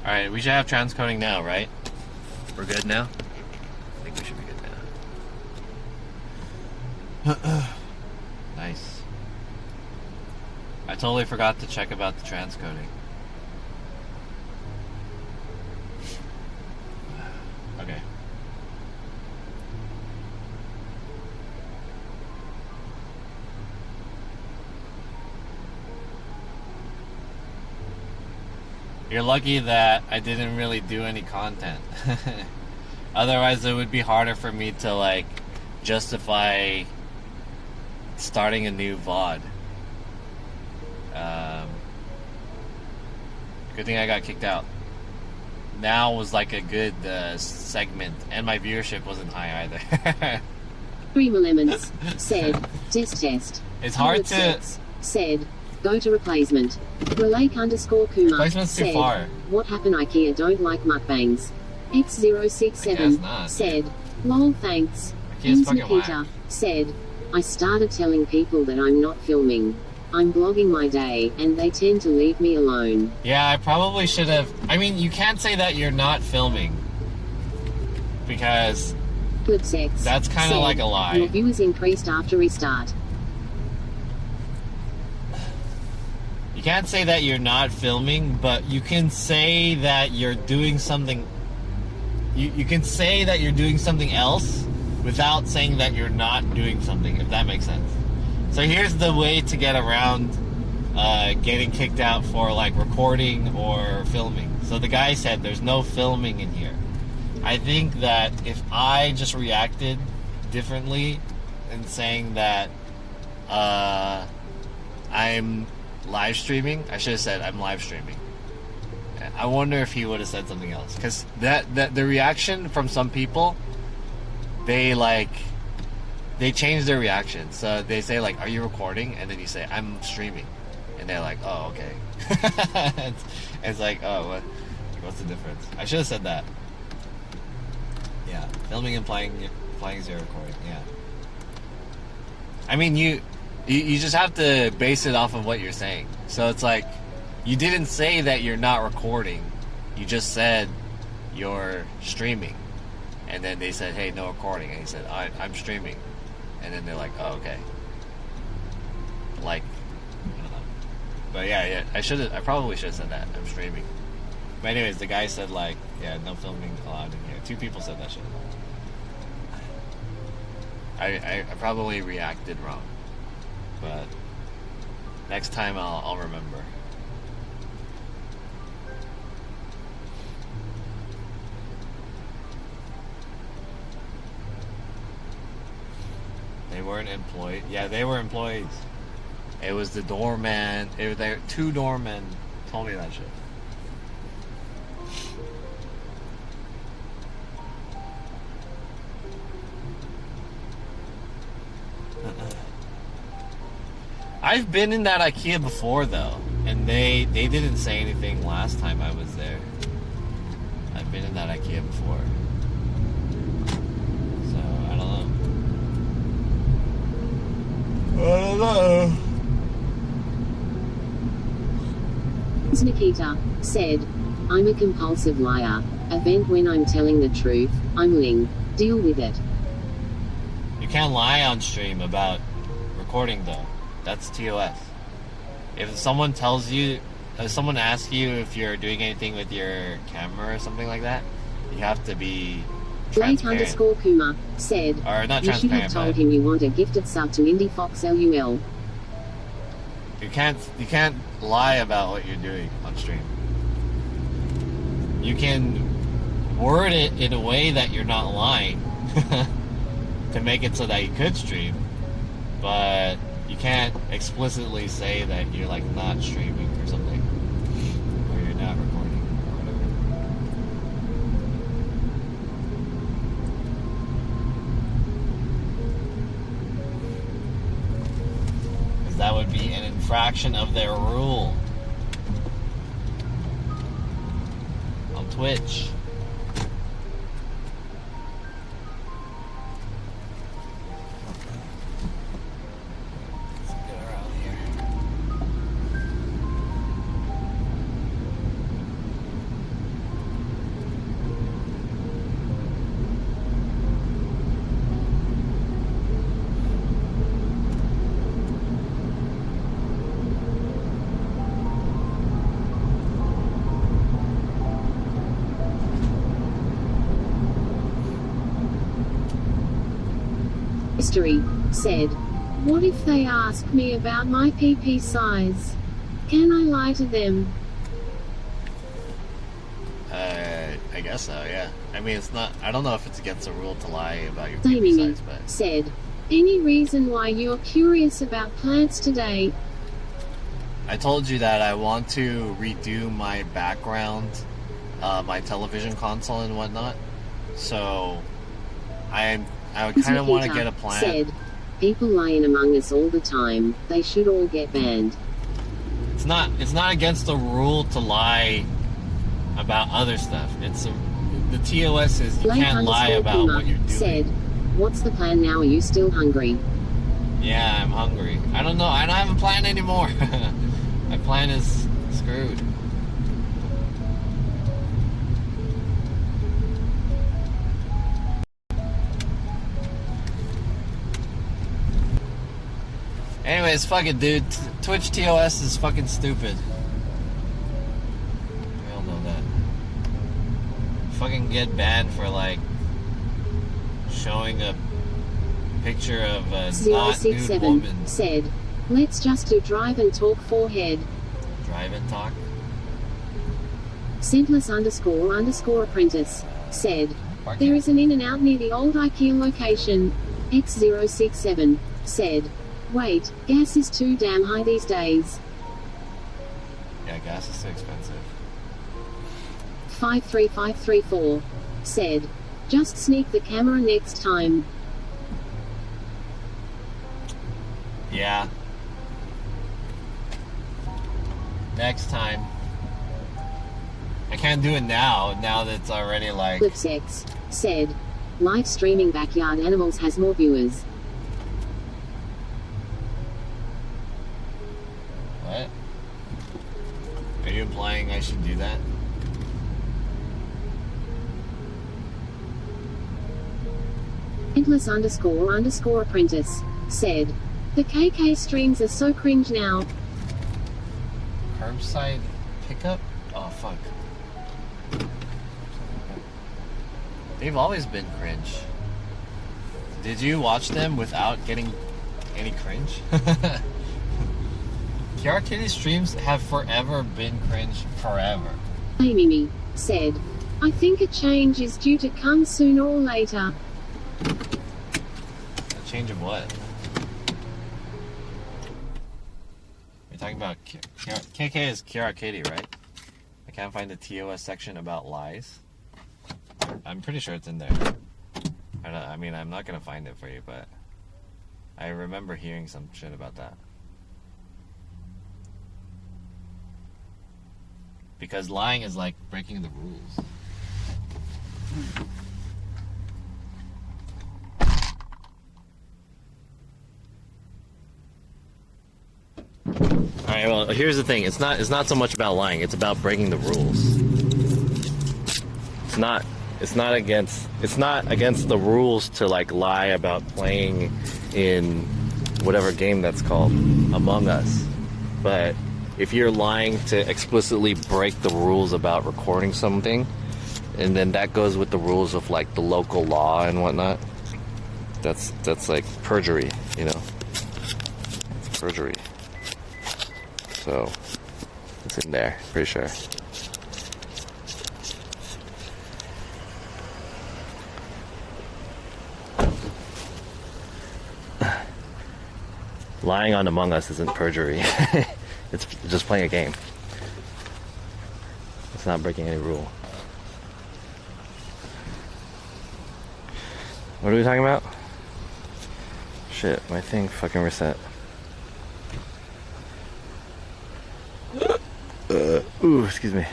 Alright, we should have transcoding now, right? We're good now? I think we should be good now. Nice. I totally forgot to check about the transcoding. Okay. You're lucky that I didn't really do any content. Otherwise, it would be harder for me to, like, justify starting a new VOD. Good thing I got kicked out. Now was like a good segment, and my viewership wasn't high either. Cream Lemons said, test. It's hard to... Said, go to replacement. Relake _ Kuma Replacement's too said, far. what happened? Ikea don't like mukbangs. X067 said, lol thanks. Ikea's fucking Nikita whack. said, I started telling people that I'm not filming. I'm blogging my day, and they tend to leave me alone. Yeah, I probably should have... I mean, you can't say that you're not filming. Because... Good sex. That's kind of like a lie. Your viewers increased after restart. You can't say that you're not filming, but you can say that you're doing something... You can say that you're doing something else without saying that you're not doing something, if that makes sense. So here's the way to get around getting kicked out for, like, recording or filming. So the guy said there's no filming in here. I think that if I just reacted differently and saying that I'm live streaming, I should have said I'm live streaming. I wonder if he would have said something else, because the reaction from some people, they change their reaction. So they say, like, are you recording? And then you say, I'm streaming. And they're like, oh, okay. it's like, oh, what's the difference? I should have said that. Yeah, filming and playing is your recording, yeah. I mean, you just have to base it off of what you're saying. So it's like, you didn't say that you're not recording. You just said you're streaming. And then they said, hey, no recording. And he said, I'm streaming. And then they're like, oh, okay. Like, I don't know. But yeah, I probably should have said that. I'm streaming. But anyways, the guy said, like, yeah, no filming allowed in here. 2 people said that shit. I probably reacted wrong. But next time I'll remember. They weren't employed. Yeah, they were employees. It was the doorman. They were 2 doormen told me that shit. I've been in that Ikea before though, and they didn't say anything last time I was there. I've been in that Ikea before. So, I don't know. Nikita said, I'm a compulsive liar. Event when I'm telling the truth, I'm Ling. Deal with it. You can't lie on stream about recording though. That's TOS. If someone tells you, if someone asks you if you're doing anything with your camera or something like that, you have to be transparent. Blake _ Kuma said, or not you should have told him you want a gifted sub to Indie Fox LUL. You can't lie about what you're doing on stream. You can word it in a way that you're not lying to make it so that you could stream, but you can't explicitly say that you're, like, not streaming or something, or you're not recording or whatever. Because that would be an infraction of their rule on Twitch. History said, "What if they ask me about my PP size? Can I lie to them?" I guess so, yeah. I mean, it's not, I don't know if it's against the rule to lie about your Amy baby size, but... said, "Any reason why you're curious about plants today?" I told you that I want to redo my background, my television console and whatnot. So, I kind of want to get a plant. Said, "People lie in Among Us all the time. They should all get banned." It's not against the rule to lie about other stuff. The TOS is you can't lie about what you're doing. Said, "What's the plan now? Are you still hungry?" Yeah, I'm hungry. I don't know. I don't have a plan anymore. My plan is screwed. Anyways, fuck it, dude. Twitch TOS is fucking stupid. We all know that. Fucking get banned for, like, showing a picture of a not nude woman. Said, "Let's just do drive and talk forehead." Drive and talk? Scentless__apprentice said, "There is an In-N-Out near the old Ikea location." X067 said, "Wait, gas is too damn high these days." Yeah, gas is too expensive. 53534 said, "Just sneak the camera next time." Yeah. Next time. I can't do it now that it's already like... Clipsex said, "Live streaming backyard animals has more viewers." What? Are you implying I should do that? Endless__apprentice said, "The KK streams are so cringe now." Curbside pickup? Oh, fuck. They've always been cringe. Did you watch them without getting any cringe? Kiara Kitty streams have forever been cringe. Forever. Mimi said, "I think a change is due to come sooner or later." A change of what? You're talking about KK is Kiara Kitty, right? I can't find the TOS section about lies. I'm pretty sure it's in there. I mean, I'm not gonna find it for you, but I remember hearing some shit about that. Because lying is like breaking the rules. Alright, well, here's the thing. It's not so much about lying, it's about breaking the rules. It's not against the rules to like lie about playing in whatever game that's called, Among Us. But if you're lying to explicitly break the rules about recording something, and then that goes with the rules of like the local law and whatnot, that's like perjury, you know? It's perjury. So it's in there, pretty sure. Lying on Among Us isn't perjury. It's just playing a game. It's not breaking any rule. What are we talking about? Shit, my thing fucking reset. Ooh, excuse me.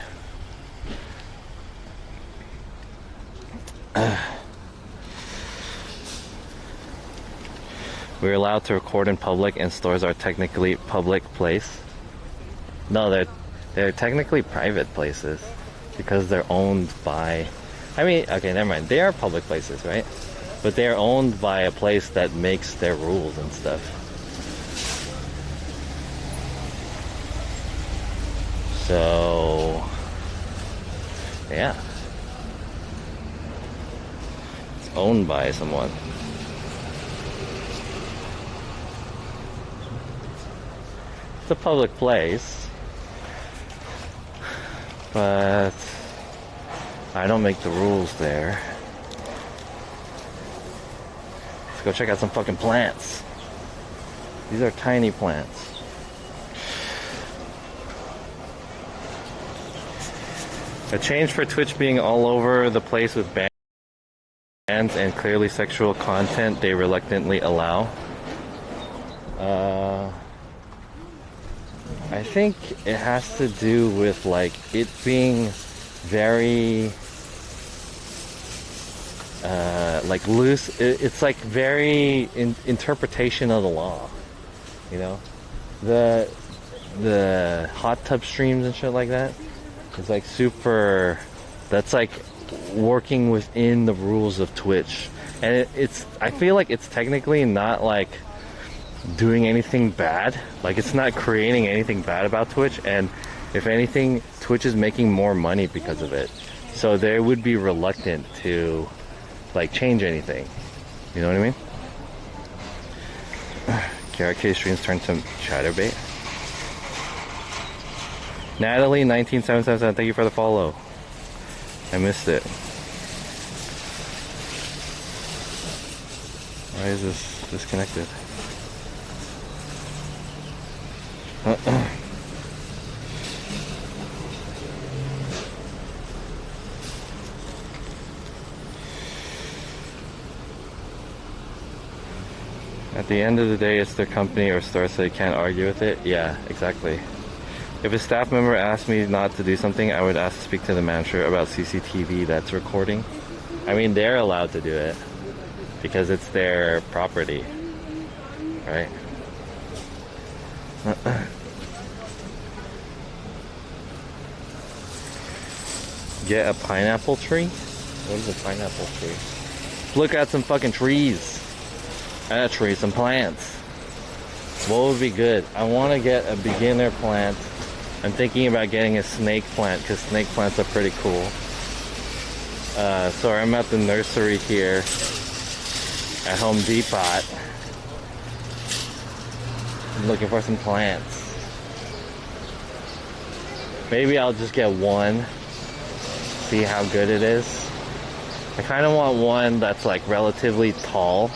We're allowed to record in public and stores are technically public place. No, they're technically private places because they're owned by, I mean, okay, never mind. They are public places, right? But they're owned by a place that makes their rules and stuff. So, yeah. It's owned by someone. It's a public place. But I don't make the rules there. Let's go check out some fucking plants. These are tiny plants. A change for Twitch being all over the place with bans and clearly sexual content they reluctantly allow. I think it has to do with like it being very like loose. It's like very interpretation of the law, you know, the hot tub streams and shit like that. It's like super. That's like working within the rules of Twitch, and it's. I feel like it's technically not like doing anything bad. Like it's not creating anything bad about Twitch, and if anything, Twitch is making more money because of it. So they would be reluctant to like change anything. You know what I mean? KRK streams turn to chatterbait. Natalie 19777, thank you for the follow. I missed it. Why is this disconnected? At the end of the day, it's their company or store, so you can't argue with it. Yeah, exactly. If a staff member asked me not to do something, I would ask to speak to the manager about CCTV that's recording. I mean, they're allowed to do it because it's their property, right? Get a pineapple tree? What is a pineapple tree? Look at some fucking trees. A tree, some plants. What would be good? I want to get a beginner plant. I'm thinking about getting a snake plant because snake plants are pretty cool. So I'm at the nursery here at Home Depot. I'm looking for some plants. Maybe I'll just get one. See how good it is. I kind of want one that's like relatively tall,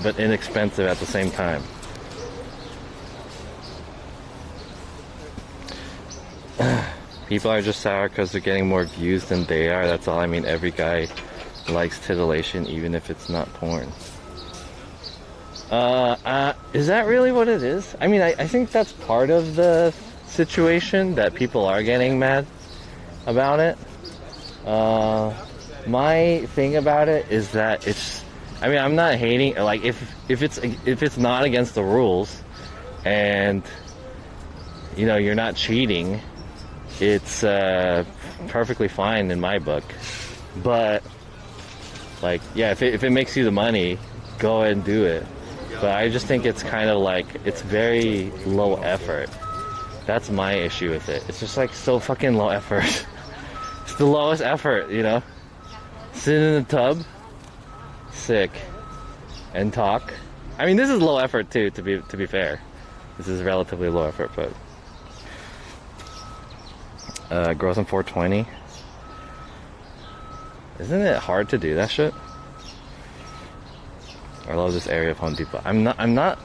but inexpensive at the same time. People are just sour because they're getting more views than they are. That's all. I mean, every guy likes titillation, even if it's not porn. Is that really what it is? I mean, I think that's part of the situation, that people are getting mad about it. My thing about it is that it's, I mean, I'm not hating, like, if it's not against the rules and, you know, you're not cheating, it's perfectly fine in my book. But like, yeah, if it makes you the money, go ahead and do it. But I just think it's kind of like, it's very low effort. That's my issue with it. It's just like so fucking low effort. It's the lowest effort, you know? Sit in the tub, sick, and talk. I mean, this is low effort too, to be fair. This is relatively low effort, but Gross on 420. Isn't it hard to do that shit? I love this area of Home Depot. I'm not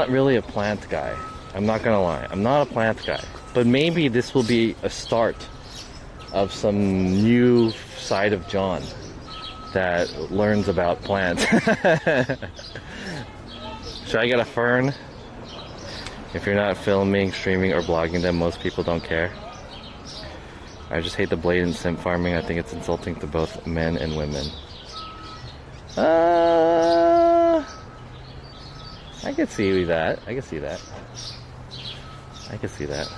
really a plant guy. I'm not gonna lie. I'm not a plant guy. But maybe this will be a start of some new side of John that learns about plants. Should I get a fern? If you're not filming, streaming, or blogging, then most people don't care. I just hate the blatant simp farming. I think it's insulting to both men and women. I could see that. I could see that. I could see that.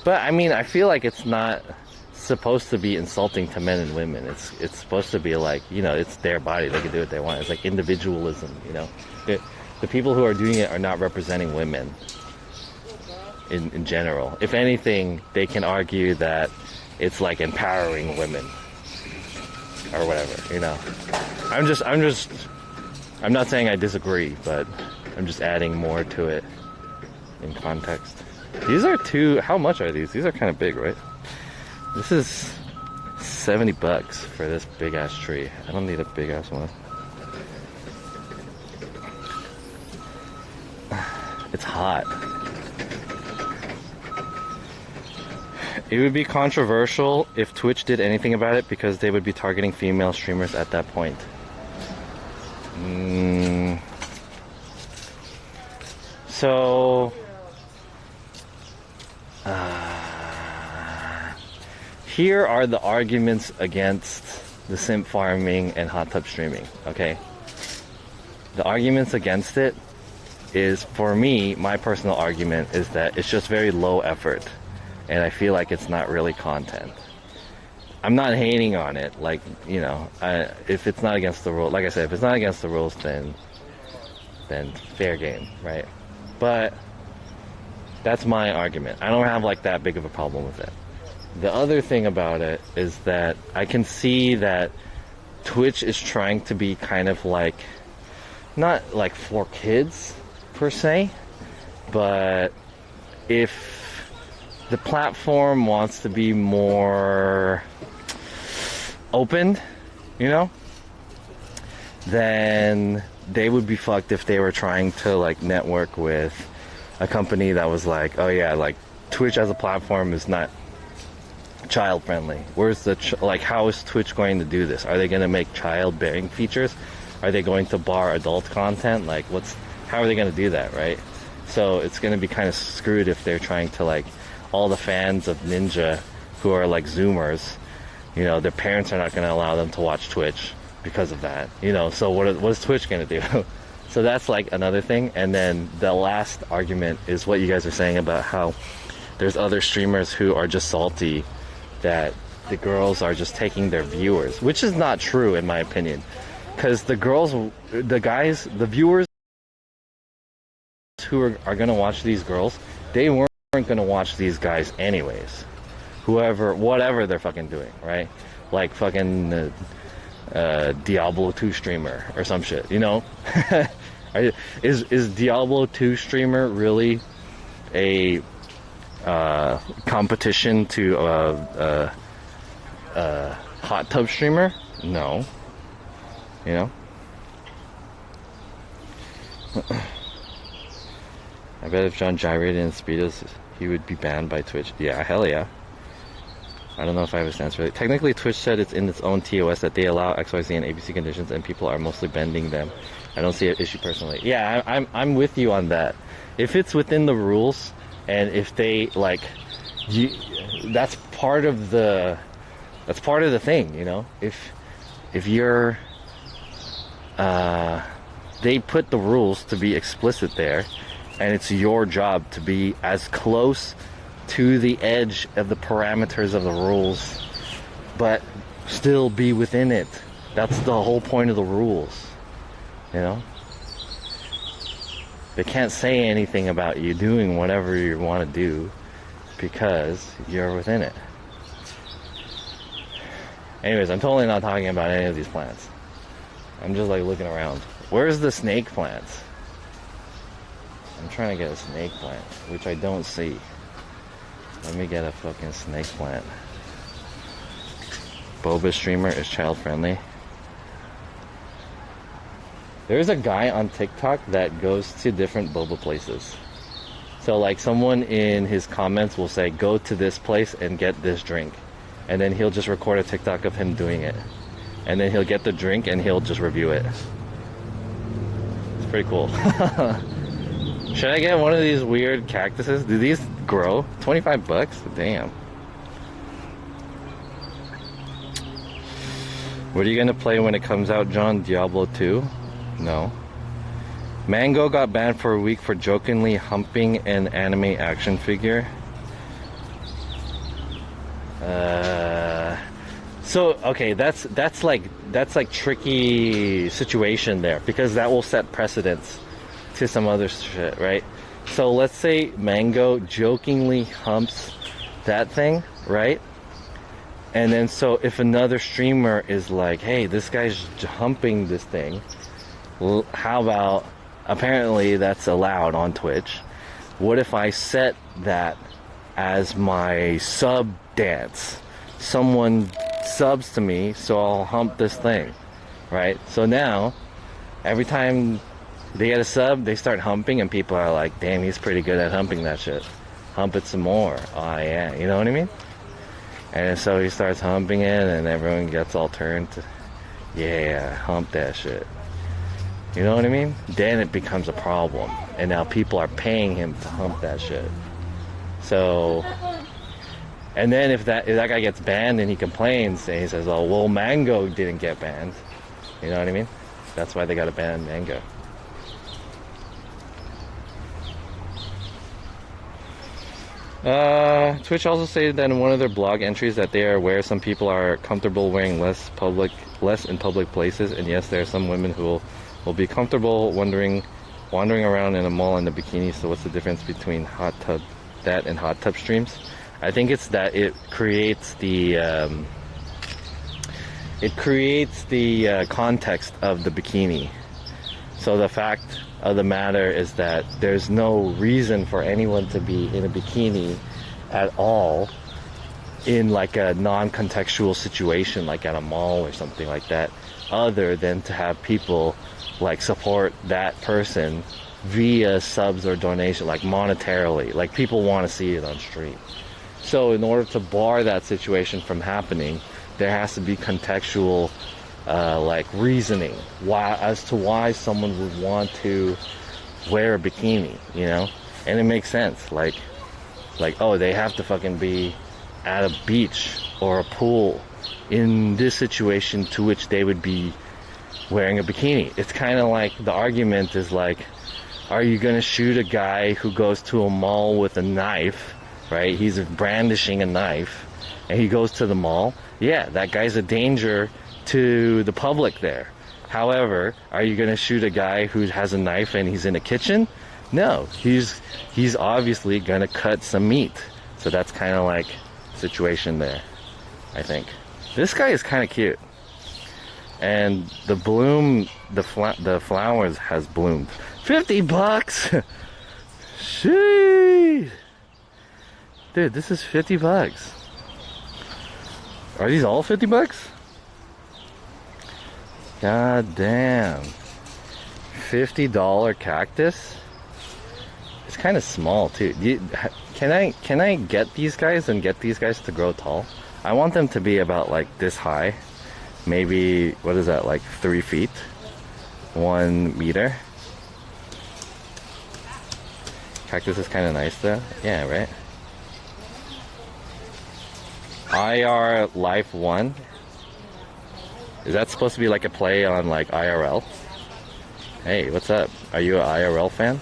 But I mean, I feel like it's not supposed to be insulting to men and women. It's supposed to be like, you know, it's their body. They can do what they want. It's like individualism, you know. The people who are doing it are not representing women in general. If anything, they can argue that it's like empowering women or whatever, you know. I'm just I'm not saying I disagree, but I'm just adding more to it in context. These are how much are these? These are kind of big, right? This is $70 for this big ass tree. I don't need a big ass one. It's hot. It would be controversial if Twitch did anything about it because they would be targeting female streamers at that point. So, here are the arguments against the simp farming and hot tub streaming, okay? The arguments against it is, for me, my personal argument is that it's just very low effort. And I feel like it's not really content. I'm not hating on it, like, you know, if it's not against the rules, like I said, if it's not against the rules, then fair game, right? But that's my argument. I don't have like that big of a problem with it. The other thing about it is that I can see that Twitch is trying to be kind of like, not like for kids per se, but if the platform wants to be more open, you know, then they would be fucked if they were trying to like network with a company that was like, oh yeah, like Twitch as a platform is not child friendly. Where's the like, how is Twitch going to do this? Are they going to make child-bearing features? Are they going to bar adult content? Like, how are they going to do that, right? So it's going to be kind of screwed if they're trying to like, all the fans of Ninja who are like Zoomers, you know, their parents are not going to allow them to watch Twitch because of that, you know. So what is Twitch going to do? So that's like another thing. And then the last argument is what you guys are saying about how there's other streamers who are just salty that the girls are just taking their viewers, which is not true in my opinion, because the viewers who are going to watch these girls, they weren't gonna watch these guys anyways, whatever they're fucking doing, right? Like fucking Diablo 2 streamer or some shit, you know. Is Diablo 2 streamer really a competition to hot tub streamer? No, you know. I bet if John gyrated in Speedos, he would be banned by Twitch. Yeah, hell yeah. I don't know if I have a stance for it. Technically, Twitch said it's in its own TOS that they allow XYZ and ABC conditions, and people are mostly bending them. I don't see an issue personally. Yeah, I'm with you on that. If it's within the rules, and if they like, that's part of the thing, you know. If you're, they put the rules to be explicit there. And it's your job to be as close to the edge of the parameters of the rules, but still be within it. That's the whole point of the rules, you know? They can't say anything about you doing whatever you want to do because you're within it. Anyways, I'm totally not talking about any of these plants. I'm just like looking around. Where's the snake plants? I'm trying to get a snake plant, which I don't see. Let me get a fucking snake plant. Boba streamer is child friendly. There's a guy on TikTok that goes to different boba places. So like someone in his comments will say, go to this place and get this drink. And then he'll just record a TikTok of him doing it. And then he'll get the drink and he'll just review it. It's pretty cool. Should I get one of these weird cactuses? Do these grow? $25? Damn. What are you gonna play when it comes out, John? Diablo 2? No. Mango got banned for a week for jokingly humping an anime action figure. So okay, that's like tricky situation there, because that will set precedence to some other shit, right? So let's say Mango jokingly humps that thing, right? And then so if another streamer is like, hey, this guy's humping this thing, how about, apparently that's allowed on Twitch. What if I set that as my sub dance? Someone subs to me, so I'll hump this thing, right? So now, every time they get a sub, they start humping, and people are like, damn, he's pretty good at humping that shit. Hump it some more. Oh, yeah. You know what I mean? And so he starts humping it, and everyone gets all turned to, yeah, hump that shit. You know what I mean? Then it becomes a problem. And now people are paying him to hump that shit. So, and then if that guy gets banned and he complains, and he says, oh, well, Mango didn't get banned. You know what I mean? That's why they got to ban Mango. Twitch also stated that in one of their blog entries that they are aware some people are comfortable wearing less in public places, and yes, there are some women who will be comfortable wandering around in a mall in a bikini. So what's the difference between that and hot tub streams? I think it's that it creates the context of the bikini. So the fact of the matter is that there's no reason for anyone to be in a bikini at all in like a non-contextual situation, like at a mall or something like that, other than to have people like support that person via subs or donation, like monetarily. Like people want to see it on stream. So in order to bar that situation from happening, there has to be contextual like reasoning as to why someone would want to wear a bikini, you know? And it makes sense. Like oh, they have to fucking be at a beach or a pool in this situation to which they would be wearing a bikini. It's kind of like the argument is like, are you gonna shoot a guy who goes to a mall with a knife, right? He's brandishing a knife and he goes to the mall. Yeah, that guy's a danger to the public there. However, are you going to shoot a guy who has a knife and he's in a kitchen? No, he's obviously going to cut some meat. So that's kind of like situation there, I think. This guy is kind of cute. And the flowers has bloomed. $50! Sheesh! Dude, this is $50. Are these all $50? God damn. $50 cactus? It's kind of small too. Can I get these guys and get these guys to grow tall? I want them to be about like this high. Maybe, what is that, like 3 feet? 1 meter? Cactus is kind of nice though. Yeah, right? IR Life 1? Is that supposed to be like a play on like IRL? Hey, what's up? Are you an IRL fan?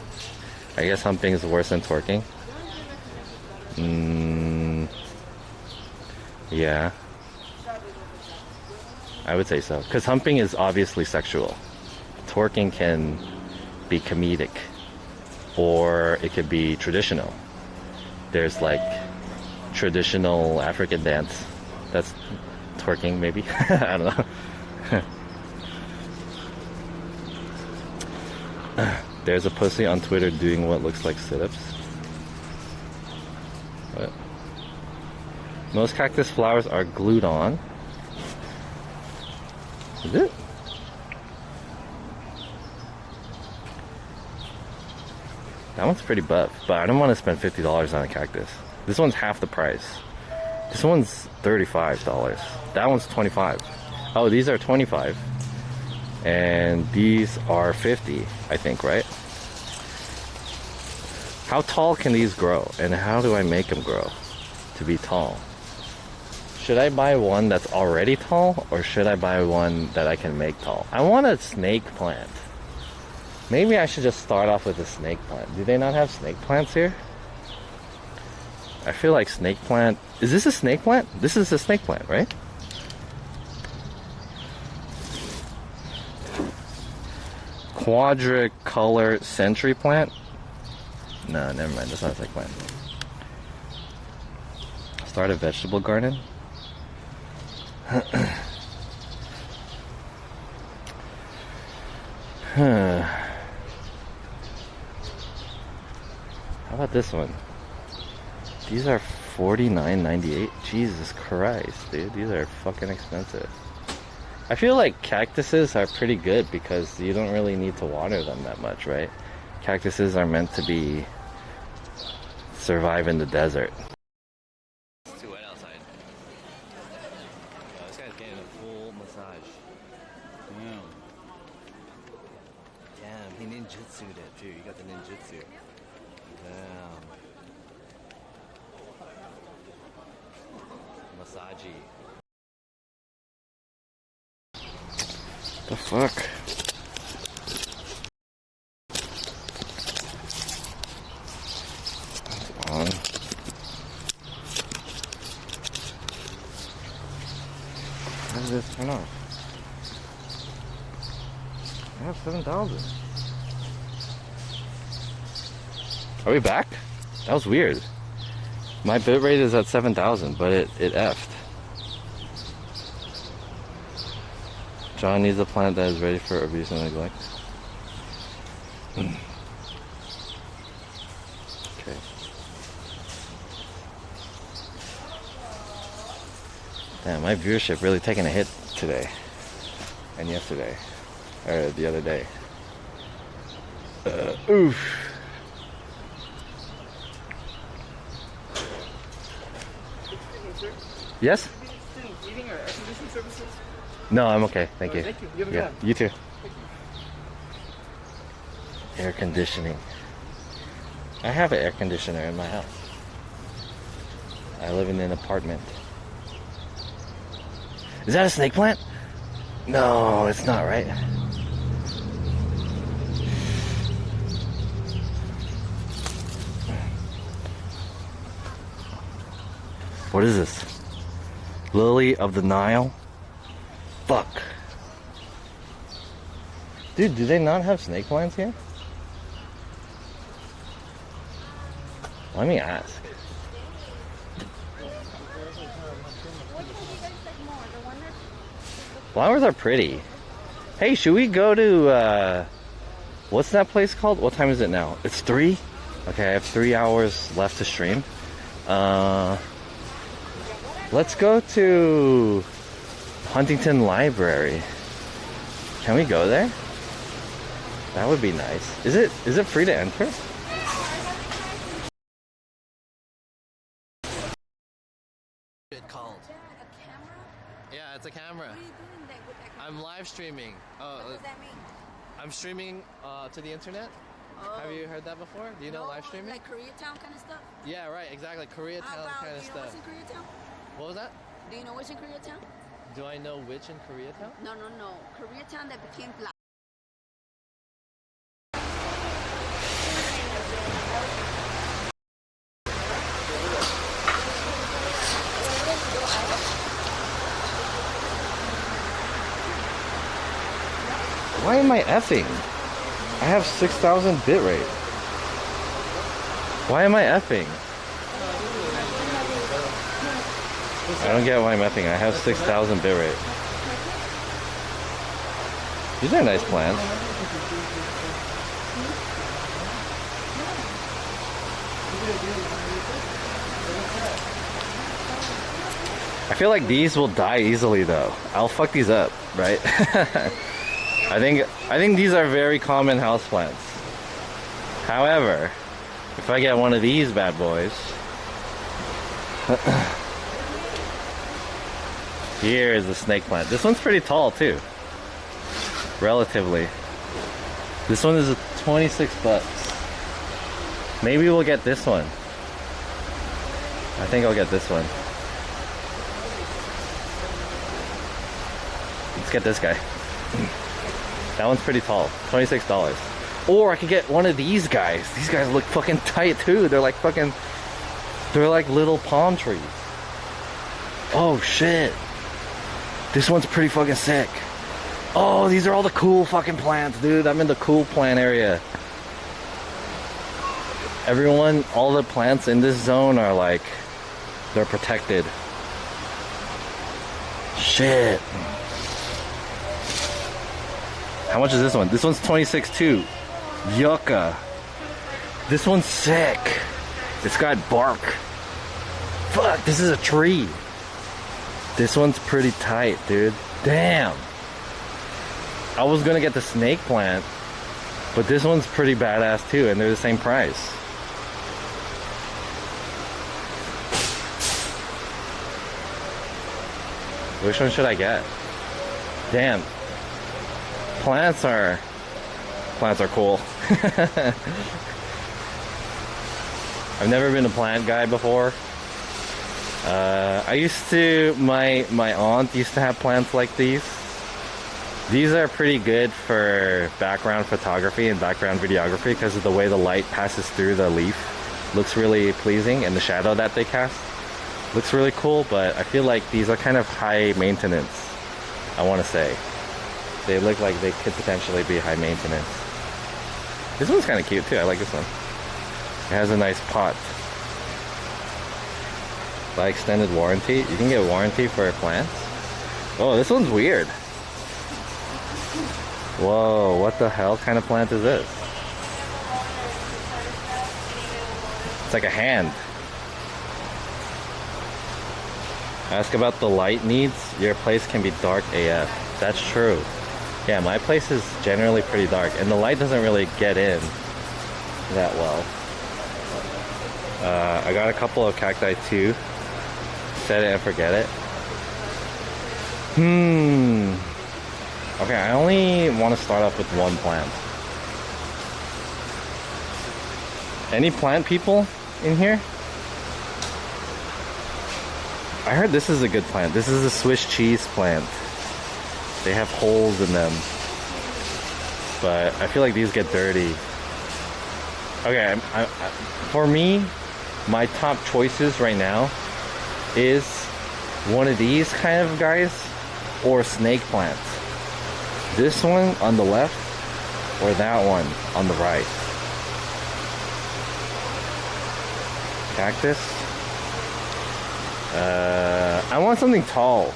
I guess humping is worse than twerking. Yeah. I would say so. Because humping is obviously sexual. Twerking can be comedic. Or it could be traditional. There's like traditional African dance. That's twerking maybe. I don't know. There's a pussy on Twitter doing what looks like sit-ups. What? Most cactus flowers are glued on. Is it? That one's pretty buff, but I don't want to spend $50 on a cactus. This one's half the price. This one's $35. That one's $25. Oh, these are $25. And these are $50, I think, right? How tall can these grow? And how do I make them grow to be tall? Should I buy one that's already tall? Or should I buy one that I can make tall? I want a snake plant. Maybe I should just start off with a snake plant. Do they not have snake plants here? I feel like snake plant... Is this a snake plant? This is a snake plant, right? Quadricolor century plant? No, never mind. That's not a snake plant. Start a vegetable garden? How about this one? These are $49.98. Jesus Christ, dude. These are fucking expensive. I feel like cactuses are pretty good because you don't really need to water them that much, right? Cactuses are meant to be survive in the desert. It's too wet outside. Oh, this guy's getting a full massage. Damn, he ninjutsu'd it too. You got the ninjutsu. Damn. Massagey. The fuck? That's on. How does this turn off? I have 7,000. Are we back? That was weird. My bit rate is at 7,000, but it effed. John needs a plant that is ready for abuse and neglect. Okay. Damn, my viewership really taking a hit today. And yesterday. Or the other day. Oof. Yes? Heating or air conditioning services? No, I'm okay. Thank you. Thank you. You have a Yeah, good you too. Air conditioning. I have an air conditioner in my house. I live in an apartment. Is that a snake plant? No, it's not, right? What is this? Lily of the Nile? Fuck. Dude, do they not have snake plants here? Let me ask. Flowers are pretty. Hey, should we go to, what's that place called? What time is it now? It's 3? Okay, I have 3 hours left to stream. Let's go to Huntington Library. Can we go there? That would be nice. Is it free to enter? It called. A camera? Yeah, it's a camera. What are you doing there with that camera? I'm live streaming. What does that mean? I'm streaming to the internet. Oh. Have you heard that before? Do you know live streaming? Like Koreatown kind of stuff? Yeah, right, exactly. Koreatown How about, kind of do you know stuff. what's in Koreatown? What was that? Do you know what's in Koreatown? Do I know which in Koreatown? No. Koreatown that became black. Why am I effing? I have 6,000 bit rate. Why am I effing? I don't get why I'm effing. I have 6,000 bit rate. These are nice plants. I feel like these will die easily though. I'll fuck these up, right? I think these are very common houseplants. However, if I get one of these bad boys, here is the snake plant. This one's pretty tall too, relatively. This one is 26 bucks. Maybe we'll get this one. I think I'll get this one. Let's get this guy. That one's pretty tall. $26. Or I could get one of these guys. These guys look fucking tight too. They're like little palm trees. Oh shit. This one's pretty fucking sick. Oh, these are all the cool fucking plants, dude. I'm in the cool plant area. Everyone, all the plants in this zone are like, they're protected. Shit. How much is this one? This one's 26 too. Yucca. This one's sick. It's got bark. Fuck, this is a tree. This one's pretty tight, dude. Damn. I was gonna get the snake plant, but this one's pretty badass too, and they're the same price. Which one should I get? Damn. Plants are cool. I've never been a plant guy before. I used to, my aunt used to have plants like these. These are pretty good for background photography and background videography because of the way the light passes through the leaf. Looks really pleasing, and the shadow that they cast looks really cool, but I feel like these are kind of high maintenance, I want to say. They look like they could potentially be high maintenance. This one's kind of cute too, I like this one. It has a nice pot. By extended warranty, you can get warranty for plants. Oh, this one's weird. Whoa, what the hell kind of plant is this? It's like a hand. Ask about the light needs. Your place can be dark AF. That's true. Yeah, my place is generally pretty dark, and the light doesn't really get in that well. I got a couple of cacti too. Set it and forget it. Okay, I only want to start off with one plant. Any plant people in here? I heard this is a good plant. This is a Swiss cheese plant. They have holes in them. But I feel like these get dirty. Okay, for me, my top choices right now is one of these kind of guys or snake plants. This one on the left or that one on the right. Cactus. I want something tall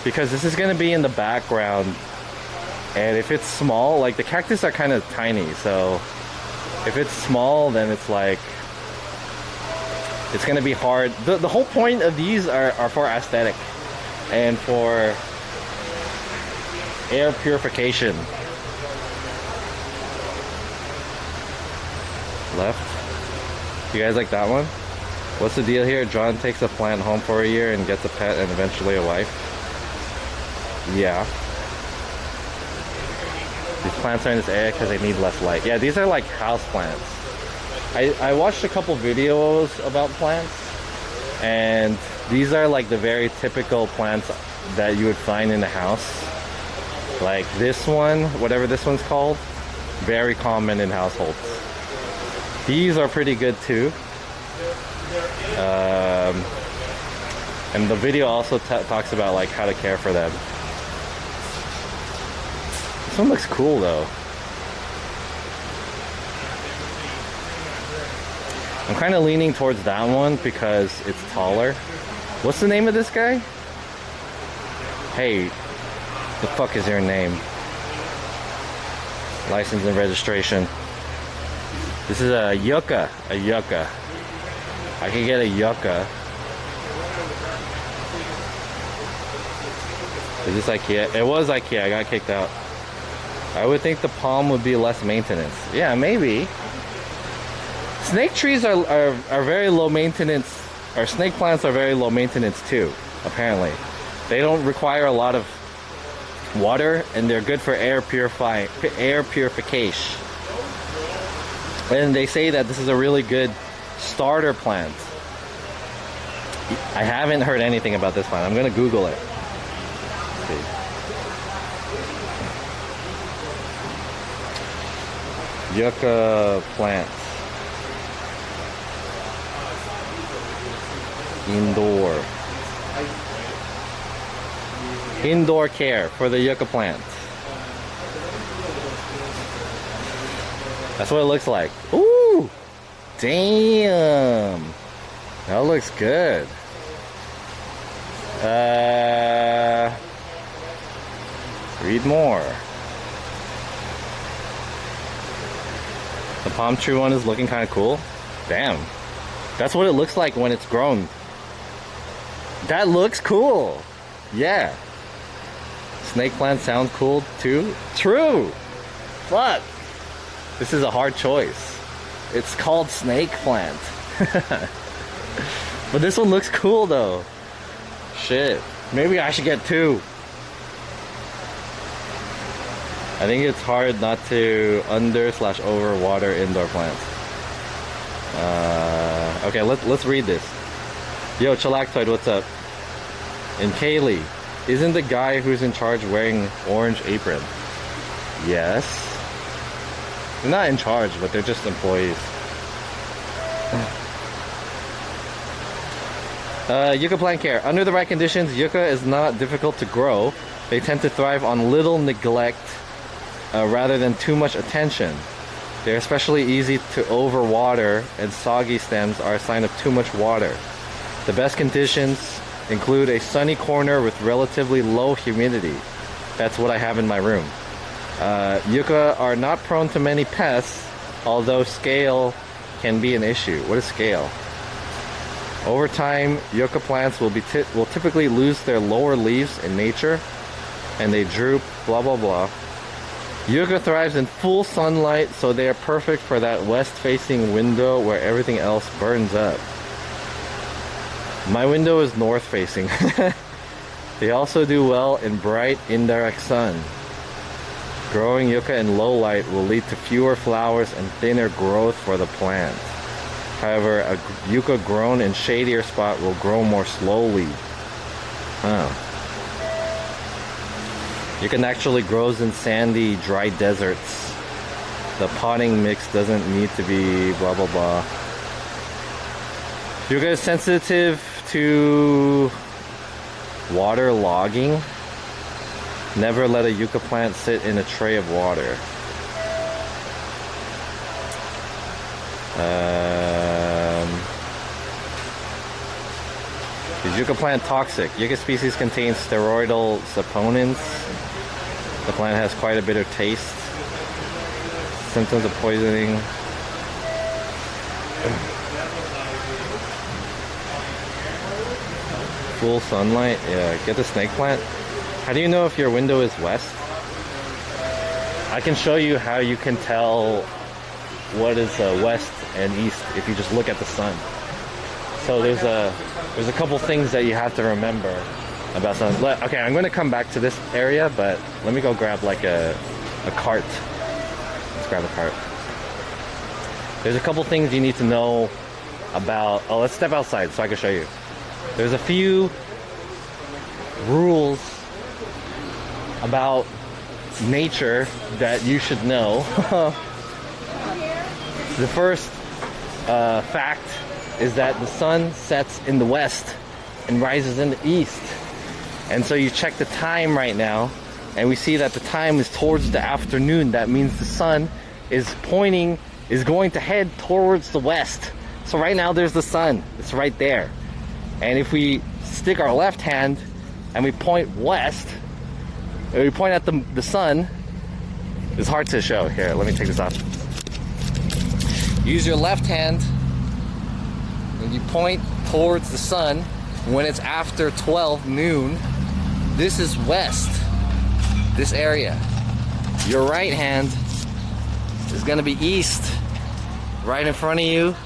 because this is going to be in the background, and if it's small, like the cactus are kind of tiny, so if it's small, then it's like it's going to be hard. The whole point of these are for aesthetic and for air purification. Left. You guys like that one? What's the deal here? John takes a plant home for a year and gets a pet and eventually a wife. Yeah. These plants are in this area because they need less light. Yeah, these are like house plants. I watched a couple videos about plants, and these are like the very typical plants that you would find in the house. Like this one, whatever this one's called, very common in households. These are pretty good too. And the video also talks about like how to care for them. This one looks cool though. I'm kind of leaning towards that one because it's taller. What's the name of this guy? Hey, the fuck is your name? License and registration. This is a yucca. A yucca. I could get a yucca. Is this Ikea? It was Ikea. I got kicked out. I would think the palm would be less maintenance. Yeah, maybe. Snake trees are very low maintenance, or snake plants are very low maintenance too, apparently. They don't require a lot of water, and they're good for air purification. And they say that this is a really good starter plant. I haven't heard anything about this plant. I'm gonna Google it. Let's see. Yucca plant. Indoor care for the yucca plant. That's what it looks like. Ooh! Damn! That looks good. Read more. palm tree one is looking kind of cool. Damn. That's what it looks like when it's grown. That looks cool. Yeah. Snake plant sounds cool too. True. Fuck. This is a hard choice. It's called snake plant. But this one looks cool though. Shit. Maybe I should get two. I think it's hard not to under/over water indoor plants. Okay, let's read this. Yo, Chilactoid, what's up? And Kaylee, isn't the guy who's in charge wearing orange apron? Yes. They're not in charge, but they're just employees. Yucca plant care. Under the right conditions, yucca is not difficult to grow. They tend to thrive on little neglect rather than too much attention. They're especially easy to overwater, and soggy stems are a sign of too much water. The best conditions include a sunny corner with relatively low humidity. That's what I have in my room. Yucca are not prone to many pests, although scale can be an issue. What is scale? Over time, yucca plants will typically lose their lower leaves in nature, and they droop, blah blah blah. Yucca thrives in full sunlight, so they are perfect for that west-facing window where everything else burns up. My window is north-facing. They also do well in bright, indirect sun. Growing yucca in low light will lead to fewer flowers and thinner growth for the plant. However, a yucca grown in shadier spot will grow more slowly. Oh. Yucca actually grows in sandy, dry deserts. The potting mix doesn't need to be blah blah blah. Yucca is sensitive to water logging. Never let a yucca plant sit in a tray of water. Is yucca plant toxic? Yucca species contains steroidal saponins. The plant has quite a bitter taste. Symptoms of poisoning. Full sunlight. Yeah, get the snake plant. How do you know if your window is west? I can show you how you can tell what is west and east if you just look at the sun. So there's a couple things that you have to remember about sun. Okay, I'm going to come back to this area, but let me go grab like a cart. Let's grab a cart. There's a couple things you need to know about. Oh, let's step outside so I can show you. There's a few rules about nature that you should know. The first fact is that the sun sets in the west and rises in the east. And so you check the time right now, and we see that the time is towards the afternoon. That means the sun is going to head towards the west. So right now there's the sun. It's right there. And if we stick our left hand and we point west, or we point at the sun, it's hard to show. Here, let me take this off. Use your left hand and you point towards the sun when it's after 12 noon. This is west, this area. Your right hand is gonna be east. Right in front of you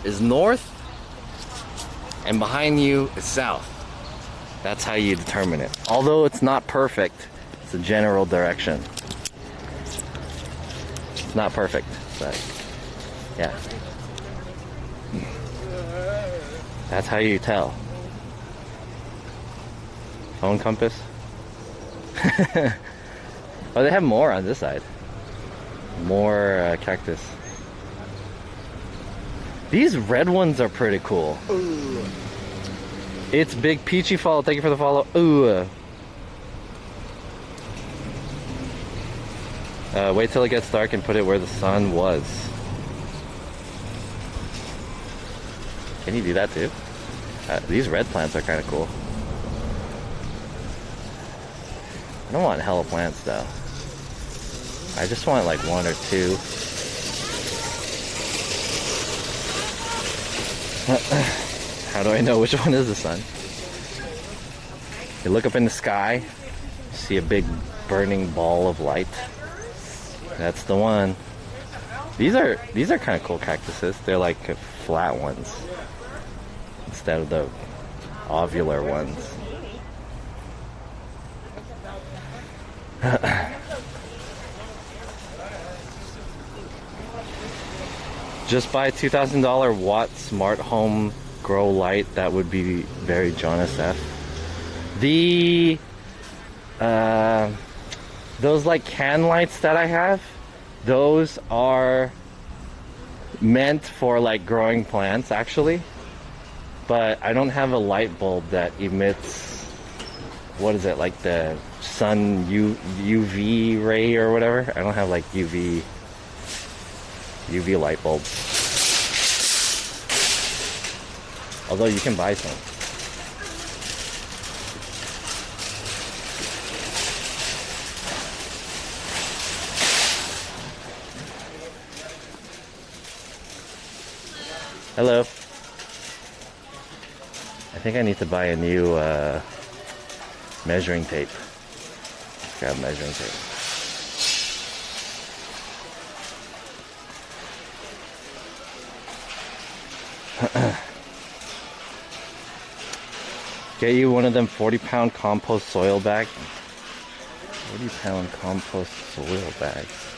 is north, and behind you is south. That's how you determine it. Although it's not perfect, it's a general direction. It's not perfect, but yeah. That's how you tell. Phone compass. Oh, they have more on this side. More cactus. These red ones are pretty cool. Ooh. It's Big Peachy follow. Thank you for the follow. Ooh. Wait till it gets dark and put it where the sun was. Can you do that too? These red plants are kind of cool. I don't want hella plants though. I just want like one or two. How do I know which one is the sun? You look up in the sky, see a big burning ball of light. That's the one. These are kind of cool cactuses. They're like flat ones instead of the ovular ones. Just buy a $2,000 Watt smart home grow light. That would be very John SF. The those like can lights that I have, those are meant for like growing plants actually, but I don't have a light bulb that emits, what is it, like the sun UV ray or whatever. I don't have like UV light bulb, although you can buy some. Hello. I think I need to buy a new measuring tape. Grab measuring tape. Get you one of them 40-pound compost soil bags. 40-pound compost soil bags.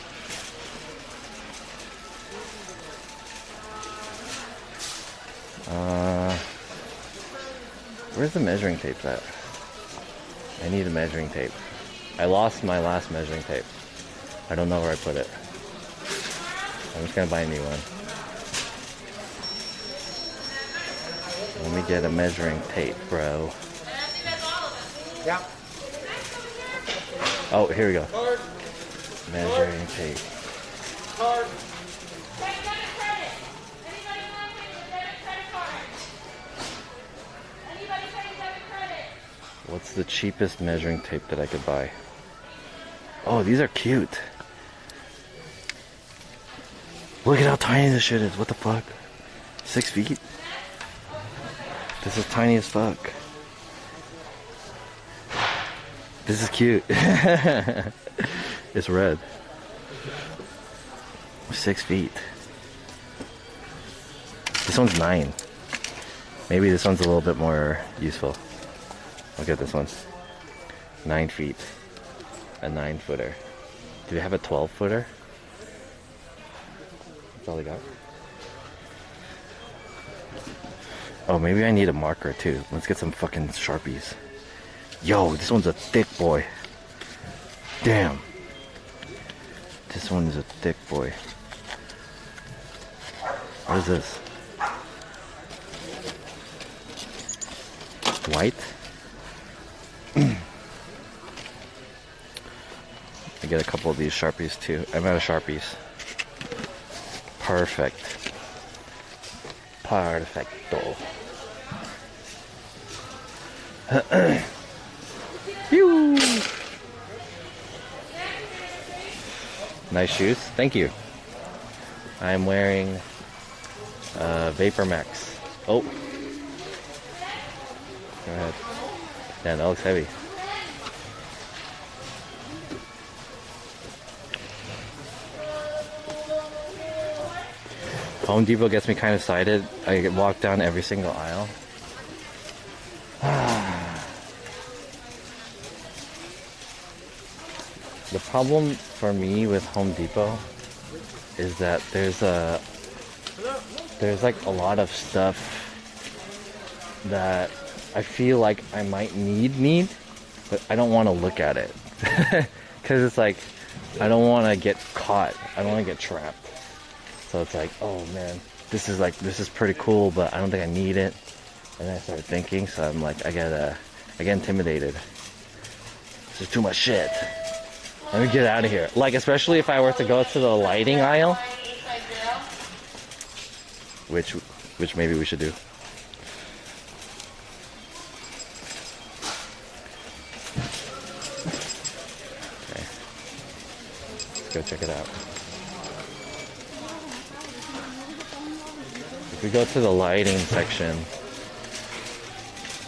Where's the measuring tape at? I need a measuring tape. I lost my last measuring tape. I don't know where I put it. I'm just gonna buy a new one. Let me get a measuring tape, bro. Yeah. Oh, here we go. Measuring tape. What's the cheapest measuring tape that I could buy? Oh, these are cute. Look at how tiny this shit is. What the fuck? 6 feet? This is tiny as fuck. This is cute. It's red. 6 feet. This one's 9. Maybe this one's a little bit more useful. Look at this one. 9 feet. A 9-footer. Do they have a 12-footer? That's all they got. Oh, maybe I need a marker too. Let's get some fucking Sharpies. Yo, this one's a thick boy. Damn. This one is a thick boy. What is this? White? I get a couple of these Sharpies too. I'm out of Sharpies. Perfect. Perfecto. Nice shoes. Thank you. I'm wearing Vapor Max. Oh. Go ahead. Damn, that looks heavy. Home Depot gets me kind of excited. I get walk down every single aisle. The problem for me with Home Depot is that there's like a lot of stuff that I feel like I might need, but I don't want to look at it. Because it's like, I don't want to get caught. I don't want to get trapped. So it's like, oh man, this is pretty cool, but I don't think I need it. And I started thinking, so I'm like, I get intimidated. This is too much shit. Let me get out of here. Like, especially if I were to go to the lighting aisle, which maybe we should do. Okay, let's go check it out. If we go to the lighting section,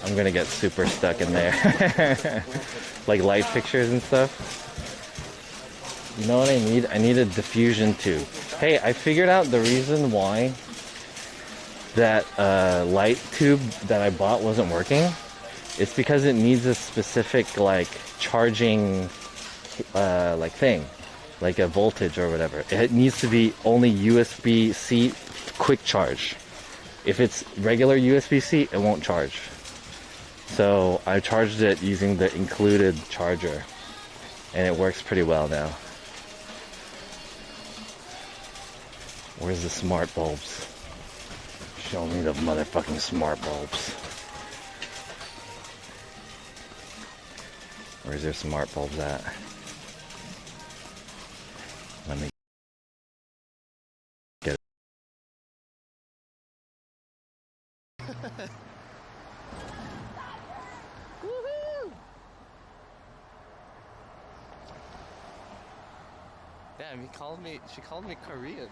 I'm gonna get super stuck in there. Like light fixtures and stuff. You know what I need? I need a diffusion tube. Hey, I figured out the reason why that light tube that I bought wasn't working. It's because it needs a specific like charging like thing, like a voltage or whatever. It needs to be only USB-C quick charge. If it's regular USB-C, it won't charge. So I charged it using the included charger, and it works pretty well now. Where's the smart bulbs? Show me the motherfucking smart bulbs. Where's their smart bulbs at? Let me get it. Woohoo! Damn, she called me Korean.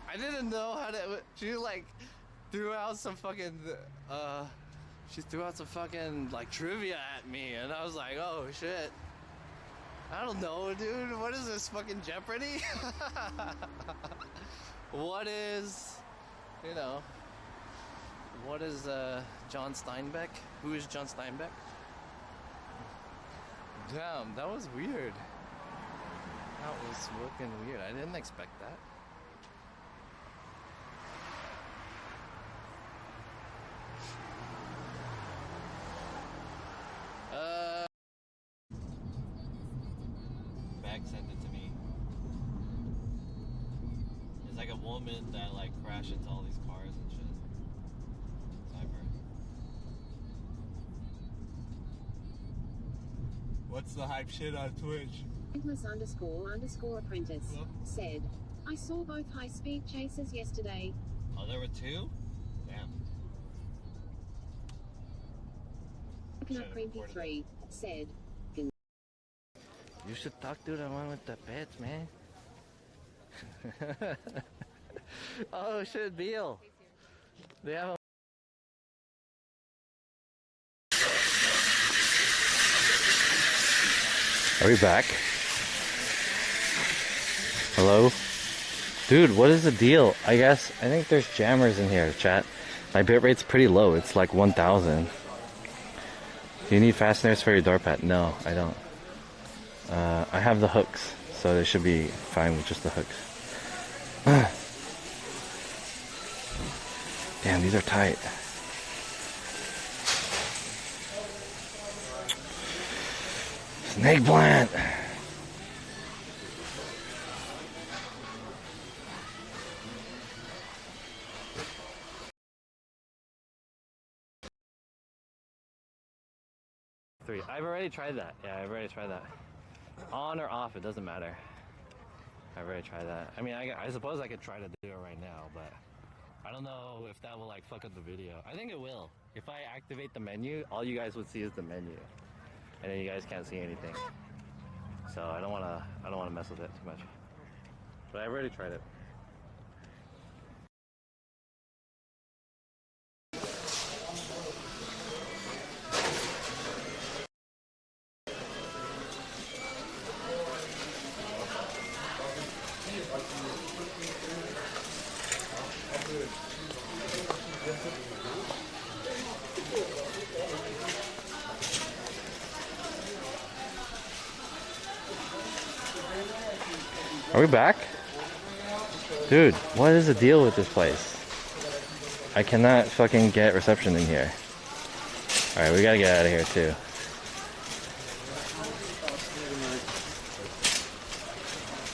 I didn't know how to, she like threw out some fucking, like trivia at me, and I was like, oh shit. I don't know, dude. What is this, fucking Jeopardy? What is, you know, what is John Steinbeck? Who is John Steinbeck? Damn, that was weird. That was fucking weird. I didn't expect that. Bag sent it to me. It's like a woman that like crashed into all these cars and shit. Cyber. What's the hype shit on Twitch? __apprentice said, I saw both high-speed chasers yesterday. Oh, there were two? Damn. Apprentice3 said, You should talk to the one with the pets, man. Oh shit, Beal. They have a Are we back? Hello? Dude, what is the deal? I think there's jammers in here, chat. My bitrate's pretty low. It's like 1000. Do you need fasteners for your door pad? No, I don't. I have the hooks, so they should be fine with just the hooks. Damn, these are tight. Snake plant! I've already tried that. Yeah, I've already tried that. On or off, it doesn't matter. I've already tried that. I mean, I suppose I could try to do it right now, but I don't know if that will like fuck up the video. I think it will. If I activate the menu, all you guys would see is the menu, and then you guys can't see anything. So I don't wanna mess with it too much. But I've already tried it. Are we back? Dude, what is the deal with this place? I cannot fucking get reception in here. Alright, we gotta get out of here too.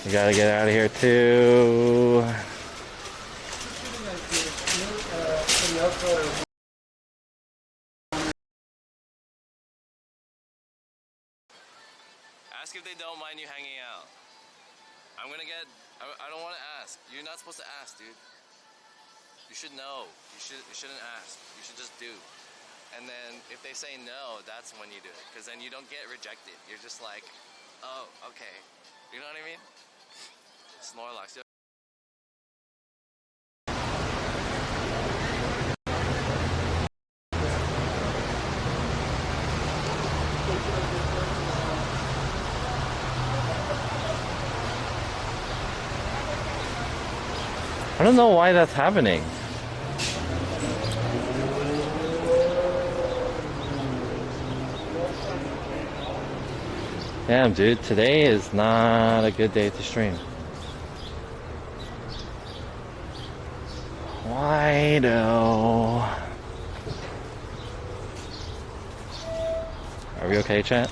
We gotta get out of here too. Ask if they don't mind you hanging out. I don't want to ask. You're not supposed to ask, dude. You should know. You shouldn't ask. You should just do. And then if they say no, that's when you do it. Because then you don't get rejected. You're just like, oh, okay. You know what I mean? Snorlax. don't know why that's happening. Damn, dude, today is not a good day to stream. Why though? Are we okay, chat?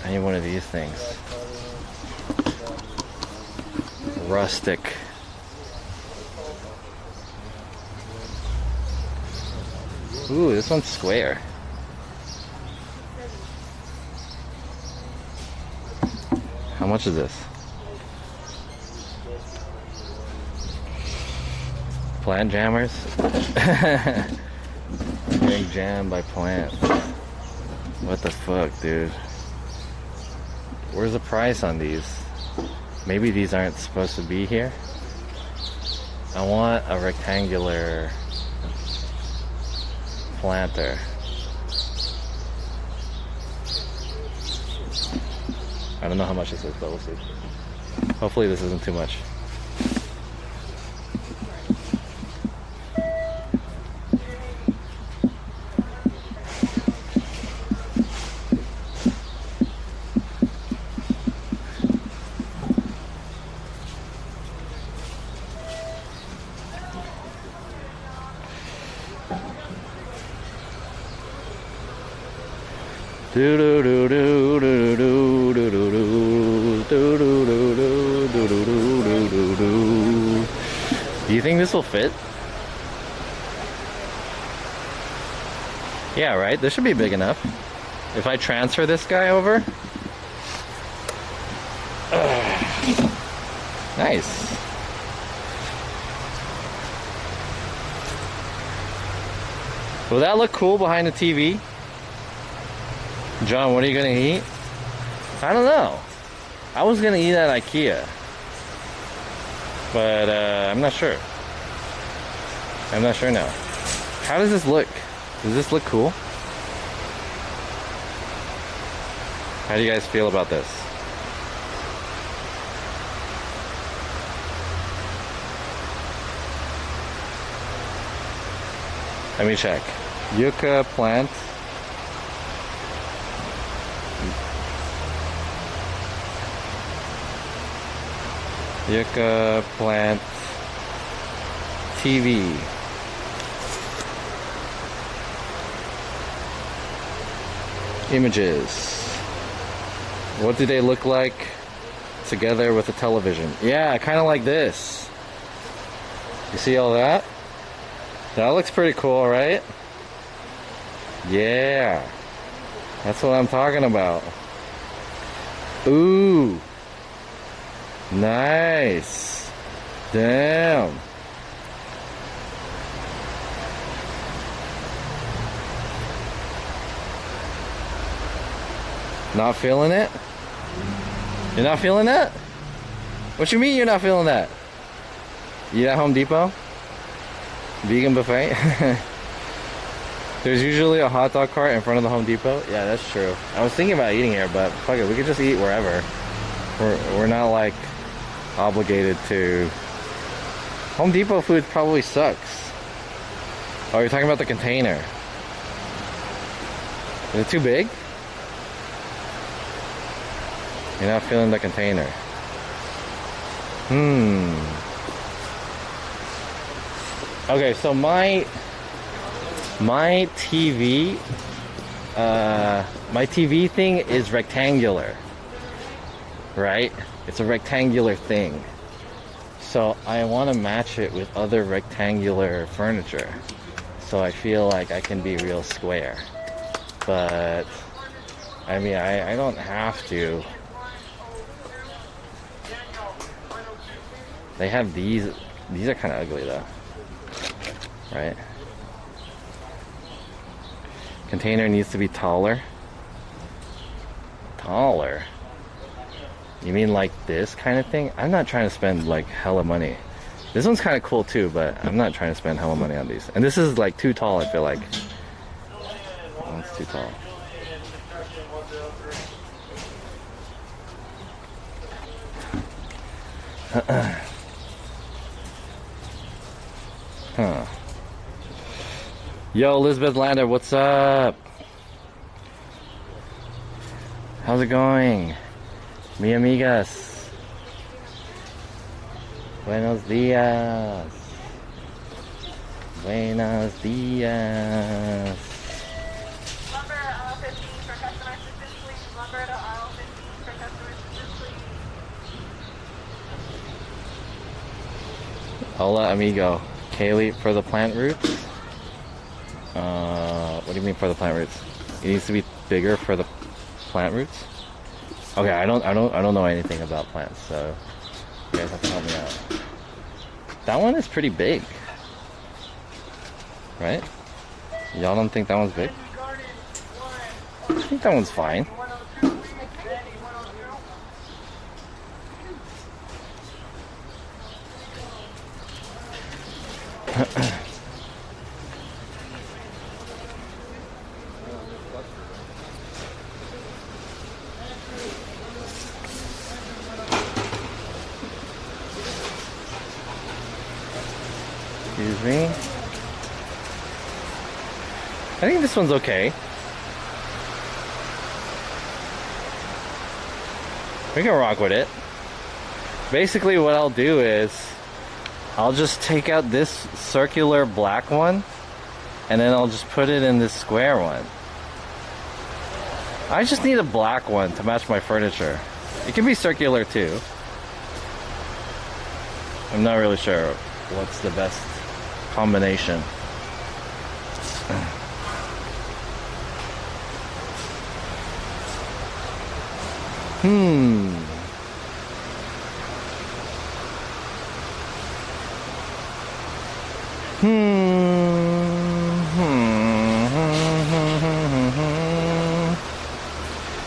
I need one of these things. Rustic. Ooh, this one's square. How much is this? Plant jammers? Getting jammed by plants. What the fuck, dude? Where's the price on these? Maybe these aren't supposed to be here. I want a rectangular planter. I don't know how much this is, but we'll see. Hopefully this isn't too much. Do do do do do do do do do do do do do do do do. Do you think this will fit? Yeah, right? This should be big enough. If I transfer this guy over. Nice. Will that look cool behind the TV? John, what are you gonna eat? I don't know. I was gonna eat at Ikea, but I'm not sure. I'm not sure now. How does this look? Does this look cool? How do you guys feel about this? Let me check. Yucca plant. Yucca plant TV. Images. What do they look like together with a television? Yeah, kind of like this. You see all that? That looks pretty cool, right? Yeah. That's what I'm talking about. Ooh. Nice. Damn. Not feeling it? You're not feeling that? What you mean you're not feeling that? You at Home Depot? Vegan buffet? There's usually a hot dog cart in front of the Home Depot. Yeah, that's true. I was thinking about eating here, but fuck it, we could just eat wherever. We're not like obligated to. Home Depot food probably sucks. Oh, you're talking about the container. Is it too big? You're not feeling the container. Okay, so my TV, my TV thing is rectangular, right? It's a rectangular thing. So I want to match it with other rectangular furniture. So I feel like I can be real square. But, I mean, I don't have to. They have these. These are kind of ugly though. Right? Container needs to be taller. Taller? You mean like this kind of thing? I'm not trying to spend like hella money. This one's kind of cool too, but I'm not trying to spend hella money on these. And this is like too tall, I feel like. Oh, it's too tall. Huh. Yo, Elizabeth Lander, what's up? How's it going? Mi amigas. Buenos días. Buenos días. Lumber aisle 15 for customer assistance, please. Lumber to aisle 15 for customer assistance, please. Hola, amigo. Kaylee, for the plant roots? What do you mean for the plant roots? It needs to be bigger for the plant roots? Okay, I don't know anything about plants, so you guys have to help me out. That one is pretty big. Right? Y'all don't think that one's big? I think that one's fine. Excuse me. I think this one's okay. We can rock with it. Basically what I'll do is I'll just take out this circular black one and then I'll just put it in this square one. I just need a black one to match my furniture. It can be circular too. I'm not really sure what's the best combination.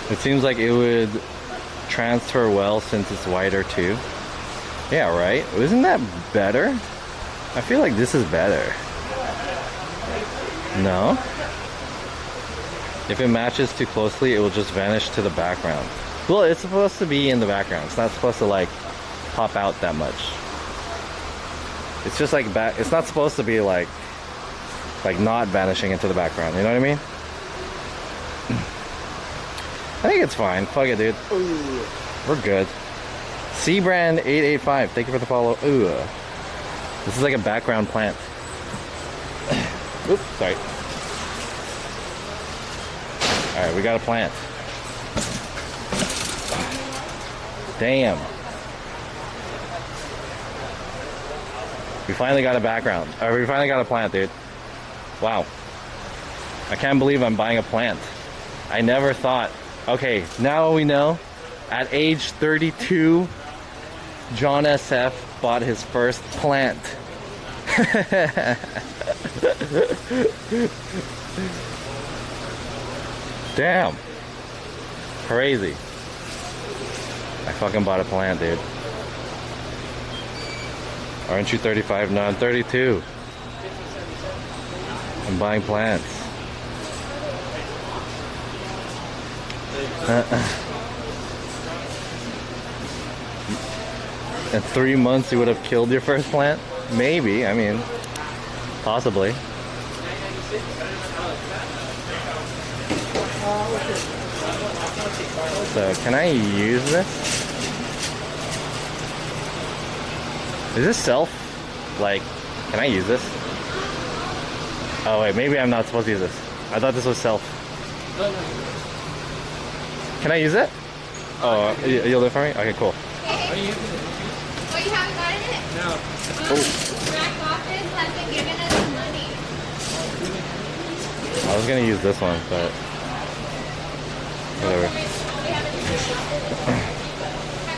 It seems like it would transfer well since it's wider too. Yeah, right? Isn't that better? I feel like this is better. No? If it matches too closely, it will just vanish to the background. Well, it's supposed to be in the background. It's not supposed to like pop out that much. It's just like it's not supposed to be like not vanishing into the background. You know what I mean? I think it's fine. Fuck it, dude. Ooh. We're good. Cbrand885, thank you for the follow. Ooh. This is like a background plant. Oops, sorry. Alright, we got a plant. Damn. We finally got a background. We finally got a plant, dude. Wow. I can't believe I'm buying a plant. I never thought. Okay, now we know. At age 32, John SF bought his first plant. Damn. Crazy. I fucking bought a plant, dude. Aren't you 35? No, I'm 32. I'm buying plants. In 3 months you would have killed your first plant? Maybe, I mean, possibly. So, can I use this? Is this self? Like, can I use this? Oh wait, maybe I'm not supposed to use this. I thought this was self. Can I use it? Oh, you'll do it for me? Okay, cool. Are you using it? Oh, you haven't gotten it? No. Rack office hasn't given us money. I was gonna use this one, but whatever. Have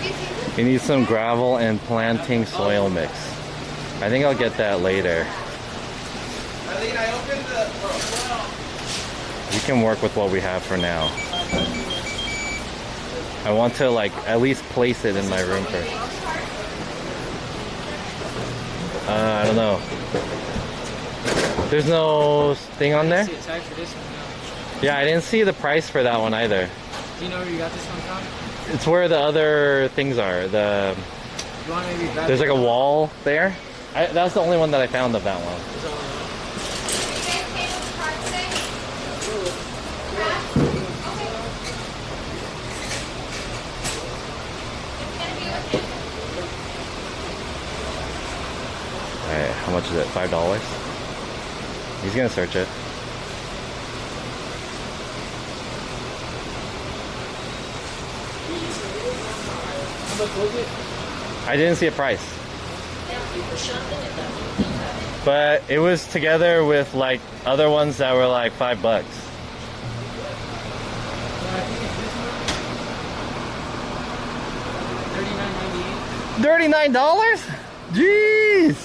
you seen this? You need some gravel and planting soil mix. I think I'll get that later. We can work with what we have for now. I want to like at least place it in my room first. I don't know. There's no thing on there? Yeah, I didn't see the price for that one either. Do you know where you got this one from? It's where the other things are. The You want to maybe grab There's like it? a wall there. That's the only one that I found of that one. Alright, how much is it? $5? He's gonna search it. How much was it? I didn't see a price. But it was together with like other ones that were like $5. I think it's this one. $39.98. $39? Jeez!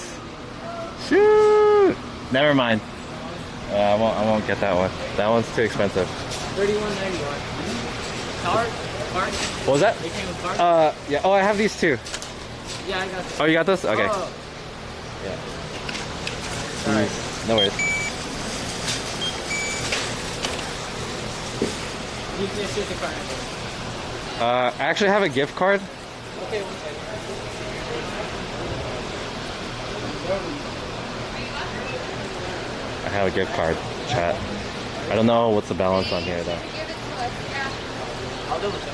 Shoot! Never mind. I won't get that one. That one's too expensive. $31.91. Card? Card? What was that? They came with card? Yeah. Oh, I have these too. Yeah, I got this. Oh, you got this? Okay. Oh. Yeah. Alright. No worries. You can just use the card. I actually have a gift card. Okay, one second. I have a gift card, chat. I don't know what's the balance on here though. Give it to us, yeah. I'll double check.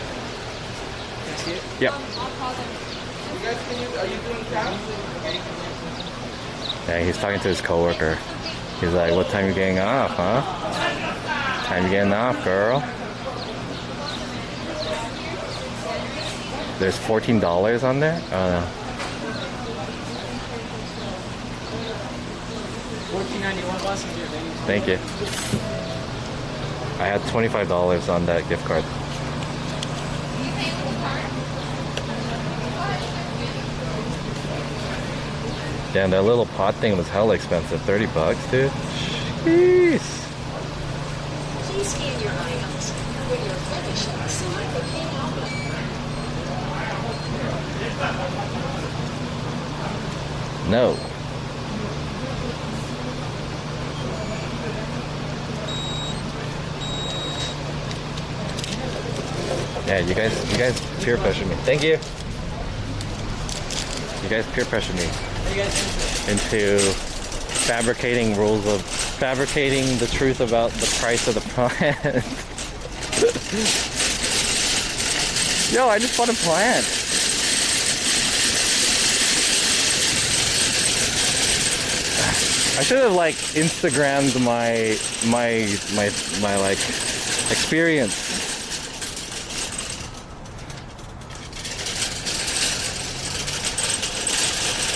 Can I see it? Yep. I'll call them. You guys, are you doing cash? Yeah, he's talking to his coworker. He's like, "What time you getting off, huh? Time you getting off, girl?" There's $14 on there? Oh no. $14.91 boss is your baby. Thank you. I had $25 on that gift card. You pay with the card? Damn, that little pot thing was hella expensive. $30, dude. Jeez. Please scan your items. When you're finished, select the pay now button. No. Yeah, you guys peer pressure me. Thank you. You guys peer pressure me What are you guys into fabricating the truth about the price of the plant. Yo, I just bought a plant. I should have like Instagrammed my like experience.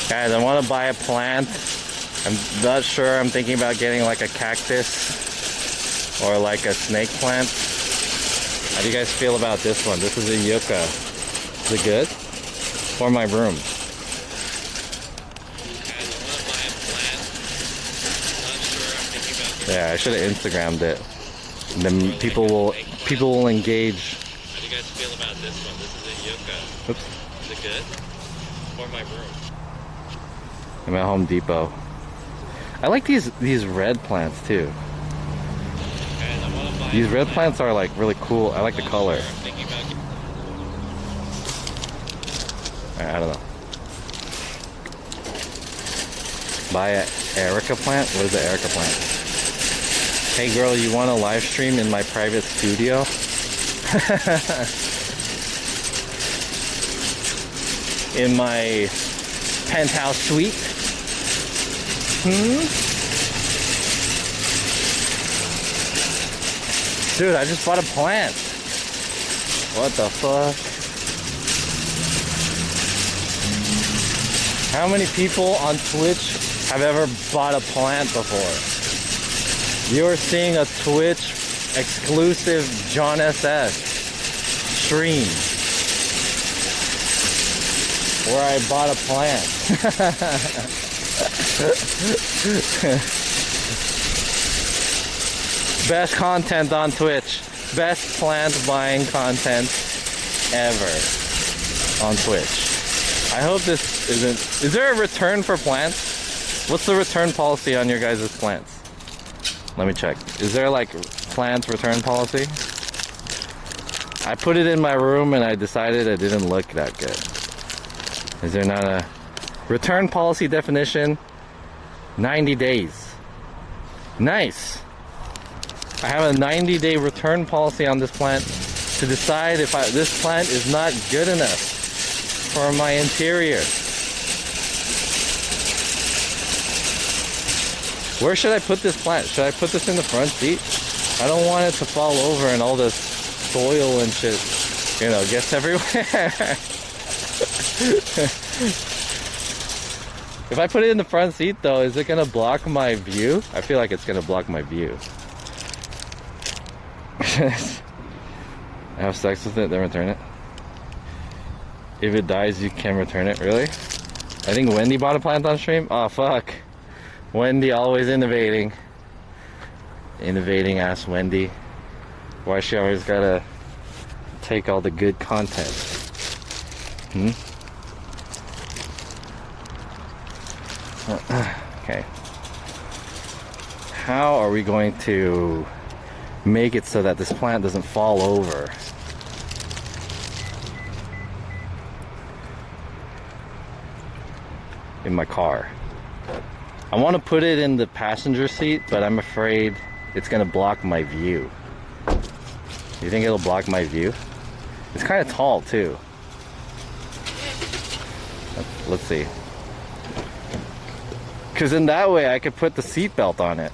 Guys, I want to buy a plant. I'm not sure. I'm thinking about getting like a cactus or like a snake plant. How do you guys feel about this one? This is a yucca. Is it good? For my room. Yeah, I should have Instagrammed it. And then people will engage. How do you guys feel about this one? This is a yucca. Oops. Is it good? For my room. I'm at Home Depot. I like these red plants too. These red plants are like really cool. I like the color. I don't know. Buy a Erica plant? What is the Erica plant? Hey girl, you want a live stream in my private studio? In my penthouse suite? Dude, I just bought a plant. What the fuck? How many people on Twitch have ever bought a plant before? You're seeing a Twitch exclusive John SS stream where I bought a plant. Best content on Twitch. Best plant buying content ever on Twitch. I hope this isn't... Is there a return for plants? What's the return policy on your guys' plants? Let me check. Is there like plants return policy? I put it in my room and I decided it didn't look that good. Is there not a return policy definition? 90 days. Nice. I have a 90-day return policy on this plant to decide if this plant is not good enough for my interior. Where should I put this plant? Should I put this in the front seat? I don't want it to fall over and all this soil and shit, you know, gets everywhere. If I put it in the front seat though, is it gonna block my view? I feel like it's gonna block my view. Have sex with it, then return it. If it dies, you can return it. Really? I think Wendy bought a plant on stream. Oh fuck. Wendy always innovating. Innovating ass Wendy. Why she always gotta take all the good content? Hmm? Okay. How are we going to make it so that this plant doesn't fall over? In my car. I want to put it in the passenger seat, but I'm afraid it's gonna block my view. You think it'll block my view? It's kind of tall too. Let's see. Because in that way I could put the seatbelt on it.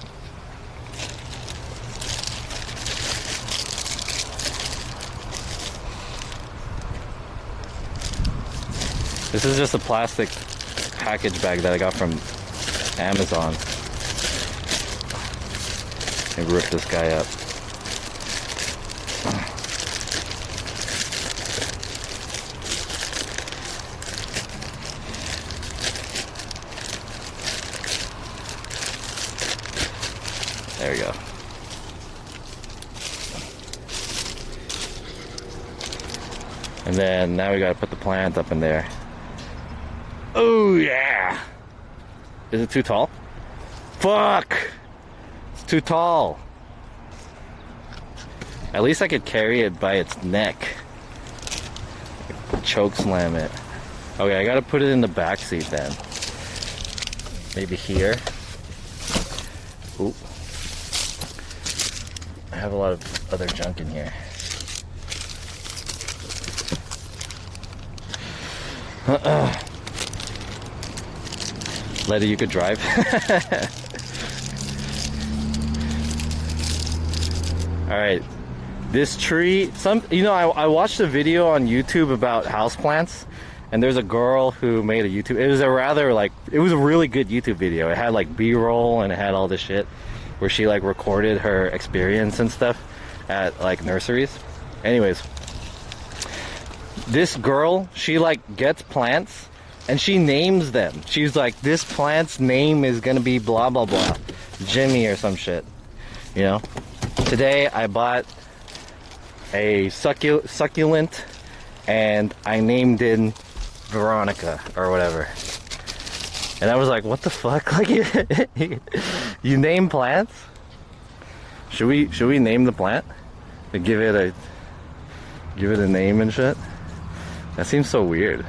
This is just a plastic package bag that I got from Amazon. Let me rip this guy up. There we go. And then now we gotta put the plant up in there. Oh yeah! Is it too tall? Fuck! It's too tall. At least I could carry it by its neck. Choke slam it. Okay, I gotta put it in the back seat then. Maybe here. Oop. I have a lot of other junk in here. Letty, you could drive. Alright. This tree, I watched a video on YouTube about houseplants, and there's a girl who made a YouTube, it was a really good YouTube video. It had like B-roll and it had all this shit where she like recorded her experience and stuff at like nurseries. Anyways, this girl, she like gets plants and she names them. She's like, this plant's name is gonna be blah blah blah, Jimmy or some shit, you know. Today I bought a succulent and I named it Veronica or whatever. And I was like, what the fuck? Like, you name plants? Should we name the plant? To give it a name and shit? That seems so weird.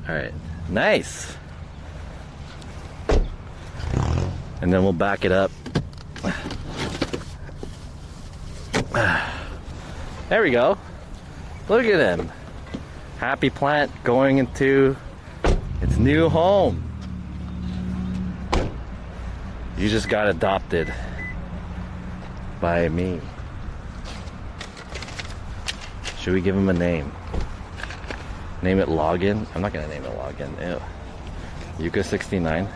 Alright, nice. And then we'll back it up. There we go. Look at him. Happy plant going into its new home. You just got adopted by me. Should we give him a name? Name it Login? I'm not gonna name it Login. Ew. Yuka69.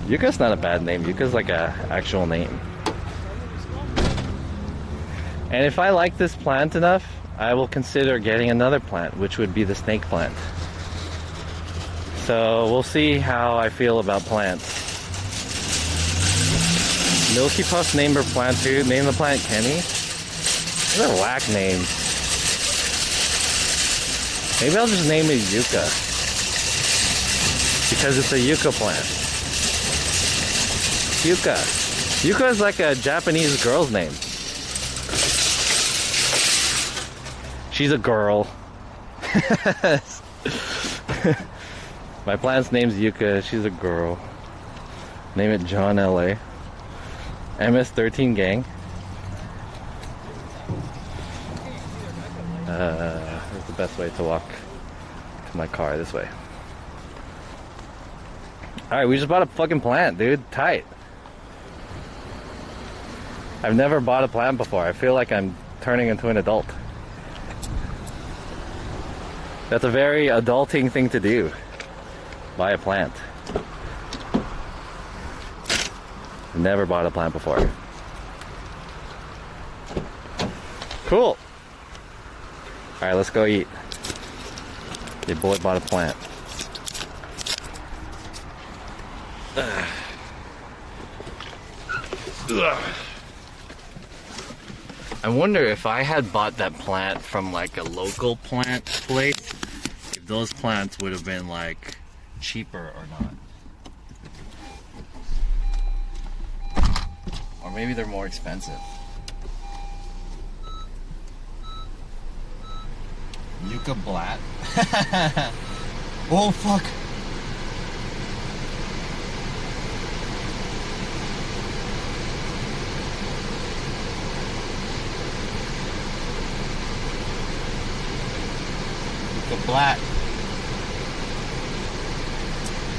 Yuka's not a bad name. Yuka's like a actual name. And if I like this plant enough, I will consider getting another plant, which would be the snake plant. So we'll see how I feel about plants. Milky Puffs named her plant too. Name the plant Kenny. These are whack names. Maybe I'll just name it Yucca. Because it's a yucca plant. Yucca. Yuka is like a Japanese girl's name. She's a girl. My plant's name's Yuka. She's a girl. Name it John LA. MS-13 gang. Where's the best way to walk to my car? This way. Alright, we just bought a fucking plant, dude. Tight. I've never bought a plant before. I feel like I'm turning into an adult. That's a very adulting thing to do. Buy a plant. Never bought a plant before. Cool. Alright, let's go eat. Your boy bought a plant. Ugh. I wonder if I had bought that plant from like a local plant place, if those plants would have been like cheaper or not. Or maybe they're more expensive. Yucca Blatt. Oh fuck. Yucca Blatt.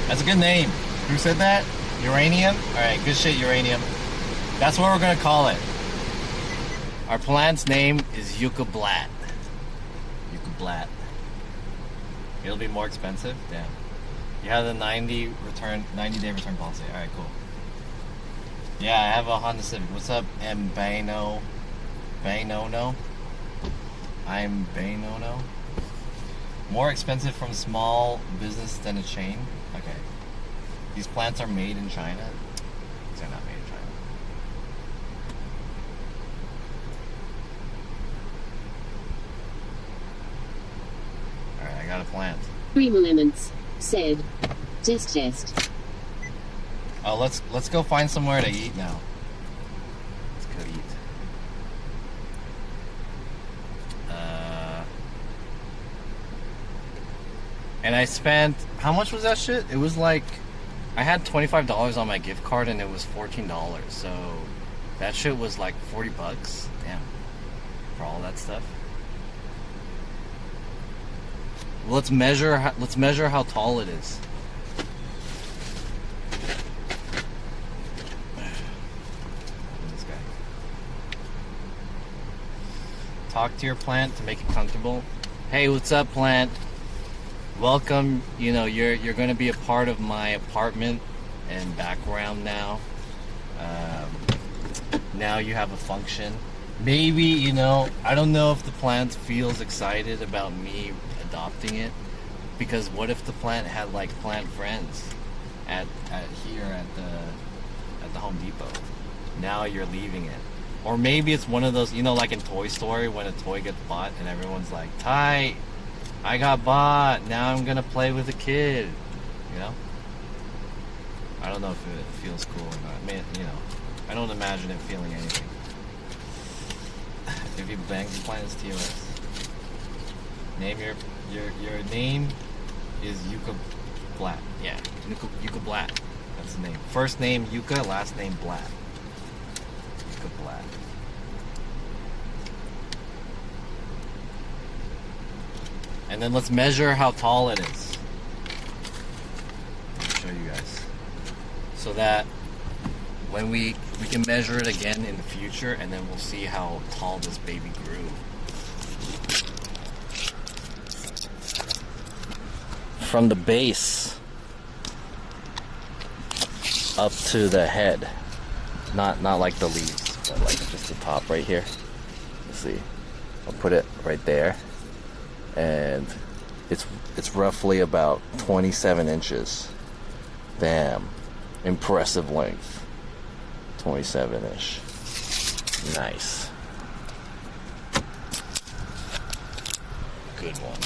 That's a good name. Who said that? Uranium? Alright, good shit, Uranium. That's what we're gonna call it. Our plant's name is Yucca Blatt. Yucca Blatt. It'll be more expensive? Damn. You have the 90-day return policy. Alright, cool. Yeah, I have a Honda Civic. What's up, M. Baino? Bainono? I'm Bainono. More expensive from small business than a chain? Okay. These plants are made in China? They're not made in China. Alright, I got a plant. Cream Lemons said, test. Oh, let's go find somewhere to eat now. Let's go eat. And I spent, how much was that shit? It was like, I had $25 on my gift card and it was $14. So that shit was like 40 bucks. Damn. For all that stuff. Let's measure how tall it is. This guy. Talk to your plant to make it comfortable. Hey, what's up, plant? Welcome. You know, you're going to be a part of my apartment and background now. Now you have a function. Maybe, you know, I don't know if the plant feels excited about me adopting it, because what if the plant had like plant friends at the Home Depot? Now you're leaving it. Or maybe it's one of those, you know, like in Toy Story when a toy gets bought and everyone's like, tight, I got bought, now I'm gonna play with a kid, you know? I don't know if it feels cool or not. I mean, you know, I don't imagine it feeling anything. If you bang the plant, it's TOS. Name your name is Yucca Blatt. Yeah, Yucca Blatt. That's the name. First name Yucca, last name Blatt. Yucca Blatt. And then let's measure how tall it is. I'll show you guys. So that when we can measure it again in the future, and then we'll see how tall this baby grew. From the base up to the head. Not like the leaves, but like just the top right here. Let's see. I'll put it right there. And it's roughly about 27 inches. Damn. Impressive length. 27-ish. Nice. Good one.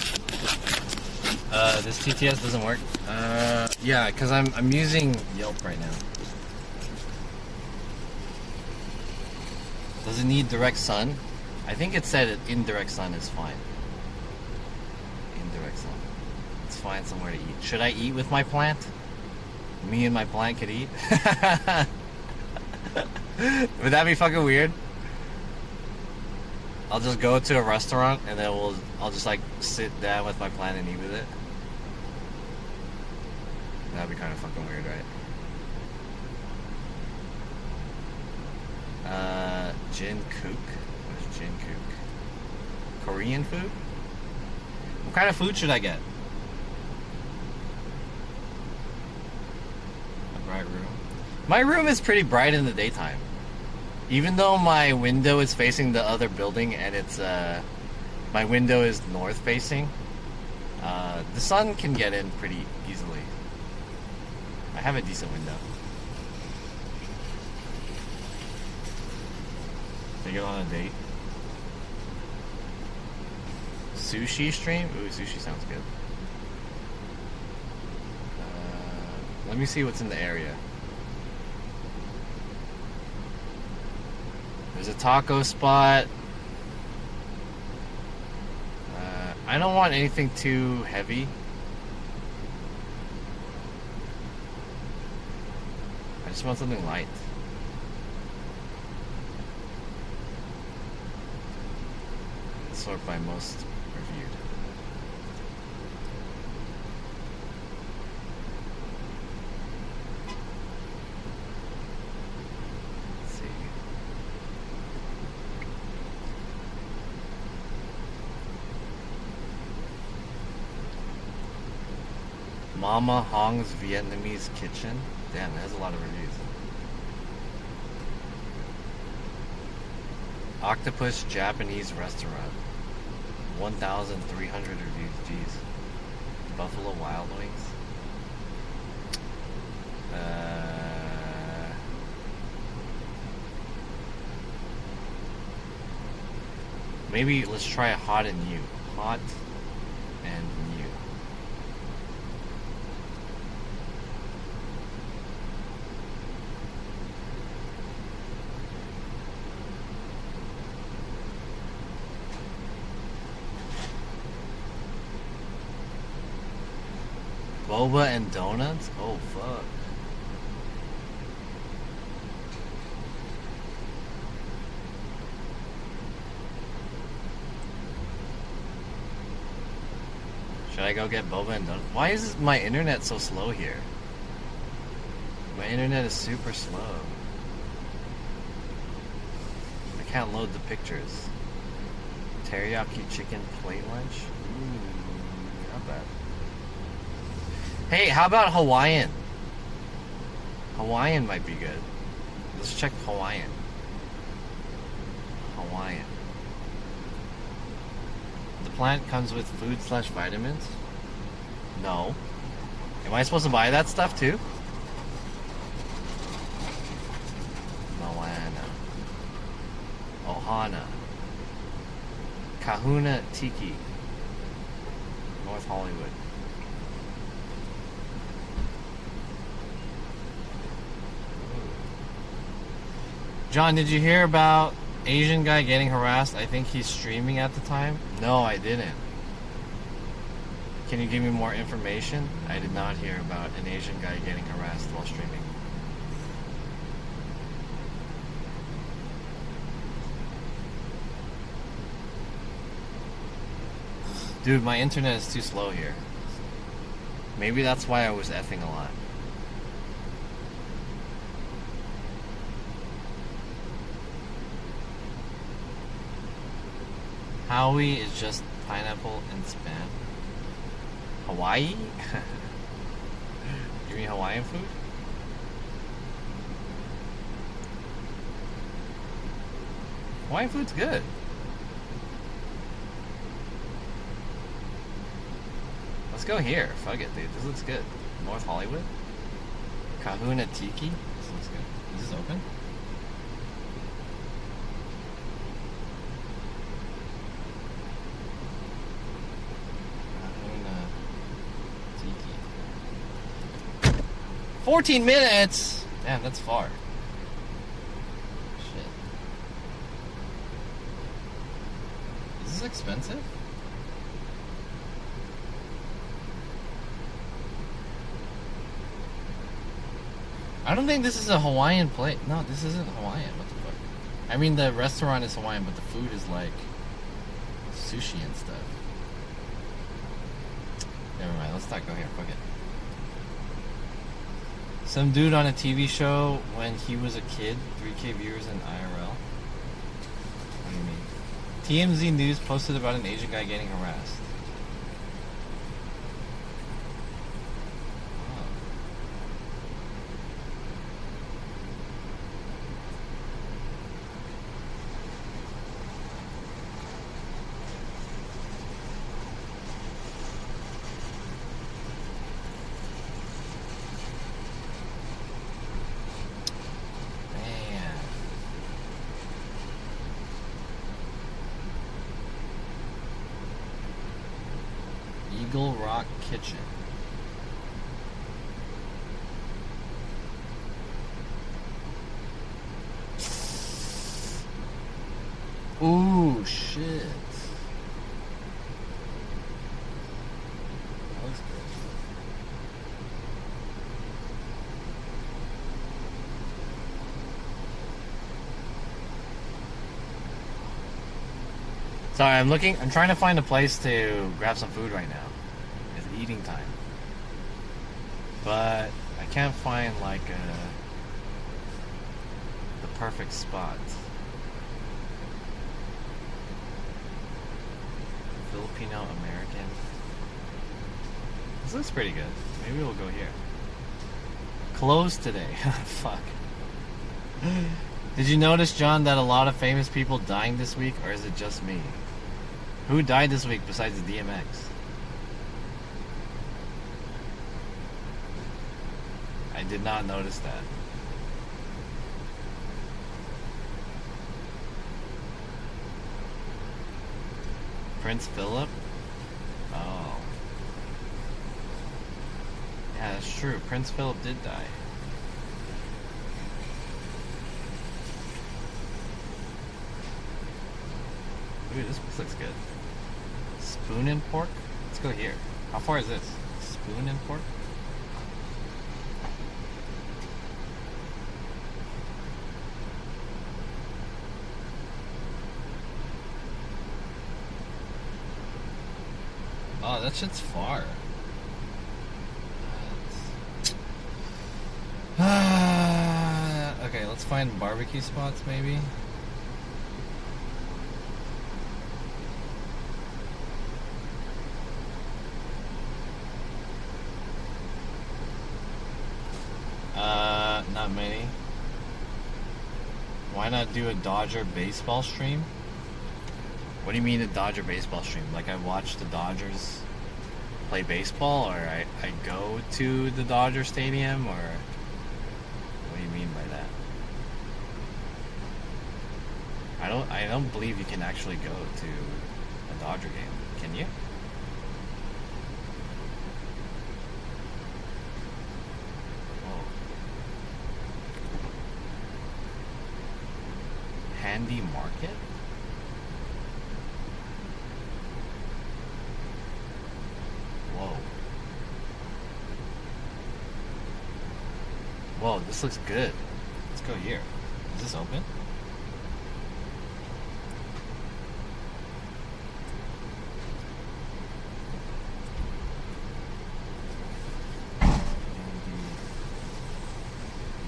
This TTS doesn't work. Yeah, because I'm using Yelp right now. Does it need direct sun? I think it said indirect sun is fine. Indirect sun. Let's find somewhere to eat. Should I eat with my plant? Me and my plant could eat? Would that be fucking weird? I'll just go to a restaurant and then I'll just like sit down with my plant and eat with it. That'd be kind of fucking weird, right? Jin Kook. What is Jin Kook? Korean food? What kind of food should I get? A bright room. My room is pretty bright in the daytime. Even though my window is facing the other building and it's my window is north facing, the sun can get in pretty easily. I have a decent window. Take it on a date. Sushi stream? Ooh, sushi sounds good. Let me see what's in the area. There's a taco spot. I don't want anything too heavy. I just want something light. Sort by most reviewed. Let's see. Mama Hong's Vietnamese Kitchen. Damn, it has a lot of reviews. Octopus Japanese Restaurant. 1,300 reviews. Jeez. Buffalo Wild Wings. Maybe let's try a hot and new. Hot and new. Boba and donuts? Oh, fuck. Should I go get boba and donuts? Why is my internet so slow here? My internet is super slow. I can't load the pictures. Teriyaki chicken plate lunch? Ooh, not bad. Hey, how about Hawaiian? Hawaiian might be good. Let's check Hawaiian. Hawaiian. The plant comes with food/vitamins? No. Am I supposed to buy that stuff too? Moana. Ohana. Kahuna Tiki. North Hollywood. John, did you hear about Asian guy getting harassed? I think he's streaming at the time. No, I didn't. Can you give me more information? I did not hear about an Asian guy getting harassed while streaming. Dude, my internet is too slow here. Maybe that's why I was effing a lot. Howie is just pineapple and spam. Hawaii? You mean Hawaiian food? Hawaiian food's good. Let's go here. Fuck it, dude. This looks good. North Hollywood? Kahuna Tiki? This looks good. Is this open? 14 minutes? Damn, that's far. Shit. Is this expensive? I don't think this is a Hawaiian plate. No, this isn't Hawaiian. What the fuck? I mean, the restaurant is Hawaiian, but the food is like sushi and stuff. Never mind, let's not go here. Fuck it. Some dude on a TV show when he was a kid, 3K viewers in IRL. What do you mean? TMZ News posted about an Asian guy getting harassed. Eagle Rock Kitchen. Ooh, shit. That looks good. Sorry, I'm trying to find a place to grab some food right now. It's eating time. But I can't find like the perfect spot. Filipino American. This looks pretty good. Maybe we'll go here. Closed today. Fuck. Did you notice, John, that a lot of famous people dying this week, or is it just me? Who died this week besides DMX? I did not notice that. Prince Philip? Oh. Yeah, that's true. Prince Philip did die. Ooh, this looks good. Spoon and pork? Let's go here. How far is this? Spoon and pork? Oh, that shit's far. Okay, let's find barbecue spots maybe. Not many. Why not do a Dodger baseball stream? What do you mean a Dodger baseball stream? Like I watch the Dodgers play baseball, or I go to the Dodger stadium, or what do you mean by that? I don't believe you can actually go to a Dodger game. Can you? Handy Market? Whoa. Whoa, this looks good. Let's go here. Is this open?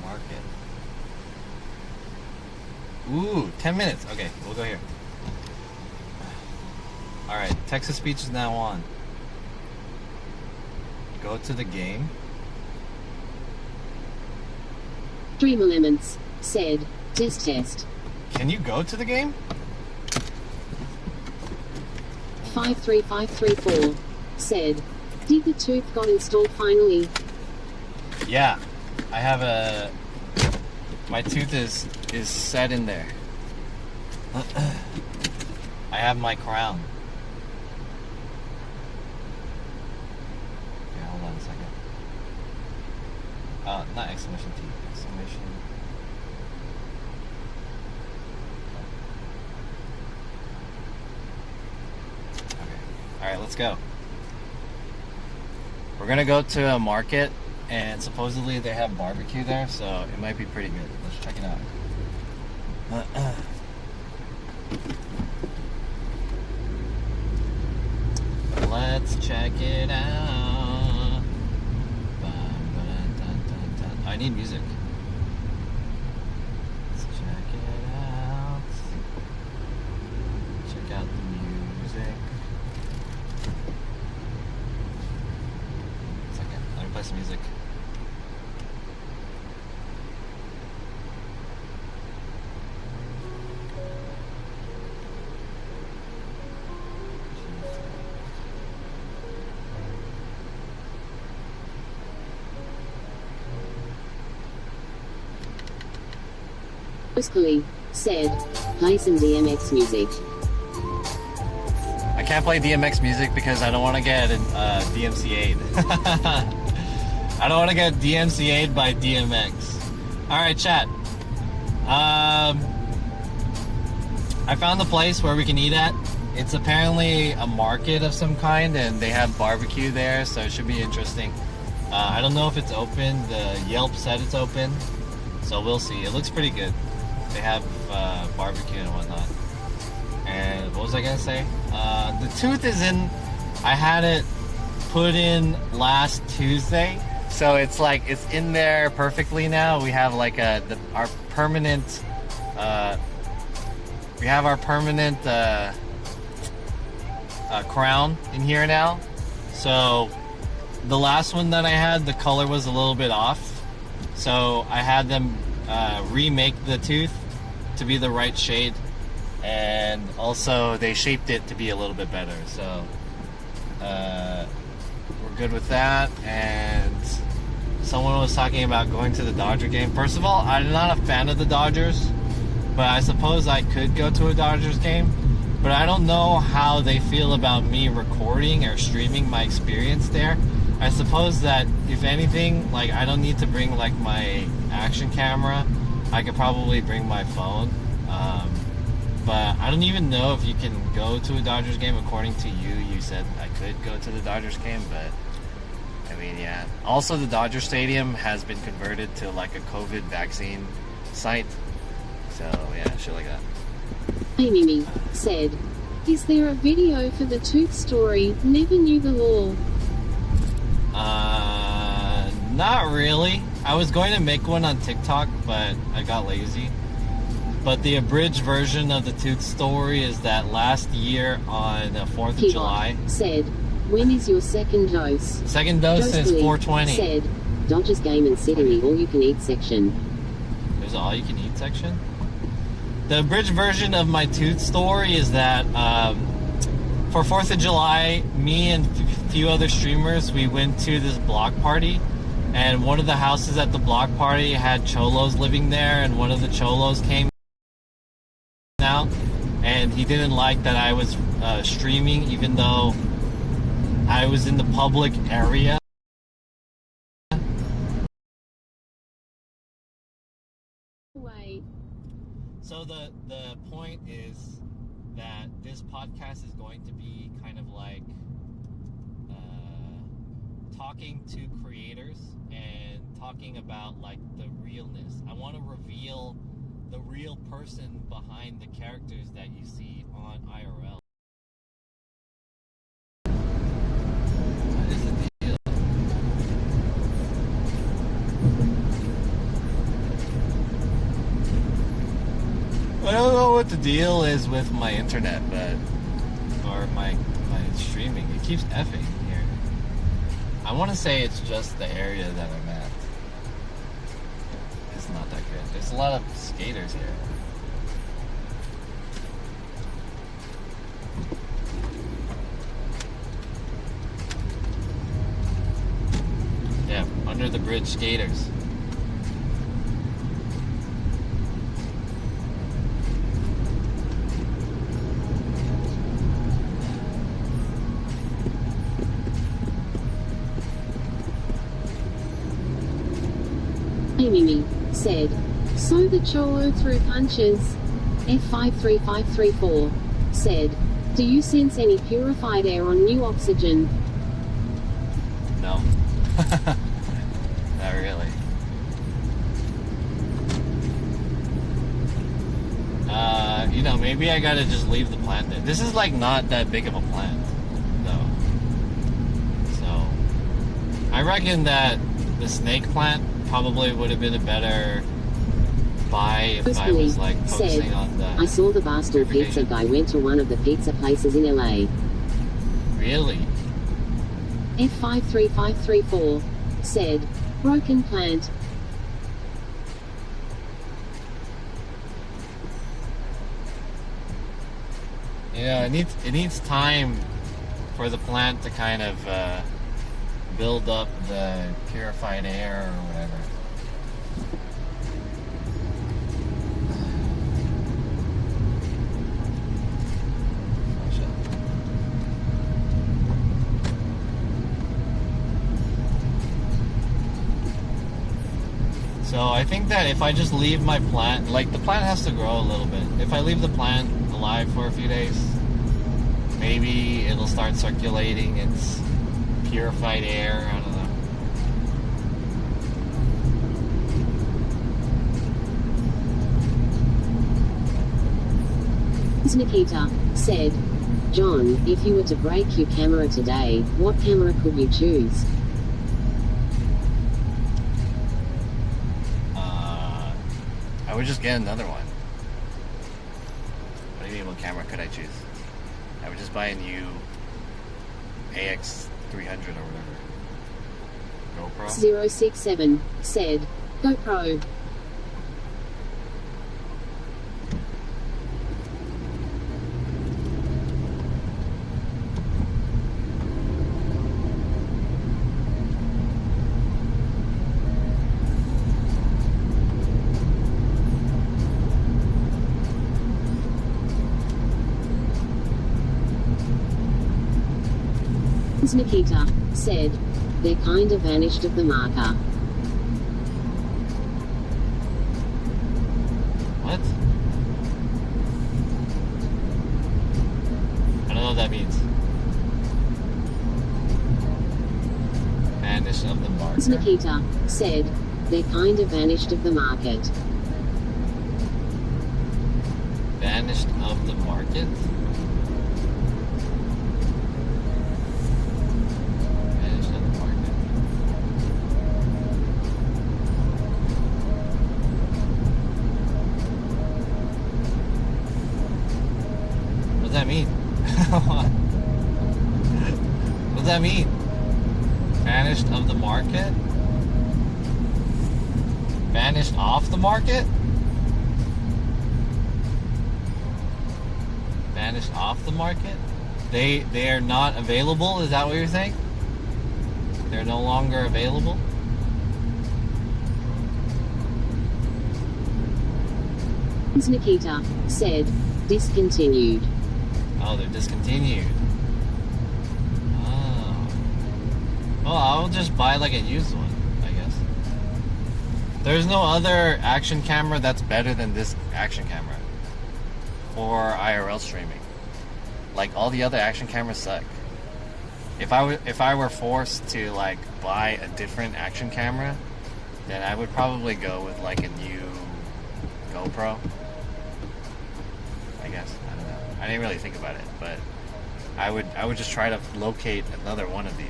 Market. Ooh, 10 minutes. Okay, we'll go here. Alright, text to speech is now on. Go to the game. Dream Elements said, test. Can you go to the game? 53534 said, did the tooth got installed finally? Yeah, I have a... My tooth is set in there. I have my crown. Okay, hold on a second. Not exclamation T. Exclamation. Okay. Alright, let's go. We're gonna go to a market, and supposedly they have barbecue there, so it might be pretty good. Let's check it out. Let's check it out. I need music. Let's check it out. Check out the music. Second, let me play some music. Muscally said, play some DMX music. I can't play DMX music because I don't want to get DMCA'd. I don't want to get DMCA'd by DMX. Alright, chat. I found the place where we can eat at. It's apparently a market of some kind, and they have barbecue there, so it should be interesting. I don't know if it's open. The Yelp said it's open, so we'll see. It looks pretty good. They have barbecue and whatnot. And what was I gonna say? The tooth is in. I had it put in last Tuesday, so it's like it's in there perfectly now. We have like our permanent. We have our permanent crown in here now. So the last one that I had, the color was a little bit off. So I had them remake the tooth to be the right shade, and also they shaped it to be a little bit better, so we're good with that. And someone was talking about going to the Dodger game. First of all, I'm not a fan of the Dodgers, but I suppose I could go to a Dodgers game, but I don't know how they feel about me recording or streaming my experience there. I suppose that if anything, like, I don't need to bring like my action camera. I could probably bring my phone, but I don't even know if you can go to a Dodgers game. According to you, you said I could go to the Dodgers game, but I mean, yeah. Also, the Dodger Stadium has been converted to like a COVID vaccine site, so yeah, shit like that. Hey Mimi said, is there a video for the tooth story? Never knew the law. Not really. I was going to make one on TikTok, but I got lazy. But the abridged version of the tooth story is that last year on the 4th of July. Said, when is your second dose? Second dose is 420. Said, Dodgers game and sit in the all-you-can-eat section. There's an all-you-can-eat section? The abridged version of my tooth story is that for 4th of July, me and a few other streamers, we went to this block party. And one of the houses at the block party had cholos living there, and one of the cholos came out, and he didn't like that I was streaming, even though I was in the public area. So the point is that this podcast is going to be kind of like talking to creators and talking about like the realness. I want to reveal the real person behind the characters that you see on IRL. What is the deal? I don't know what the deal is with my internet, or my streaming. It keeps effing. I want to say it's just the area that I'm at. It's not that good. There's a lot of skaters here. Yeah, under the bridge skaters. Mimi said. So the Cholo threw punches. F53534 said. Do you sense any purified air on new oxygen? No. Not really. You know, maybe I gotta just leave the plant there. This is like not that big of a plant, though. So, I reckon that the snake plant probably would have been a better buy if I was like focusing on the. I saw the bastard pizza guy went to one of the pizza places in LA. Really? F53534 said. Broken plant. Yeah, it needs time for the plant to kind of build up the purified air or whatever. So I think that if I just leave my plant, like the plant has to grow a little bit. If I leave the plant alive for a few days, maybe it'll start circulating its purified air. I don't know. Nikita said. John, if you were to break your camera today, what camera could you choose? I would just get another one. What do you mean, what camera could I choose? I would just buy a new AX300 or whatever. GoPro? 067 said. GoPro. Nikita said. They kind of vanished of the marker. What? I don't know what that means. Vanished of the marker. Nikita said. They kind of vanished of the market. Vanished of the market? What does that mean? What does that mean? Vanished of the market? Vanished off the market? Vanished off the market? They are not available? Is that what you're saying? They're no longer available? Nikita said. Discontinued. Oh, they're discontinued. Oh. Well, I'll just buy like a used one, I guess. There's no other action camera that's better than this action camera for IRL streaming. Like all the other action cameras suck. If I were forced to like buy a different action camera, then I would probably go with like a new GoPro. I guess. I don't know. I didn't really think about it, but I would just try to locate another one of these.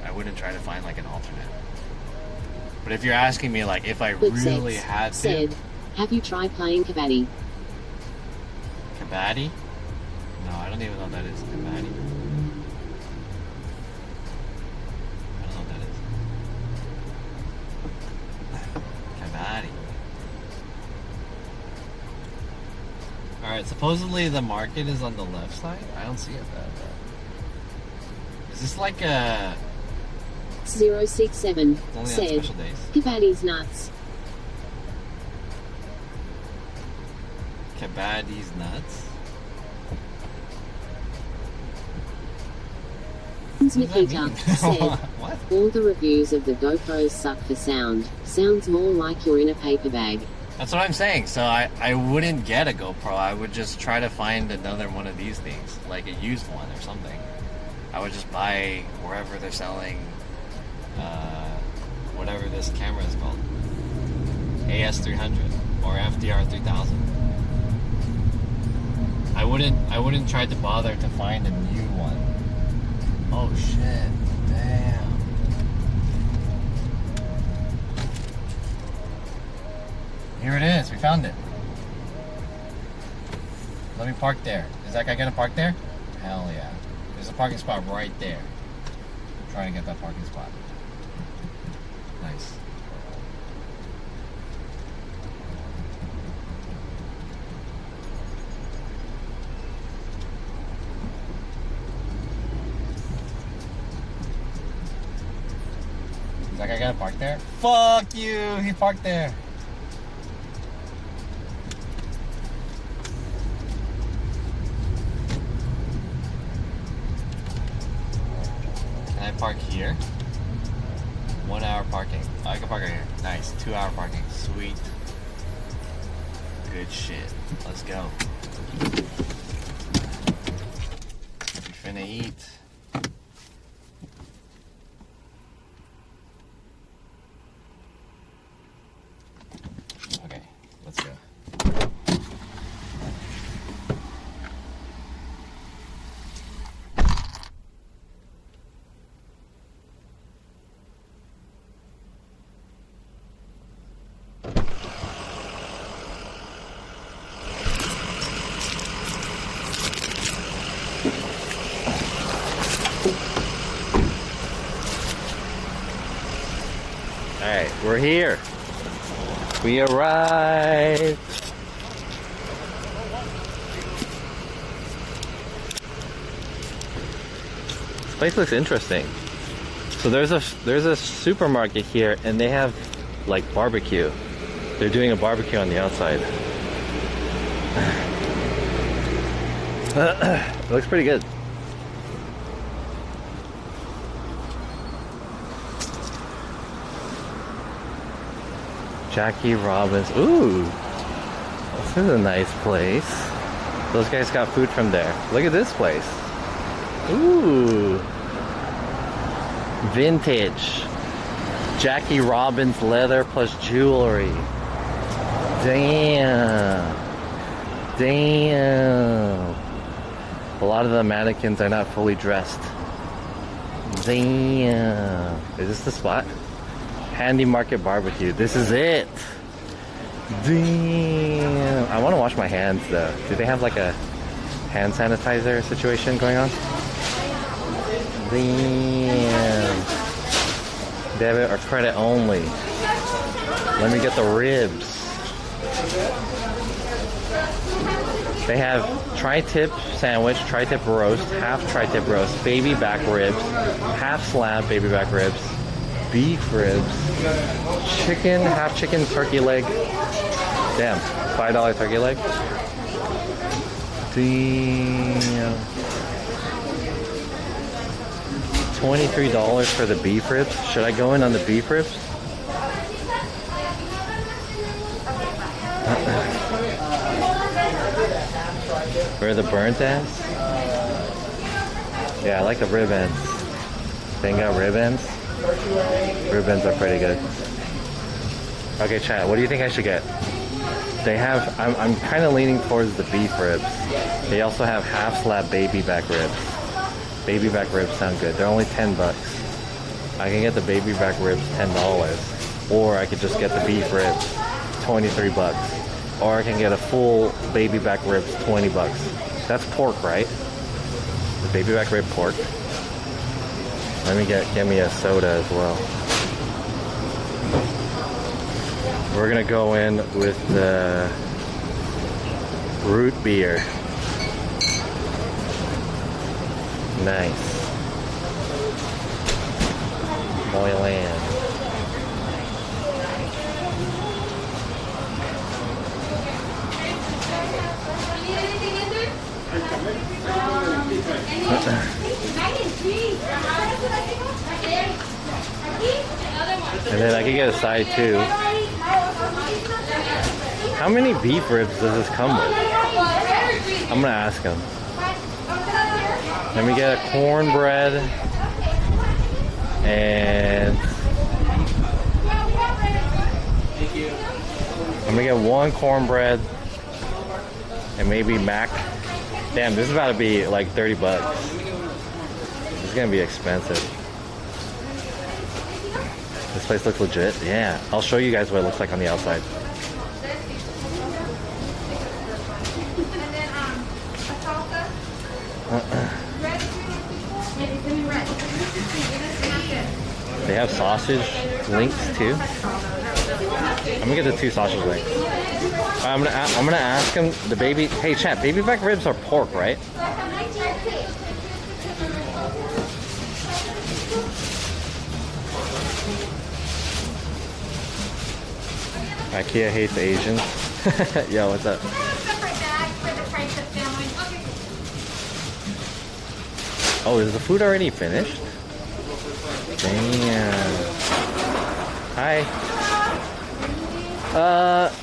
I wouldn't try to find like an alternate. But if you're asking me like if I really had to, said, have you tried playing Kabaddi? Kabaddi? No, I don't even know what that is. Kabaddi. I don't know what that is. Kabaddi. Alright, supposedly the market is on the left side? I don't see it that bad. Is this like a... 067 only said. on special days? Kabaddi's nuts. Kabaddi's nuts? Nikita said, What? all the reviews of the GoPros suck for sound. Sounds more like you're in a paper bag. That's what I'm saying. So I wouldn't get a GoPro. I would just try to find another one of these things, like a used one or something. I would just buy wherever they're selling whatever this camera is called, AS300 or FDR 3000. I wouldn't try to bother to find a new one. Oh shit! Damn. Here it is. We found it. Let me park there. Is that guy gonna park there? Hell yeah. There's a parking spot right there. I'm trying to get that parking spot. Nice. Is that guy gonna park there? Fuck you! He parked there. Can I park here? 1 hour parking. Oh, I can park right here. Nice. 2 hour parking. Sweet. Good shit. Let's go. We finna eat. Okay, let's go. Alright, we're here. We arrived. This place looks interesting. So there's a supermarket here and they have like barbecue. They're doing a barbecue on the outside. It looks pretty good. Jackie Robbins. Ooh, this is a nice place. Those guys got food from there. Look at this place. Ooh, vintage Jackie Robbins leather plus jewelry. Damn. A lot of the mannequins are not fully dressed. Damn. Is this the spot? Handy Market Barbecue. This is it. Damn. I want to wash my hands though. Do they have like a hand sanitizer situation going on? Damn. Debit or credit only. Let me get the ribs. They have tri-tip sandwich, tri-tip roast, half tri-tip roast, baby back ribs, half slab baby back ribs, beef ribs, chicken, half chicken turkey leg. Damn, $5 turkey leg. Damn. $23 for the beef ribs. Should I go in on the beef ribs? Where are the burnt ends? Yeah, I like the rib ends. They got rib ends? Rib ends are pretty good. Okay, chat, what do you think I should get? They have, I'm kind of leaning towards the beef ribs. They also have half slab baby back ribs. Baby back ribs sound good. They're only 10 bucks. I can get the baby back ribs $10. Or I could just get the beef ribs 23 bucks. Or I can get a full baby back ribs 20 bucks. That's pork, right? The baby back rib pork. Let me get me a soda as well. We're gonna go in with the root beer. Nice. Boil in. And then I can get a side too. How many beef ribs does this come with? I'm gonna ask him. Let me get a cornbread and I'm gonna get one cornbread and maybe mac. Damn, this is about to be like 30 bucks. This is gonna be expensive. This place looks legit. Yeah, I'll show you guys what it looks like on the outside. They have sausage links too. I'm gonna get the 2 sausage links. I'm gonna ask him the baby. Hey, chat. Baby back ribs are pork, right? Ikea hates Asians. Yo, what's up? Oh, is the food already finished? Damn. Hi.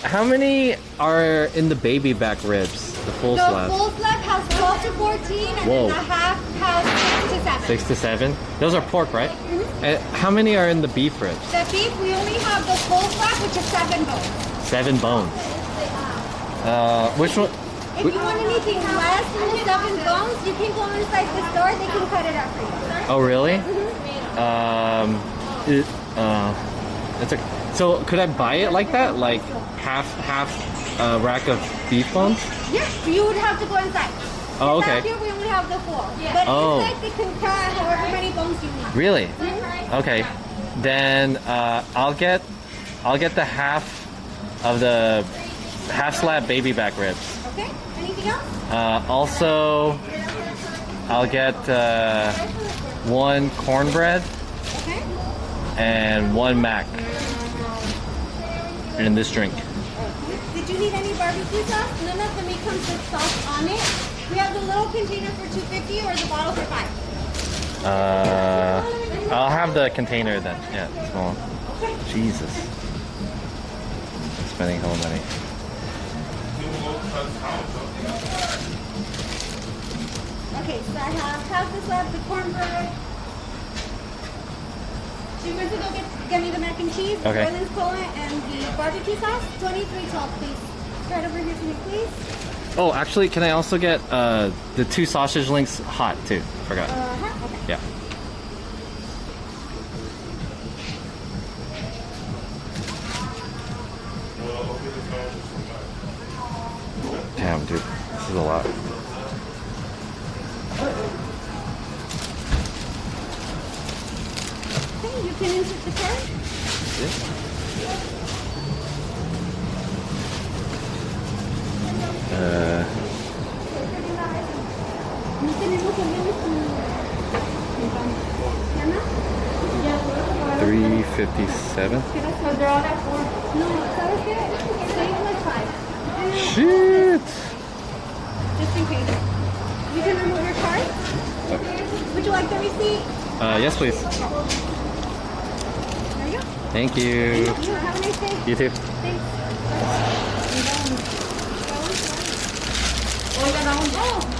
How many are in the baby back ribs? The full slab? The full slab has 12 to 14, and Whoa. then the half has 6 to 7. 6 to 7? Those are pork, right? Mm-hmm. How many are in the beef ribs? The beef, we only have the full slab, which is 7 bones. 7 bones. Which one? If you want anything less than the 7 bones, you can go inside the store, they can cut it up for you. Oh, really? Mm-hmm. It's a. So could I buy it like that, like half rack of beef bones? Yeah, you would have to go inside. Oh, okay. Here we only have the 4. But inside they can cut however many bones you need. Really? Okay. Then I'll get the half of the half slab baby back ribs. Okay. Anything else? Also, I'll get 1 cornbread Okay. and 1 mac. And this drink. Did you need any barbecue sauce? None of the meat comes with sauce on it. We have the little container for $2.50 or the bottle for $5. I'll have the container then. Yeah, small. Jesus. I'm spending whole money. Okay, so I have half the slab, the cornbread. So you're going to go get me the mac and cheese, the Okay. Orleans cola, and the barbecue sauce. 23.12, please. Right over here to me, please. Oh, actually, can I also get the 2 sausage links hot too? Forgot. Okay. Yeah. Damn, dude, this is a lot. Okay, you can insert the card. No tenemos aviones con... ¿Llama? 357. Because they're all at 4. No, ¿sabes qué? Save like 5. Shit. Just in case. You can remove your card. Would you like the receipt? Yes, please. There you go. Thank you. Have a nice day. You too. Thanks. Oh,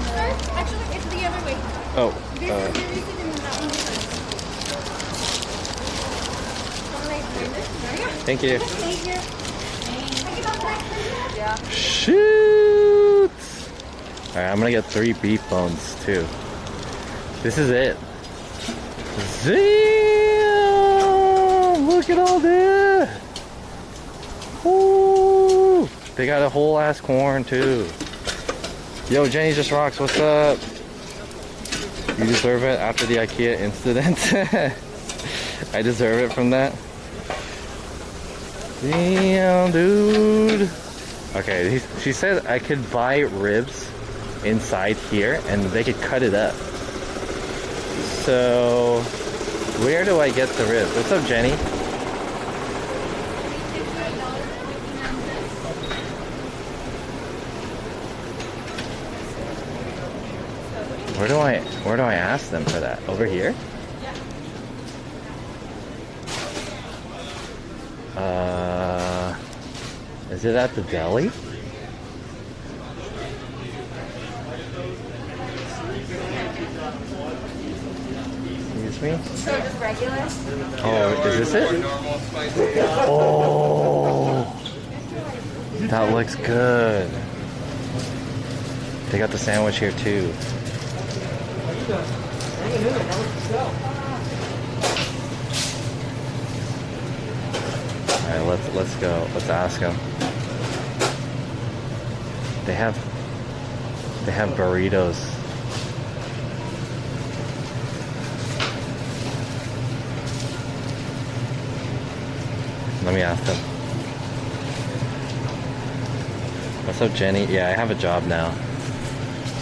sir, actually, it's the other way. Oh. This is the receipt and then that one is There you go. Thank you. Thank you. Yeah. Shoot! Alright, I'm gonna get 3 beef bones too. This is it. Damn! Look at all this! Woo! They got a whole ass corn too. Yo, Jenny just rocks. What's up? You deserve it after the Ikea incident. I deserve it from that. Damn, dude. Okay, she said I could buy ribs inside here and they could cut it up. So, where do I get the ribs? What's up, Jenny? Where do I ask them for that? Over here? Is it at the deli? Excuse me? So just regular? Oh, is this it? Oh, that looks good. They got the sandwich here too. All right, let's go. Let's ask them. They have burritos. Let me ask them. What's up, Jenny? Yeah, I have a job now,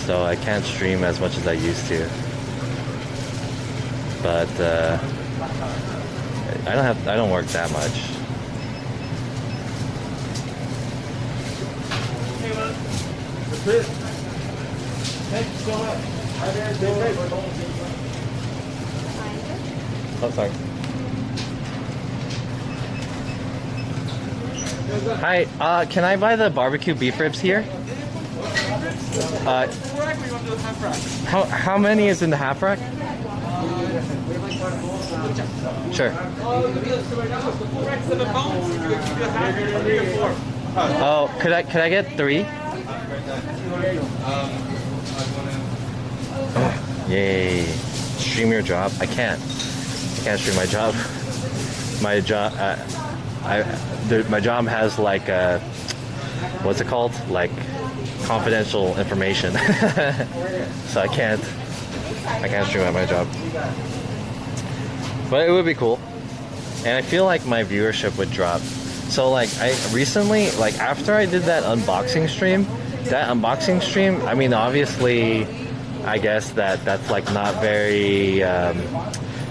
so I can't stream as much as I used to. But I don't work that much. That's it. Thank you so much. Oh, sorry. Hi, can I buy the barbecue beef ribs here? How many is in the half rack? Sure. Oh, could I get 3? Oh, yay! Stream your job? I can't stream my job. My job. My job has like what's it called? Like confidential information. So I can't stream at my job. But it would be cool. And I feel like my viewership would drop. So like I recently, like after I did that unboxing stream, I mean obviously I guess that's like not very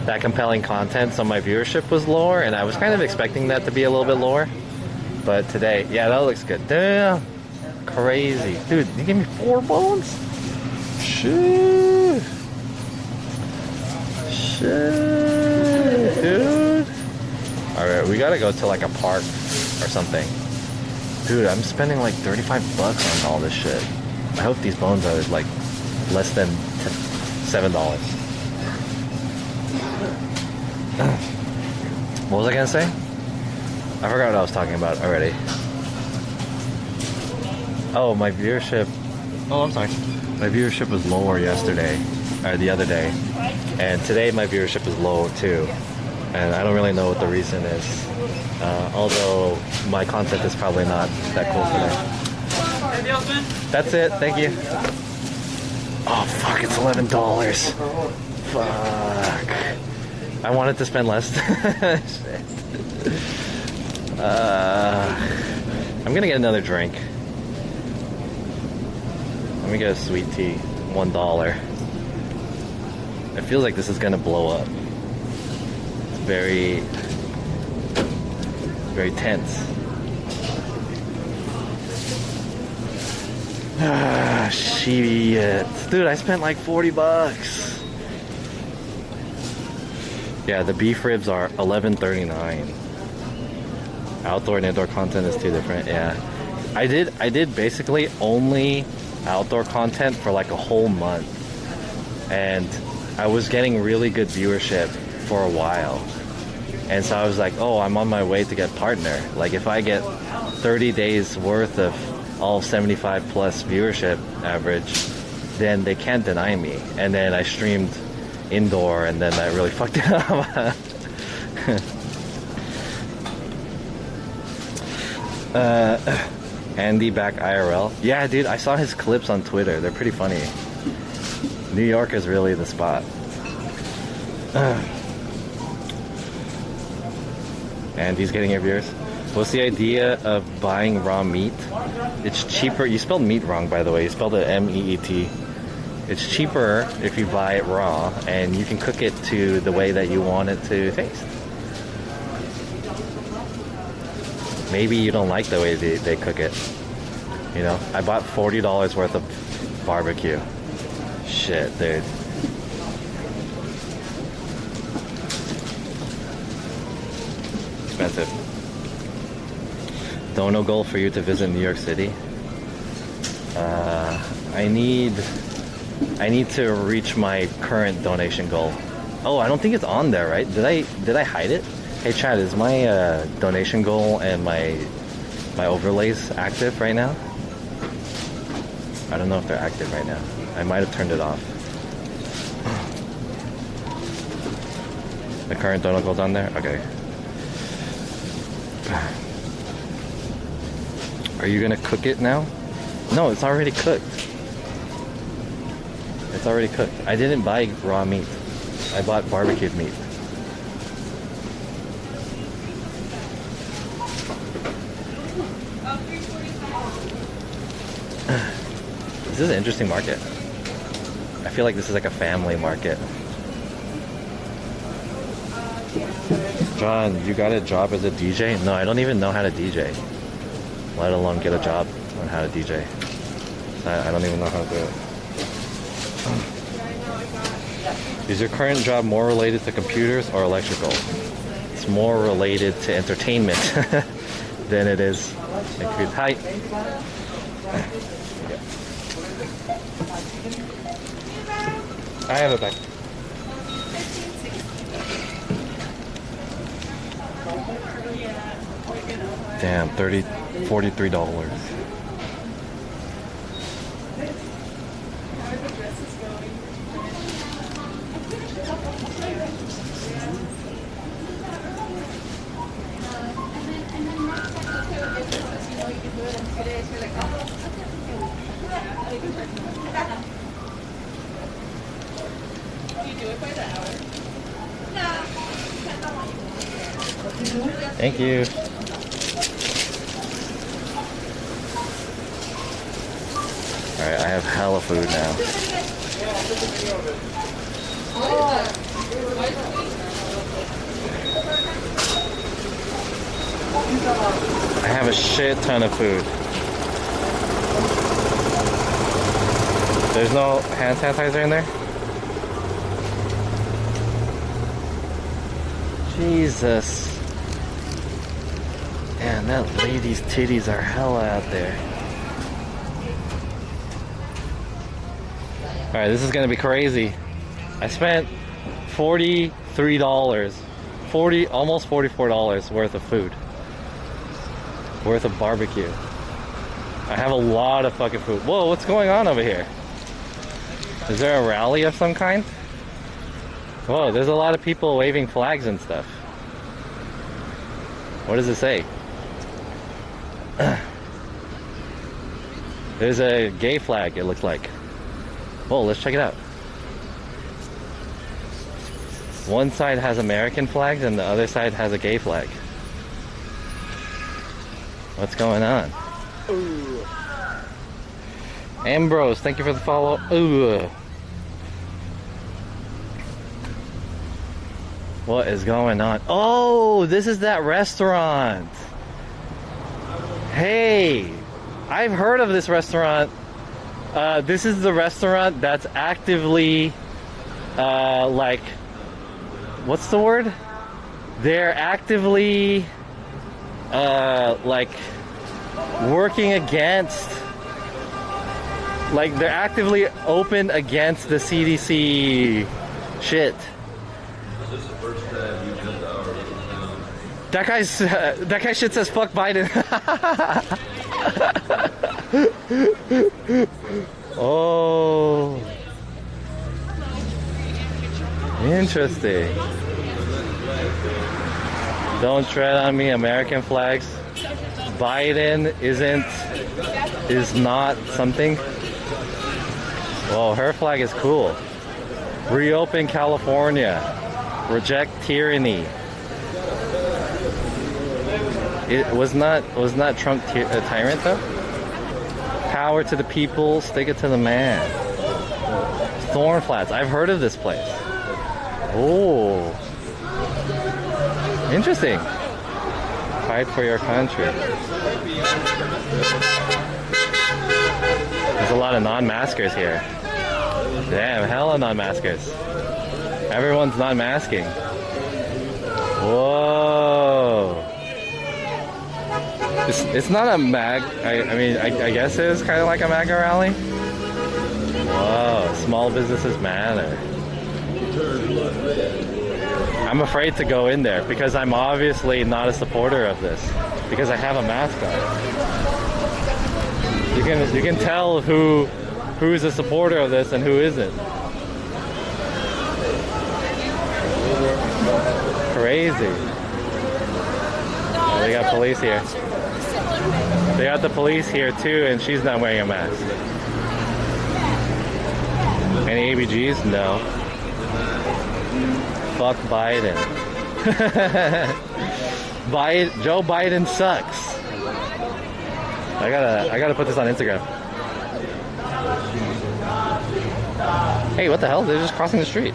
that compelling content, so my viewership was lower, and I was kind of expecting that to be a little bit lower. But today, yeah, that looks good. Damn, crazy, dude! You gave me 4 bones. Shit, dude. All right, we gotta go to like a park or something, dude. I'm spending like $35 on all this shit. I hope these bones are like less than $7. What was I gonna say? I forgot what I was talking about already. Oh, my viewership. Oh, I'm sorry. My viewership was lower yesterday, or the other day, and today my viewership is low too. And I don't really know what the reason is. Although my content is probably not that cool today. Anything else, man? That's it. Thank you. Oh fuck! It's $11. Fuck. I wanted to spend less. I'm gonna get another drink. Let me get a sweet tea. $1. It feels like this is gonna blow up. It's very, very tense. Ah, shit. Dude, I spent like $40. Yeah, the beef ribs are $11.39. Outdoor and indoor content is 2 different. Yeah, I did basically only outdoor content for like a whole month, and I was getting really good viewership for a while, and so I was like, oh, I'm on my way to get partner. Like if I get 30 days worth of all 75 plus viewership average, then they can't deny me. And then I streamed indoor, and then that really fucked it up. Andy back IRL. Yeah, dude, I saw his clips on Twitter. They're pretty funny. New York is really the spot. Andy's getting your viewers. What's the idea of buying raw meat? It's cheaper. You spelled meat wrong, by the way. You spelled it M-E-E-T. It's cheaper if you buy it raw, and you can cook it to the way that you want it to taste. Maybe you don't like the way they cook it. You know, I bought $40 worth of barbecue. Shit, dude. Expensive. dono goal for you to visit New York City. I need to reach my current donation goal. Oh, I don't think it's on there, right? Did I hide it? Hey Chad, is my donation goal and my overlays active right now? I don't know if they're active right now. I might have turned it off. The current donut goes on there? Okay. Are you gonna cook it now? No, it's already cooked. It's already cooked. I didn't buy raw meat. I bought barbecued meat. This is an interesting market. I feel like this is like a family market. John, you got a job as a DJ? No, I don't even know how to DJ. Let alone get a job on how to DJ. I don't even know how to do it. Is your current job more related to computers or electrical? It's more related to entertainment than it is. Hi. I have it back. Damn, $43. Thank you. Alright, I have hella food now. I have a shit ton of food. There's no hand sanitizer in there? Jesus. Man, that lady's titties are hella out there. Alright, this is gonna be crazy. I spent $43, almost $44 worth of food. Worth of barbecue. I have a lot of fucking food. Whoa, what's going on over here? Is there a rally of some kind? Whoa, there's a lot of people waving flags and stuff. What does it say? There's a gay flag, it looks like. Oh, let's check it out. One side has American flags and the other side has a gay flag. What's going on? Ooh. Ambrose, thank you for the follow. Ooh. What is going on? Oh, this is that restaurant. Hey, I've heard of this restaurant. This is the restaurant that's actively, like, what's the word? They're actively, like, working against, like, they're actively open against the CDC shit. That guy shit says fuck Biden. Oh, interesting. Don't tread on me, American flags. Biden is not something. Well, her flag is cool. Reopen California. Reject tyranny. It was not Trump a tyrant though? Power to the people, stick it to the man. Thorn Flats, I've heard of this place. Oh, interesting. Fight for your country. There's a lot of non-maskers here. Damn, hella non-maskers. Everyone's not masking. Whoa. It's not a mag. I mean, I guess it is kind of like a MAGA rally. Whoa, small businesses matter. I'm afraid to go in there because I'm obviously not a supporter of this because I have a mask on. You can tell who's a supporter of this and who isn't. Crazy. Oh, they got police here. They got the police here too, and she's not wearing a mask. Any ABGs? No. Fuck Biden. Joe Biden sucks. I gotta put this on Instagram. Hey, what the hell? They're just crossing the street.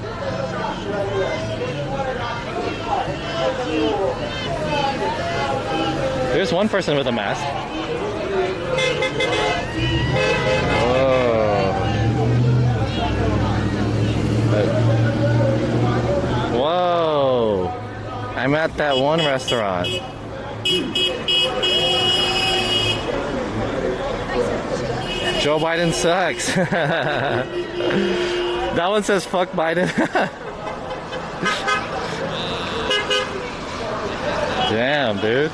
There's one person with a mask. Whoa. I'm at that one restaurant. Joe Biden sucks. That one says fuck Biden. Damn, dude.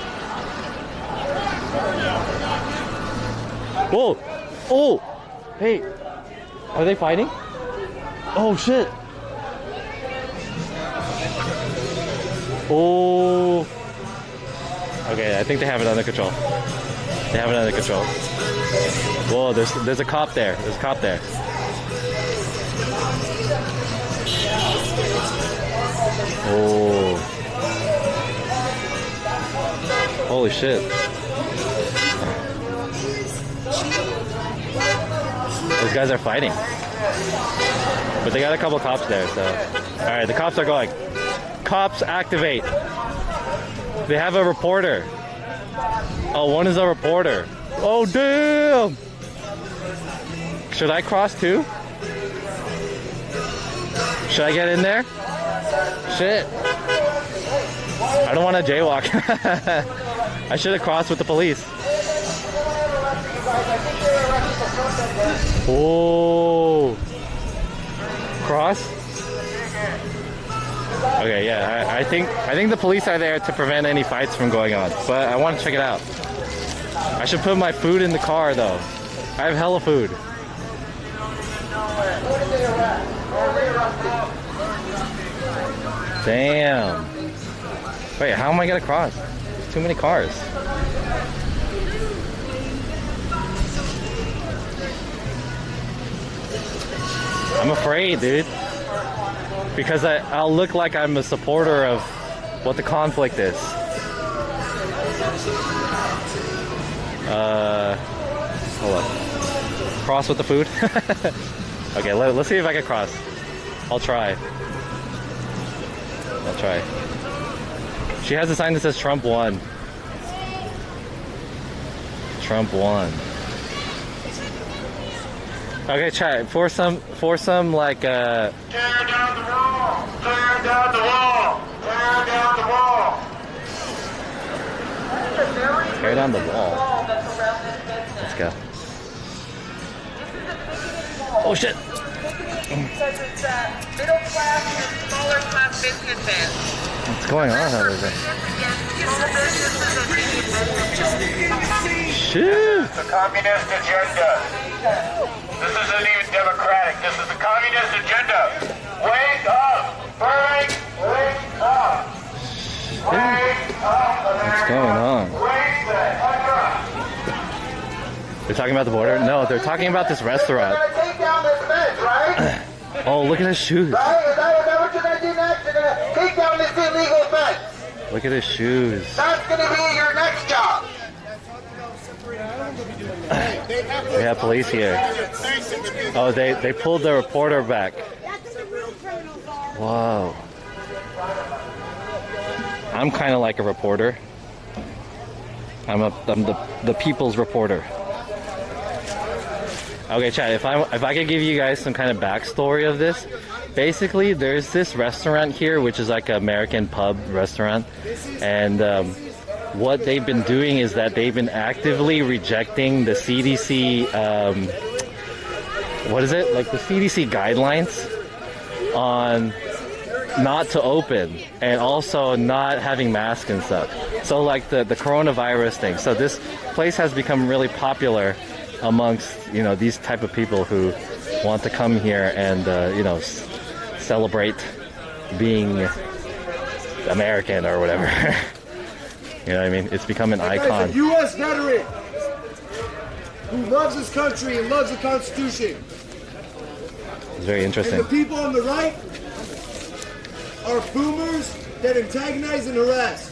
Whoa! Oh! Hey! Are they fighting? Oh shit! Oh! Okay, I think they have it under control. They have it under control. Whoa, there's a cop there. There's a cop there. Oh. Holy shit. Those guys are fighting. But they got a couple cops there, so. Alright, the cops are going. Cops activate. They have a reporter. Oh, one is a reporter. Oh, damn! Should I cross too? Should I get in there? Shit. I don't want to jaywalk. I should have crossed with the police. Oh. Cross? Okay, yeah, I think the police are there to prevent any fights from going on, but I want to check it out. I should put my food in the car though. I have hella food. Damn. Wait, how am I gonna cross? There's too many cars. I'm afraid, dude. Because I'll look like I'm a supporter of what the conflict is. Hold on. Cross with the food? Okay, let's see if I can cross. I'll try. She has a sign that says Trump won. Trump won. Okay, chat, for some like Tear down the wall! Tear down the wall! Tear down the wall! tear down the wall. Let's go. Oh shit! Middle class and smaller class businesses. What's going on over there? Shit! The communist agenda. This isn't even democratic. This is the communist agenda. Wake up! Wake up! Wake up! What's going on? Wake the heck up! They're talking about the border? No, they're talking about this restaurant. You're gonna take down this fence, right? Oh, look at his shoes. Right? Is that what you're gonna do next? You're gonna take down this illegal fence. Look at his shoes. That's gonna be your next job. We have police here. Oh, they pulled the reporter back. Whoa. I'm kind of like a reporter. I'm the people's reporter. Okay, chat, if I could give you guys some kind of backstory of this, basically there's this restaurant here which is like an American pub restaurant, and what they've been doing is that they've been actively rejecting the CDC, what is it? Like the CDC guidelines on not to open and also not having masks and stuff. So like the coronavirus thing. So this place has become really popular amongst, you know, these type of people who want to come here and, you know, celebrate being American or whatever. You know what I mean? It's become an icon. A U.S. veteran who loves his country and loves the Constitution. It's very interesting. And the people on the right are boomers that antagonize and harass.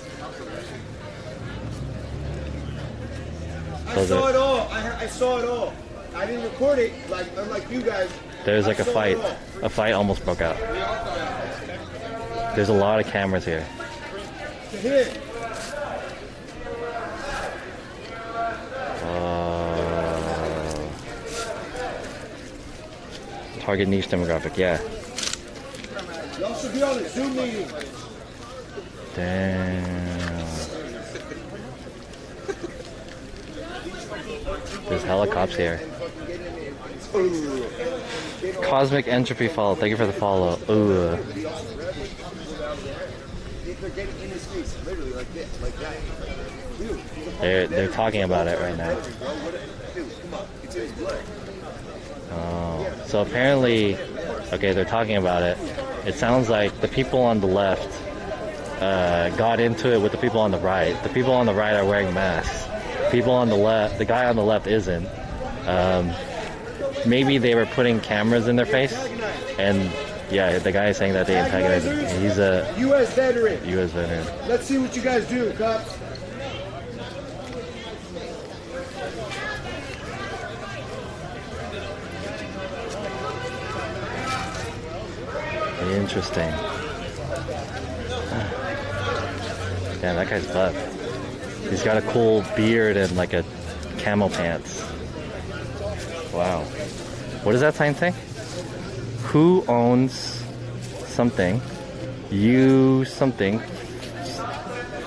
I saw it all. I saw it all. I didn't record it unlike you guys. There's like a fight. A fight almost broke out. There's a lot of cameras here. To hit. Target niche demographic, yeah. Y'all should be on a Zoom meeting. Damn. There's helicopters here. Cosmic Entropy follow. Thank you for the follow. Ooh. They're talking about it right now. Oh, so apparently, okay, they're talking about it. It sounds like the people on the left got into it with the people on the right. The people on the right are wearing masks. People on the left, the guy on the left isn't. Maybe they were putting cameras in their face, and yeah, the guy is saying that they antagonized him. He's a U.S. veteran. U.S. veteran. Let's see what you guys do, cops. Interesting. Damn, that guy's buff. He's got a cool beard and like a camo pants. Wow. What does that sign say? Who owns something? You something.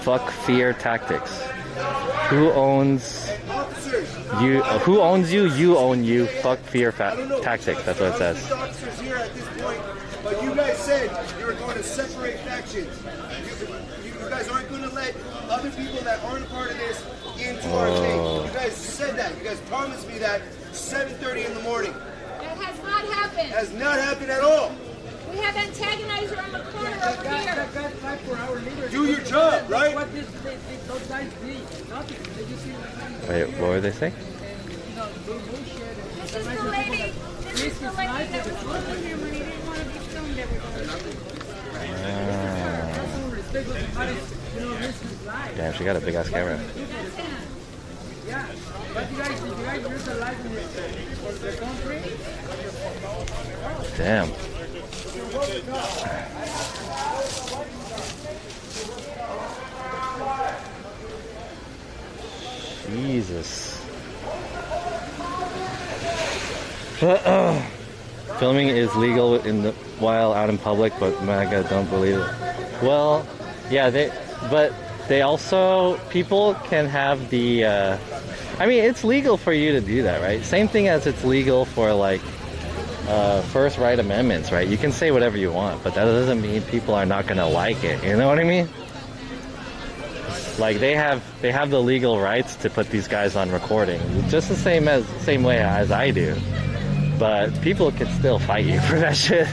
Fuck fear tactics. Who owns you? Who owns you? You own you. Fuck fear tactics. That's what it says. Officers here at this point, but you guys said you were going to separate factions. You guys aren't going to let other people that aren't a part of this into our thing. You guys said that. You guys promised me that 7:30 in the morning. That has not happened. Has not happened at all. We have antagonizer on the corner over here. Do your job, right? Wait, what were they saying? This is the lady. This is the lady that was filming him when he didn't want to be filmed everywhere. Damn, she got a big ass camera. Damn. Jesus. Filming is legal while out in public, but MAGA don't believe it. Well, yeah, they also, people can have the, I mean, it's legal for you to do that, right? Same thing as it's legal for like First Right Amendments, right? You can say whatever you want, but that doesn't mean people are not gonna like it. You know what I mean? Like they have the legal rights to put these guys on recording, just the same way as I do. But people can still fight you for that shit.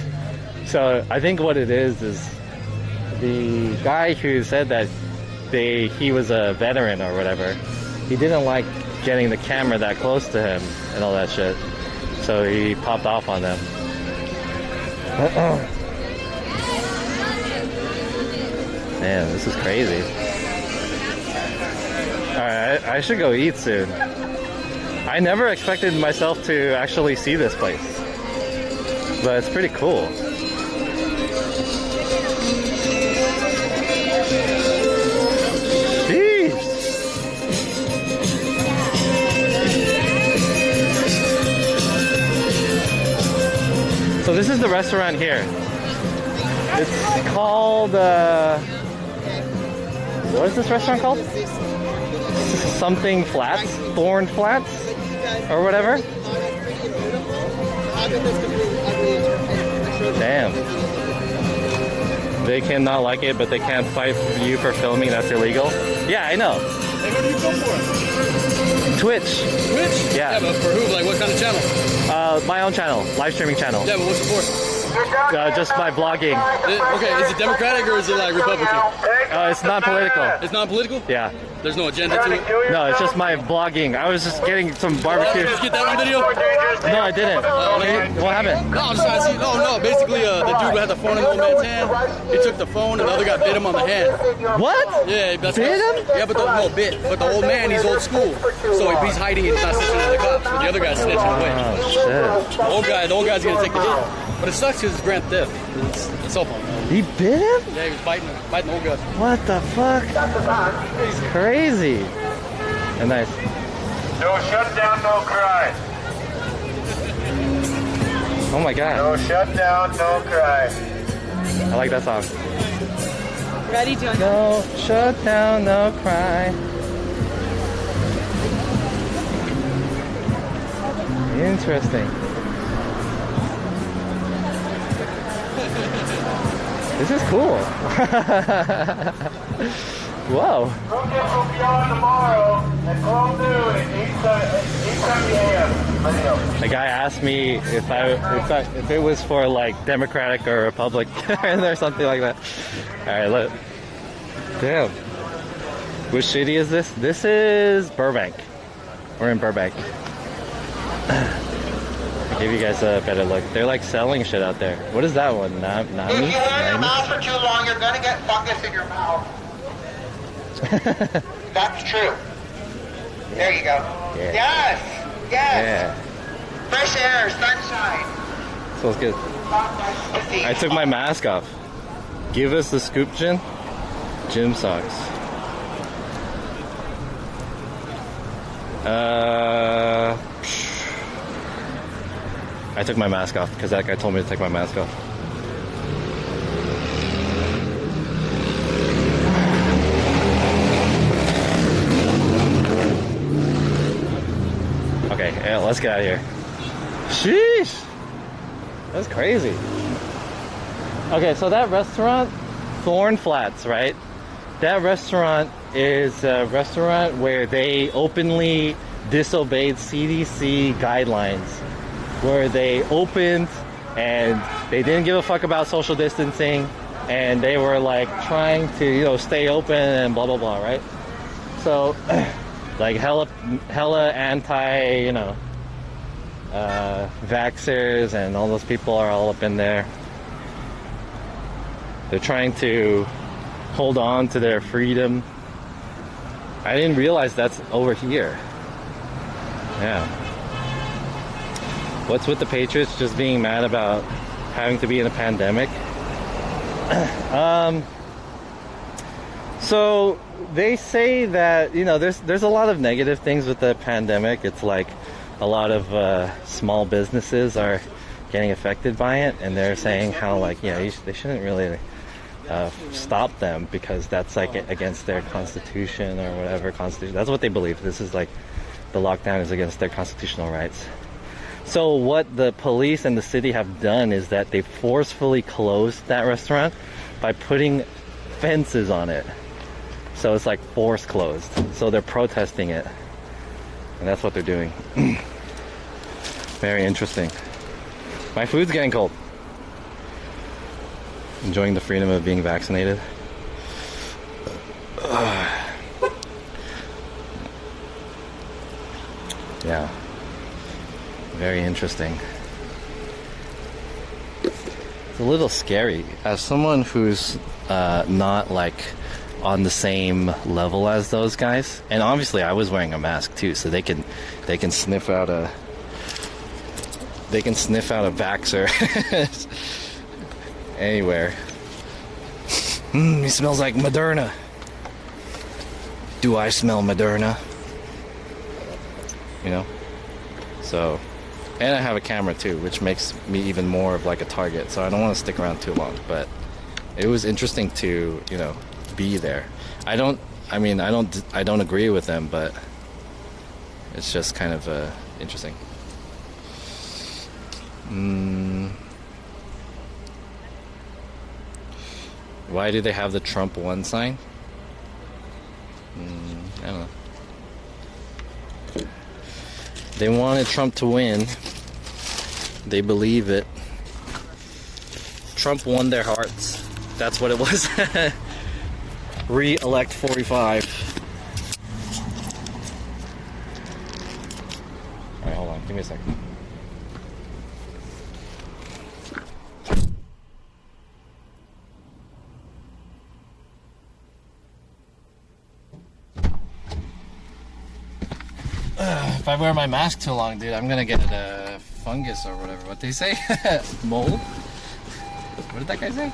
So I think what it is the guy who said that he was a veteran or whatever, he didn't like getting the camera that close to him and all that shit. So he popped off on them. Man, this is crazy. Alright, I should go eat soon. I never expected myself to actually see this place. But it's pretty cool. Jeez! So this is the restaurant here. It's called What is this restaurant called? Something Flats? Thorn Flats? Or whatever? Damn. They cannot like it, but they can't fight you for filming. That's illegal. Yeah, I know. Hey, what do you go for? Twitch. Twitch? Yeah. But for who? Like, what kind of channel? My own channel, live streaming channel. Yeah, but what's it for? Just my vlogging. Okay, is it Democratic or is it like Republican? It's not political. It's not political? Yeah. There's no agenda to it? No, it's just my vlogging. I was just getting some barbecue. Did you get that on video? No, I didn't. What happened? No, I'm just trying to see. No, basically, the dude had the phone in the old man's hand. He took the phone and the other guy bit him on the hand. What? Yeah, that's bit him? Yeah, but the old man, he's old school. So he's hiding it, he's not snitching to the cops. But the other guy's snitching away. Oh, shit. The old guy's gonna take the hit. But it sucks because it's grand theft. It's so fun. He bit him? Yeah, he was biting the old guy. What the fuck? He's crazy. And nice. No shutdown, no cry. Oh my god. No shutdown, no cry. I like that song. Ready, John? No shutdown, no cry. Interesting. This is cool. Whoa. We'll get from beyond tomorrow at 12 noon at 8:30 a.m. The guy asked me if it was for like Democratic or Republican or something like that. All right, look. Damn. Which city is this? This is Burbank. We're in Burbank. I'll give you guys a better look. They're like selling shit out there. What is that one? If you wear your mouth for too long, you're gonna get fungus in your mouth. That's true. There you go. Yeah. Yes. Yeah. Fresh air, sunshine. Smells good. I took my mask off. Give us the scoop gin. Gym socks. I took my mask off because that guy told me to take my mask off. Okay, yeah, let's get out of here. Sheesh! That's crazy. Okay, so that restaurant, Thorn Flats, right? That restaurant is a restaurant where they openly disobeyed CDC guidelines, where they opened and they didn't give a fuck about social distancing, and they were like trying to, you know, stay open and blah blah blah, right? So like hella anti, you know, vaxxers, and all those people are all up in there. They're trying to hold on to their freedom. I didn't realize that's over here. Yeah. What's with the Patriots just being mad about having to be in a pandemic? So they say that, you know, there's a lot of negative things with the pandemic. It's like a lot of small businesses are getting affected by it, and they're saying how, like, you know, they shouldn't really stop them because that's like against their constitution or whatever constitution. That's what they believe. This is like the lockdown is against their constitutional rights. So what the police and the city have done is that they forcefully closed that restaurant by putting fences on it. So it's like force closed. So they're protesting it. And that's what they're doing. Very interesting. My food's getting cold. Enjoying the freedom of being vaccinated. Yeah. Very interesting. It's a little scary. As someone who's not like on the same level as those guys, and obviously I was wearing a mask too, so they can sniff out a vaxxer anywhere. It smells like Moderna. Do I smell Moderna? You know? So, and I have a camera too, which makes me even more of like a target, so I don't want to stick around too long, but it was interesting to, you know, be there. I don't agree with them, but it's just kind of interesting. Why do they have the Trump 1 sign? I don't know. They wanted Trump to win. They believe it. Trump won their hearts. That's what it was. Re-elect 45. Alright, hold on. Give me a second. If I wear my mask too long, dude, I'm gonna get a fungus or whatever. What they say? Mold? What did that guy say?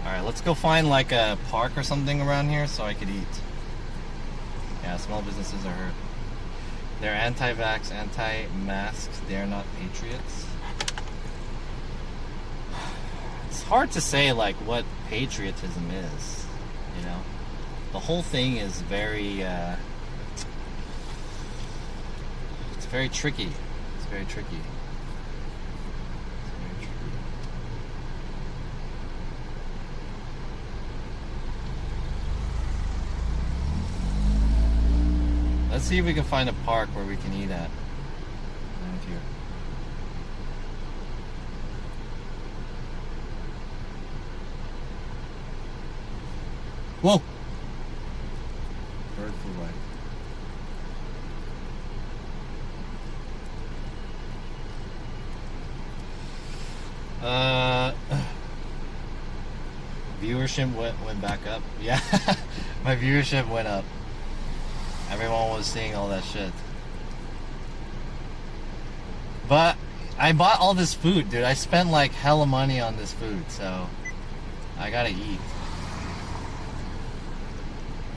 Alright, let's go find like a park or something around here so I could eat. Yeah, small businesses are hurt. They're anti-vax, anti-masks. They're not patriots. It's hard to say like what patriotism is, you know? The whole thing is very, it's very tricky. It's very tricky. Let's see if we can find a park where we can eat at. Around here. Whoa! Bird flew by. Viewership went back up. Yeah, my viewership went up. Everyone was seeing all that shit. But I bought all this food, dude. I spent like hella money on this food, so I gotta eat.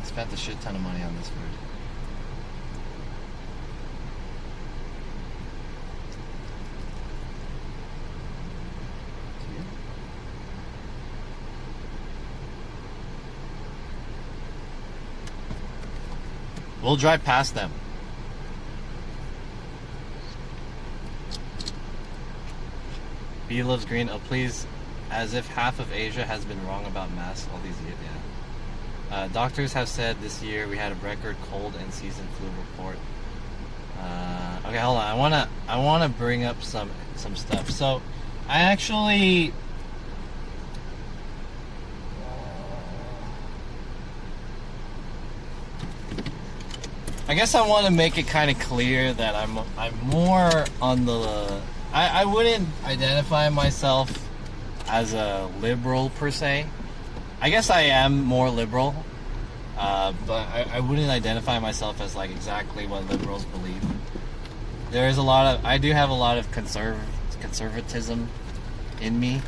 I spent a shit ton of money on this food. We'll drive past them. B loves green. Oh, please. As if half of Asia has been wrong about masks all these years. Yeah. Doctors have said this year we had a record cold and season flu report. Okay, hold on. I wanna bring up some stuff. So, I actually. I guess I want to make it kind of clear that I'm more on the. I wouldn't identify myself as a liberal per se. I guess I am more liberal, but I wouldn't identify myself as like exactly what liberals believe. There is I do have a lot of conservatism in me.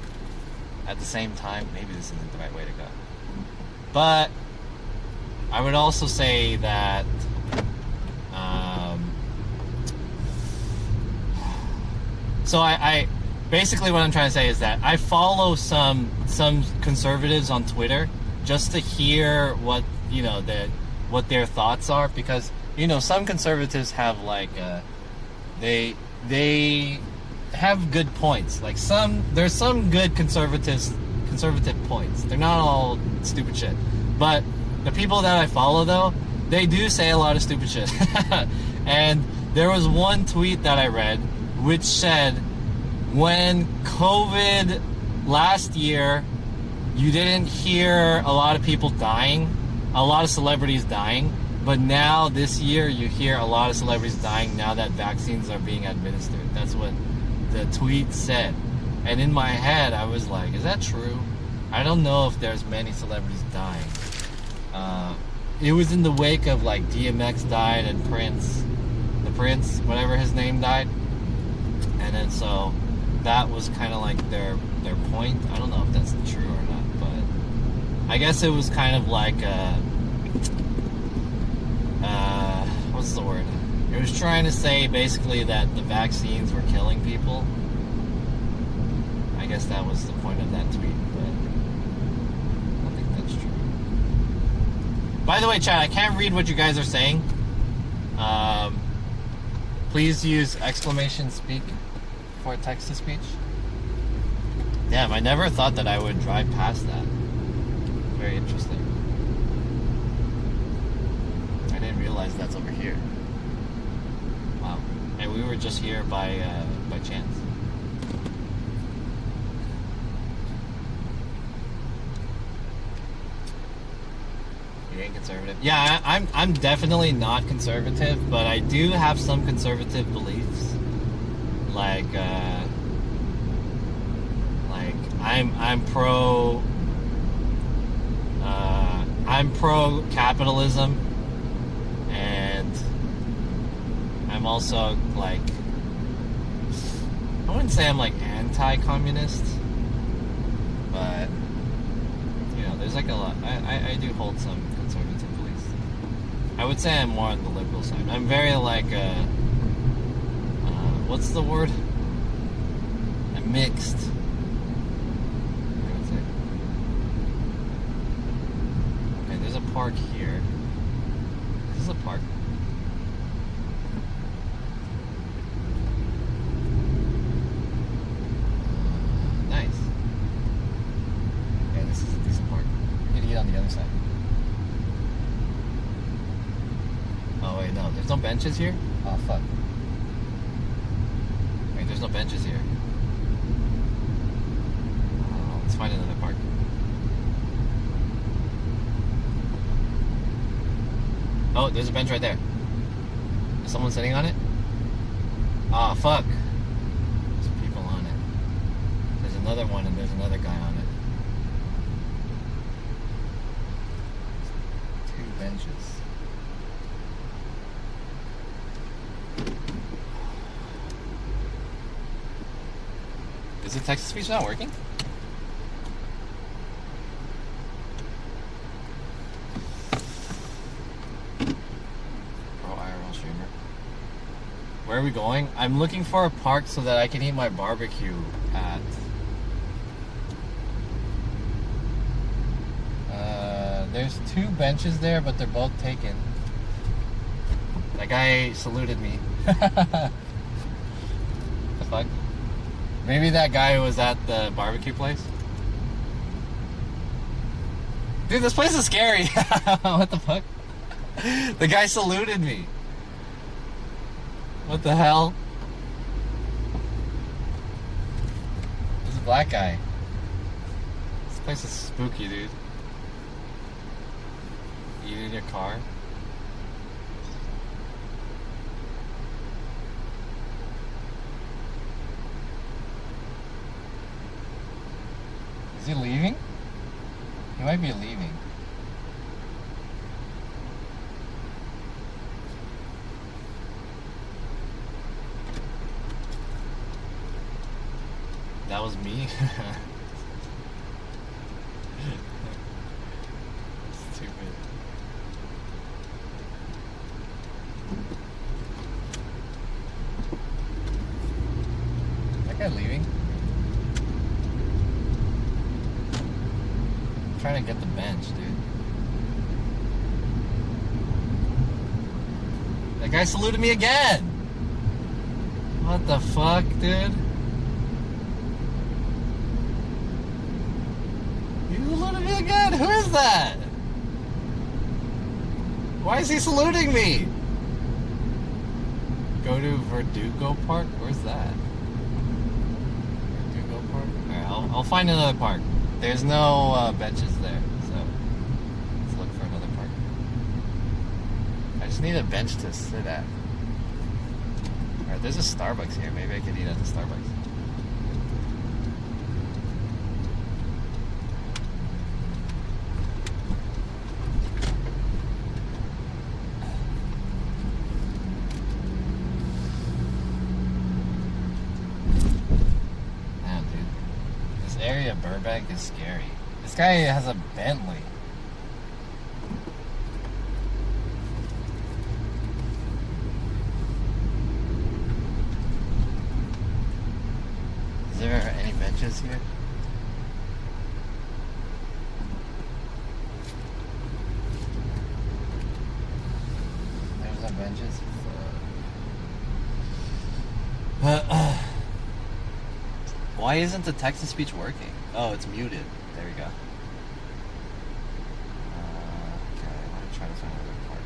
At the same time, maybe this isn't the right way to go. But I would also say that. So I basically what I'm trying to say is that I follow some conservatives on Twitter just to hear what what their thoughts are, because some conservatives have like they have good points. Like there's some good conservative points. They're not all stupid shit. But the people that I follow though, they do say a lot of stupid shit. And there was one tweet that I read which said, when COVID last year, you didn't hear a lot of people dying, a lot of celebrities dying, but now this year you hear a lot of celebrities dying now that vaccines are being administered. That's what the tweet said. And in my head, I was like, is that true? I don't know if there's many celebrities dying. It was in the wake of like DMX died and Prince, whatever his name, died. And then so that was kind of like their point. I don't know if that's true or not, but I guess it was kind of like what's the word? It was trying to say basically that the vaccines were killing people. guess that was the point of that tweet, but I don't think that's true. By the way, chat, I can't read what you guys are saying. Please use exclamation speak for text-to-speech. Damn, I never thought that I would drive past that. Very interesting. I didn't realize that's over here. Wow. And we were just here by chance. You ain't conservative. Yeah, I'm definitely not conservative, but I do have some conservative beliefs. Like I'm pro capitalism, and I'm also like, I wouldn't say I'm like anti-communist, but you know, there's like a lot. I do hold some conservative beliefs. I would say I'm more on the liberal side. I'm very like what's the word? I'm mixed. I would say. Okay, there's a park here. This is a park. Nice. Yeah, this is a decent park. We're gonna eat on the other side. Oh wait, no, there's no benches here? Oh fuck. Wait, there's no benches here. Let's find another park. Oh, there's a bench right there. Is someone sitting on it? Ah, fuck. There's people on it. There's another one and there's another guy on it. Two benches. Is the text-to-speech not working? Pro IRL streamer. Where are we going? I'm looking for a park so that I can eat my barbecue at. There's two benches there, but they're both taken. That guy saluted me. The fuck? Maybe that guy was at the barbecue place? Dude, this place is scary. What the fuck? The guy saluted me. What the hell? There's a black guy. This place is spooky, dude. Eat in your car? Is he leaving? He might be leaving. That was me? Stupid. Is that guy leaving? I'm trying to get the bench, dude. That guy saluted me again! What the fuck, dude? You saluted me again? Who is that? Why is he saluting me? Go to Verdugo Park? Where's that? Verdugo Park? Alright, I'll find another park. There's no benches there, so let's look for another park. I just need a bench to sit at. Alright, there's a Starbucks here. Maybe I could eat at the Starbucks. Burbank is scary. This guy has a Bentley. Is there any benches here? There's some benches. Why isn't the text-to-speech working? Oh, it's muted. There we go. Okay, I'm trying to find another part.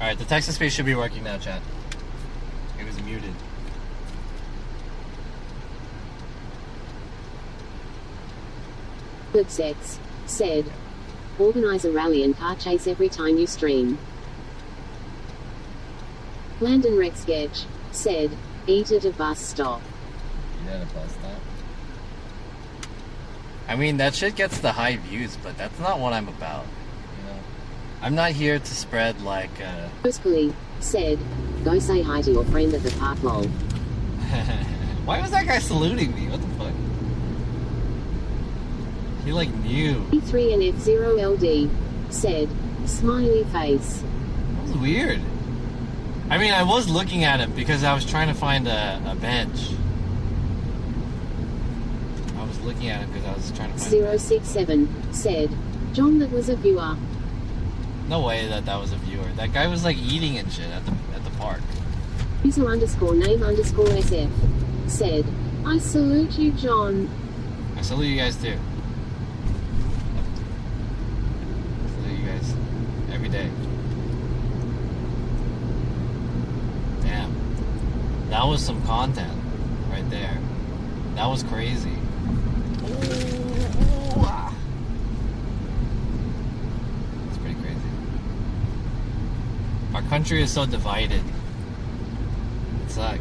Alright, the text-to-speech should be working now, chat. It was muted. Sex said, organize a rally and car chase every time you stream. Landon Rexgedge said, eat at a bus stop. Eat at a bus stop? I mean, that shit gets the high views, but that's not what I'm about. You know, I'm not here to spread like. Postally said, go say hi to your friend at the park lol. Why was that guy saluting me? What the fuck? He like knew. E3 and F0LD said, smiley face. That was weird. I mean, I was looking at him because I was trying to find a bench. I was looking at him because I was trying to find 067 said, John, that was a viewer. No way that was a viewer. That guy was like eating and shit at the park. User underscore name underscore SF said, I salute you, John. I salute you guys too. I salute you guys every day. Damn. That was some content right there. That was crazy. Ooh, ah. That's pretty crazy. Our country is so divided. It sucks.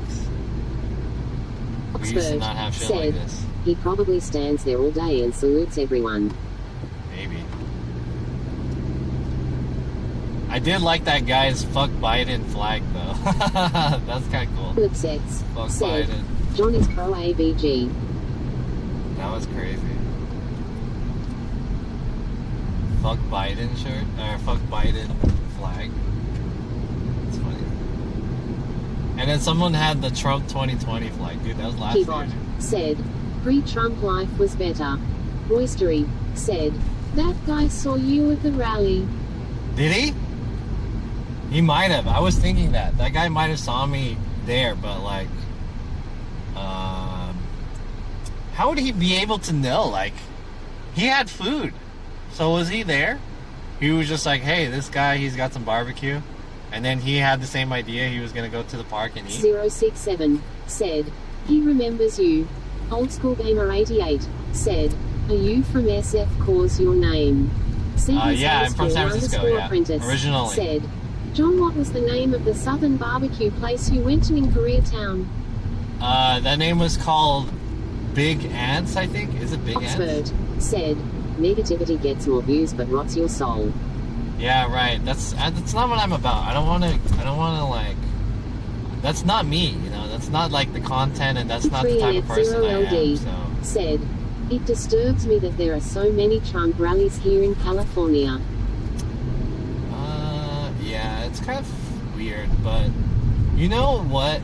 We used to not have shit like this. He probably stands there all day and salutes everyone. Maybe. I did like that guy's fuck Biden flag though. That's kind of cool. Flipsex Fuck said, Biden. John is pro AVG. That was crazy. Fuck Biden shirt or fuck Biden flag. That's funny. And then someone had the Trump 2020 flag, dude. That was last Keyboard year. said, pre-Trump life was better. Roistery said, that guy saw you at the rally. Did he? He might have. I was thinking that. That guy might have saw me there, but like, how would he be able to know? Like, he had food. So was he there? He was just like, hey, this guy, he's got some barbecue. And then he had the same idea. He was going to go to the park and eat. 067 said, he remembers you. Old School Gamer 88 said, are you from SF? Cause your name. Yeah, I'm from San Francisco, yeah. Originally. Said, John, what was the name of the southern barbecue place you went to in Koreatown? That name was called Big Ants, I think. Is it Big Ants? Said, negativity gets more views but rots your soul. Yeah, right. That's not what I'm about. I don't want to like. That's not me, you know. That's not like the content, and that's not the type of person I am. So. Said, it disturbs me that there are so many Trump rallies here in California. Yeah, it's kind of weird, but you know what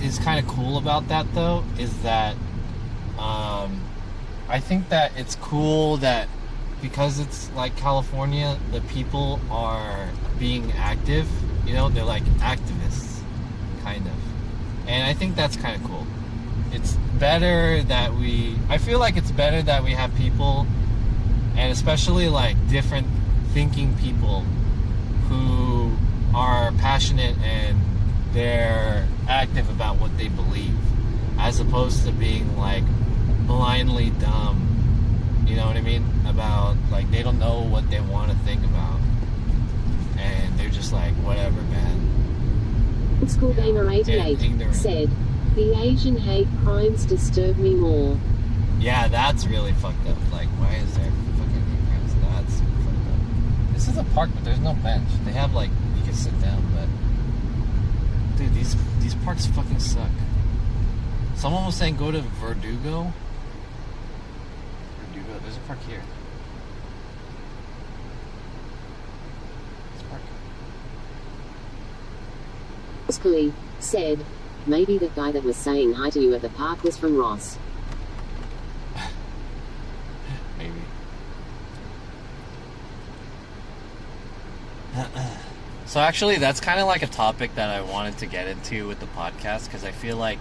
is kind of cool about that though is that I think that it's cool that because it's like California, the people are being active, you know, they're like activists, kind of. And I think that's kind of cool. It's better that I feel like it's better that we have people, and especially like different thinking people who are passionate and they're active about what they believe, as opposed to being like blindly dumb, you know what I mean? About like they don't know what they want to think about, and they're just like whatever, man. School Gamer 88 said, the Asian hate crimes disturb me more. Yeah, that's really fucked up. Like, why is there fucking hate crimes? That's super fucked up. This is a park, but there's no bench. They have like you can sit down, but dude, these parks fucking suck. Someone was saying go to Verdugo. Verdugo. There's a park here. This park. Scully said, maybe the guy that was saying hi to you at the park was from Ross. Maybe. So actually, that's kind of like a topic that I wanted to get into with the podcast, because I feel like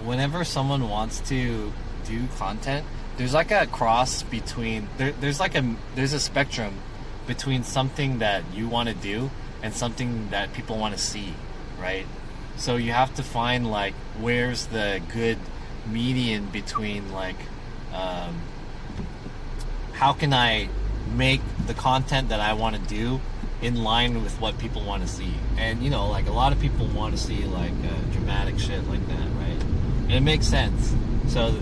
whenever someone wants to do content, there's like a cross between there's a spectrum between something that you want to do and something that people want to see, right? So you have to find like where's the good median between like how can I make the content that I want to do in line with what people want to see. And you know, like a lot of people want to see like dramatic shit like that, right? And it makes sense. So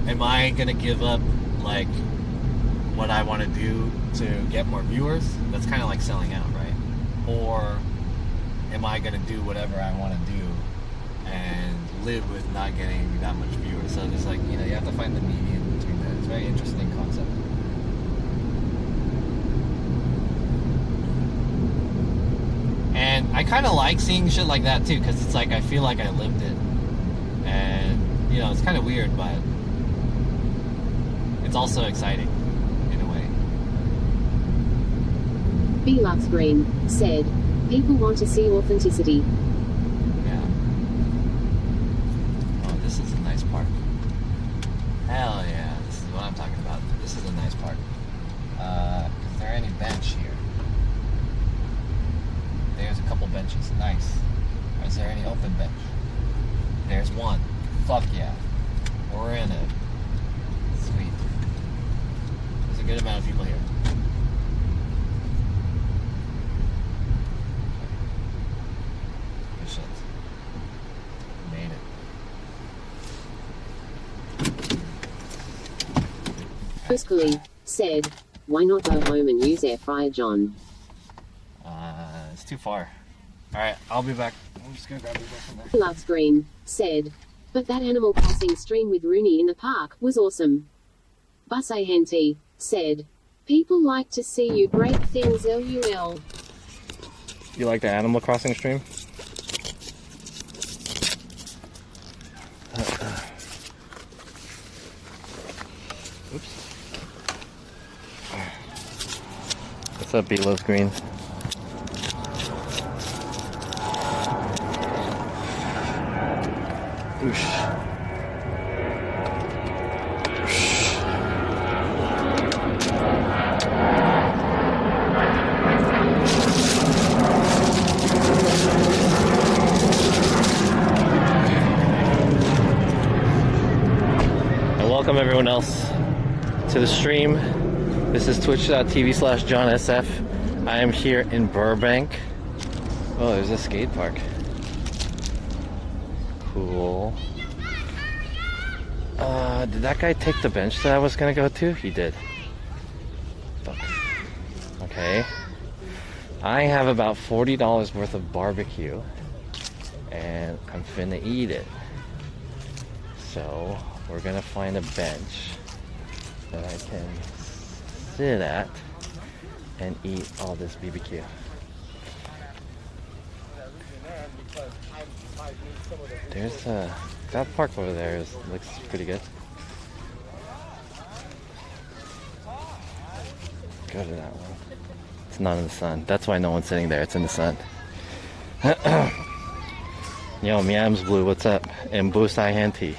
am I gonna give up like what I want to do to get more viewers? That's kind of like selling out, right? Or am I gonna do whatever I want to do and live with not getting that much viewers? So there's like, you know, you have to find the median between that. It's a very interesting concept. And I kind of like seeing shit like that too, because it's like I feel like I lived it. And, you know, it's kind of weird, but it's also exciting in a way. B. Lux Green said, people want to see authenticity. Yeah. Oh, this is a nice park. Hell yeah, this is what I'm talking about. This is a nice park. Is there any bench here? There's a couple benches. Nice. Is there any open bench? There's one. Fuck yeah. We're in it. Sweet. There's a good amount of people here. Good shit. Made it. Scully said, why not go home and use air fryer, John? It's too far. Alright, I'll be back. I'm just gonna grab this from there. Lux Green said, but that Animal Crossing stream with Rooney in the park was awesome. Bus Ahenti said, people like to see you break things, LUL. You like the Animal Crossing stream? Oops. What's up, B-Loves Green? Oosh. And welcome everyone else to the stream. This is twitch.tv/JohnSF. I am here in Burbank. Oh, there's a skate park. Cool. Did that guy take the bench that I was gonna go to? He did. Fuck. Okay. I have about $40 worth of barbecue, and I'm finna eat it. So, we're gonna find a bench that I can sit at and eat all this BBQ. There's that park over there looks pretty good. Go to that one. It's not in the sun. That's why no one's sitting there. It's in the sun. Yo, Miams Blue, what's up? And Busai Hanti.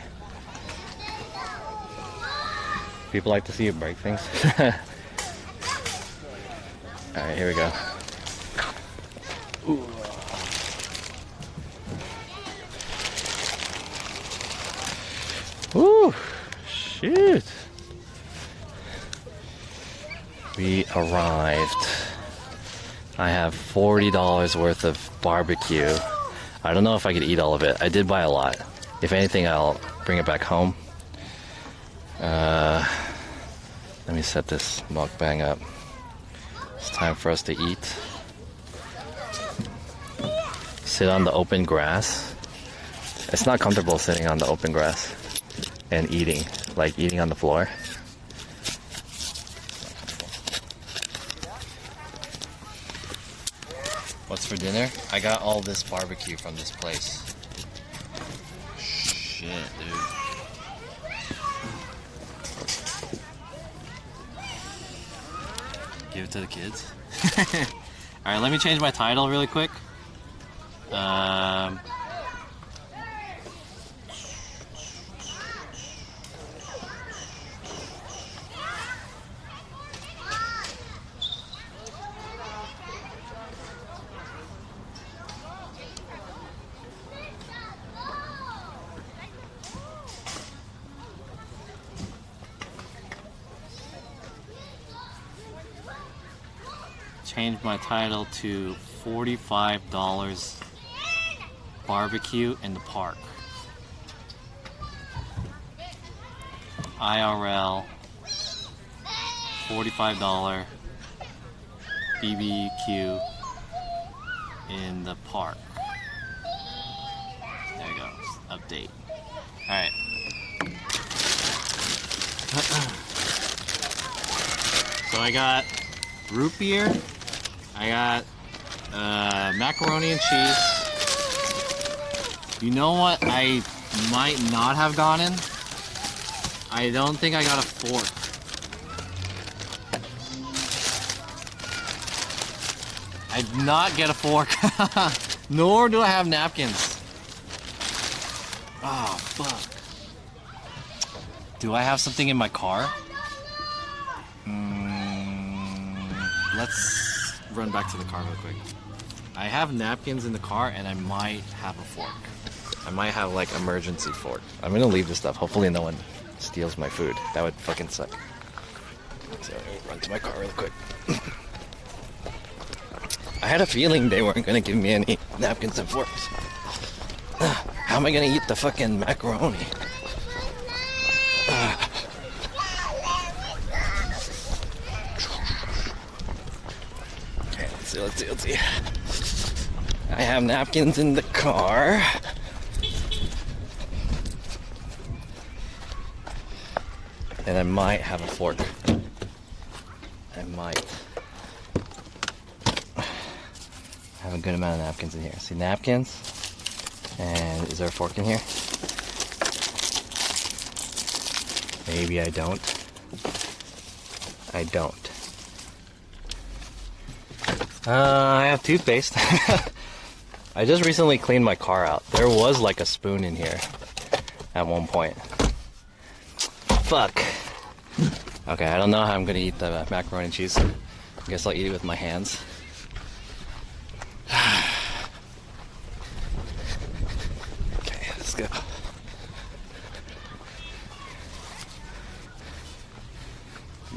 People like to see you break things. Alright, here we go. Ooh. Woo! Shoot! We arrived. I have $40 worth of barbecue. I don't know if I could eat all of it. I did buy a lot. If anything, I'll bring it back home. Let me set this mukbang up. It's time for us to eat. Sit on the open grass It's not comfortable sitting on the open grass and eating, like eating on the floor. What's for dinner? I got all this barbecue from this place. Shit, dude. Give it to the kids. Alright, let me change my title really quick. Change my title to $45 barbecue in the park. IRL $45 BBQ in the park. There you go. Update. Alright. So I got root beer. I got macaroni and cheese. You know what I might not have gotten? I don't think I got a fork. I did not get a fork. Nor do I have napkins. Oh, fuck. Do I have something in my car? Let's run back to the car real quick. I have napkins in the car and I might have a fork. I might have like emergency fork. I'm gonna leave this stuff. Hopefully no one steals my food. That would fucking suck. So let me run to my car real quick. I had a feeling they weren't gonna give me any napkins and forks. How am I gonna eat the fucking macaroni? Let's see. I have napkins in the car. And I might have a fork. I might. I have a good amount of napkins in here. See, napkins. And is there a fork in here? Maybe I don't. I don't. I have toothpaste. I just recently cleaned my car out. There was like a spoon in here at one point. Fuck. Okay, I don't know how I'm gonna eat the macaroni and cheese. I guess I'll eat it with my hands. Okay, let's go.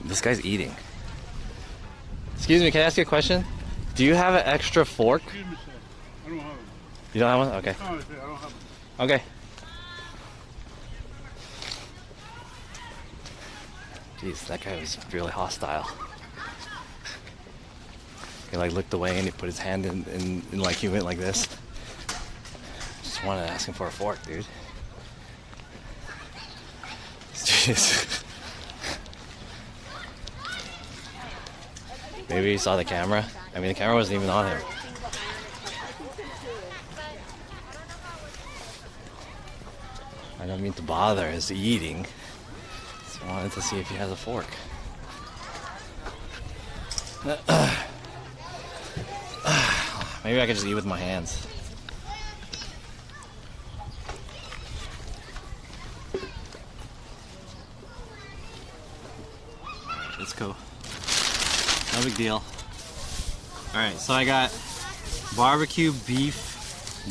This guy's eating. Excuse me, can I ask you a question? Do you have an extra fork? Excuse me, sir. I don't have it. You don't have one? Okay. No, I don't have it. Okay. Jeez, that guy was really hostile. He like looked away and he put his hand in like he went like this. Just wanted to ask him for a fork, dude. Jeez. Maybe he saw the camera. I mean, the camera wasn't even on him. I don't mean to bother his eating. Just wanted to see if he has a fork. Maybe I could just eat with my hands. Let's go. No big deal. Alright, so I got barbecue beef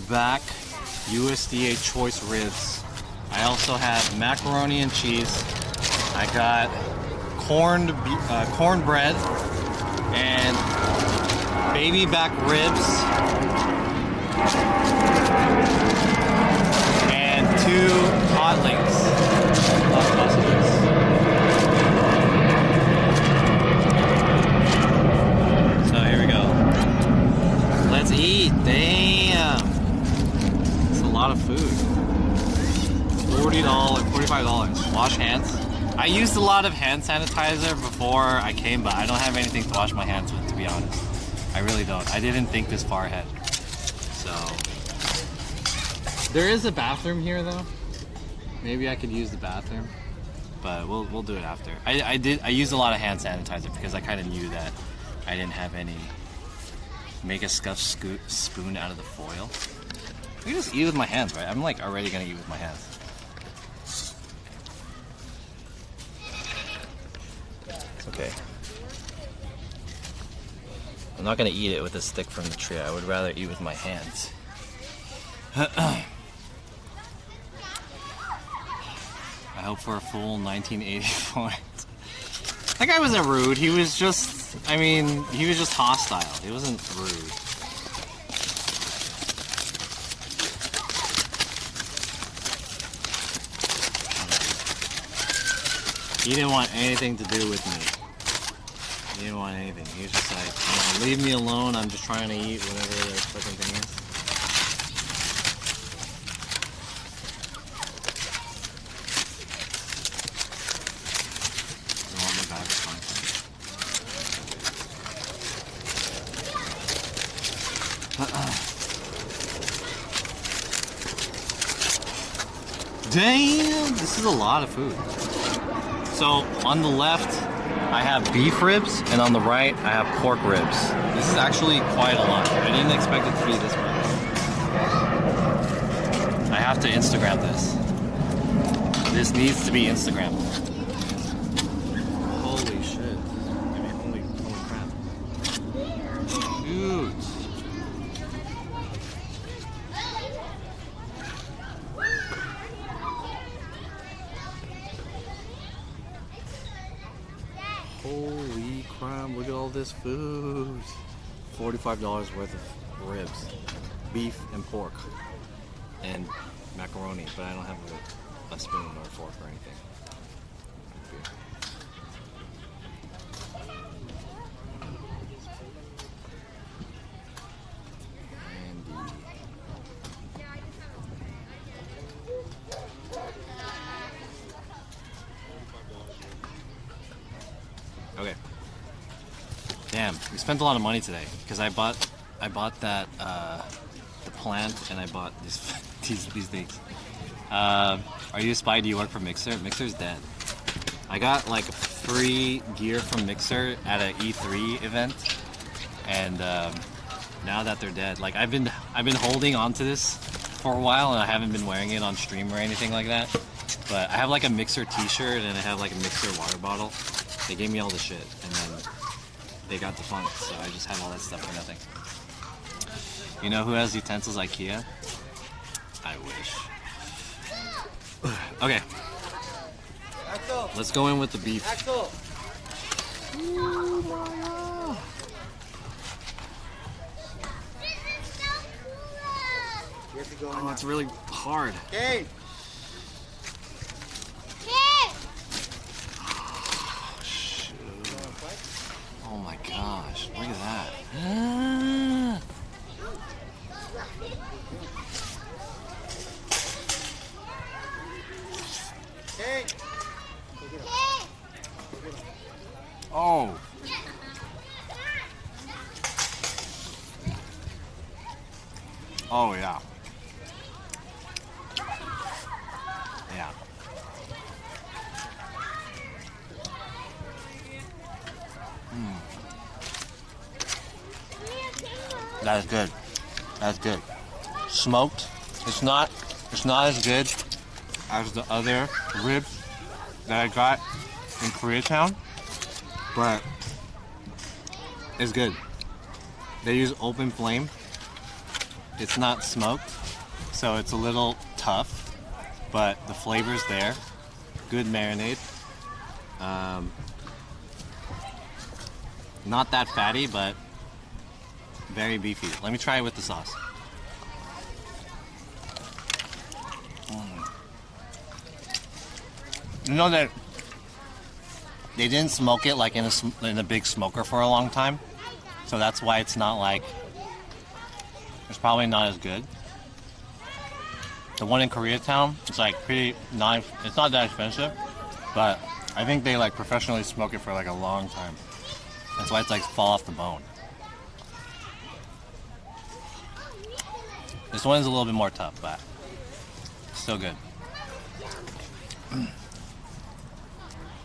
back USDA choice ribs. I also have macaroni and cheese. I got cornbread and baby back ribs and 2 hot links. So here we go. Let's eat. Damn. It's a lot of food. hands. I used a lot of hand sanitizer before I came, but I don't have anything to wash my hands with, to be honest. I really don't. I didn't think this far ahead. So there is a bathroom here though. Maybe I could use the bathroom, but we'll do it after. I used a lot of hand sanitizer because I kind of knew that I didn't have any. Make a scuffed spoon out of the foil. I can just eat with my hands, right? I'm like already gonna eat with my hands. It's okay. I'm not gonna eat it with a stick from the tree. I would rather eat with my hands. I hope for a full 1984. That guy wasn't rude. He was just, I mean, he was just hostile. He wasn't rude. He didn't want anything to do with me. He didn't want anything. He was just like, you know, leave me alone. I'm just trying to eat whatever the fucking thing is. Damn, this is a lot of food. So on the left, I have beef ribs, and on the right, I have pork ribs. This is actually quite a lot. I didn't expect it to be this much. I have to Instagram this. This needs to be Instagrammed. Holy shit. I mean, holy crap. Dude. Holy crap, look at all this food. $45 worth of ribs, beef and pork, and macaroni, but I don't have a spoon or a fork or anything. Okay. Damn, we spent a lot of money today because I bought that the plant, and I bought these these things. Are you a spy? Do you work for Mixer? Mixer's dead. I got like free gear from Mixer at an E3 event, and now that they're dead, like I've been holding on to this for a while, and I haven't been wearing it on stream or anything like that. But I have like a Mixer T-shirt, and I have like a Mixer water bottle. They gave me all the shit, and then they got defunct, so I just have all that stuff for nothing. You know who has utensils? Ikea? I wish. Okay. Axel. Let's go in with the beef. Axel. Oh, it's really hard. Kane. Oh my gosh, look at that. Oh. Oh yeah. Yeah. That is good. That's good. Smoked. It's not as good as the other ribs that I got in Koreatown, but it's good. They use open flame. It's not smoked, so it's a little tough, but the flavor's there. Good marinade. Not that fatty, but very beefy. Let me try it with the sauce. You know that they didn't smoke it like in a big smoker for a long time, so that's why it's not like, it's probably not as good. The one in Koreatown, it's like it's not that expensive, But I think they like professionally smoke it for like a long time. That's why it's like fall off the bone. This one is a little bit more tough, but still good.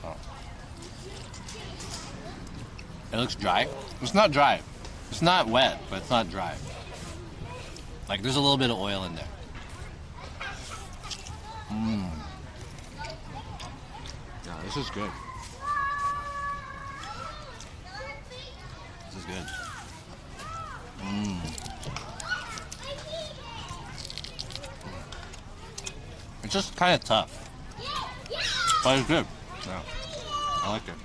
Oh. It looks dry. It's not dry. It's not wet, but it's not dry. Like there's a little bit of oil in there. Yeah, this is good. This is good. It's just kind of tough, but it's good. Yeah, I like it.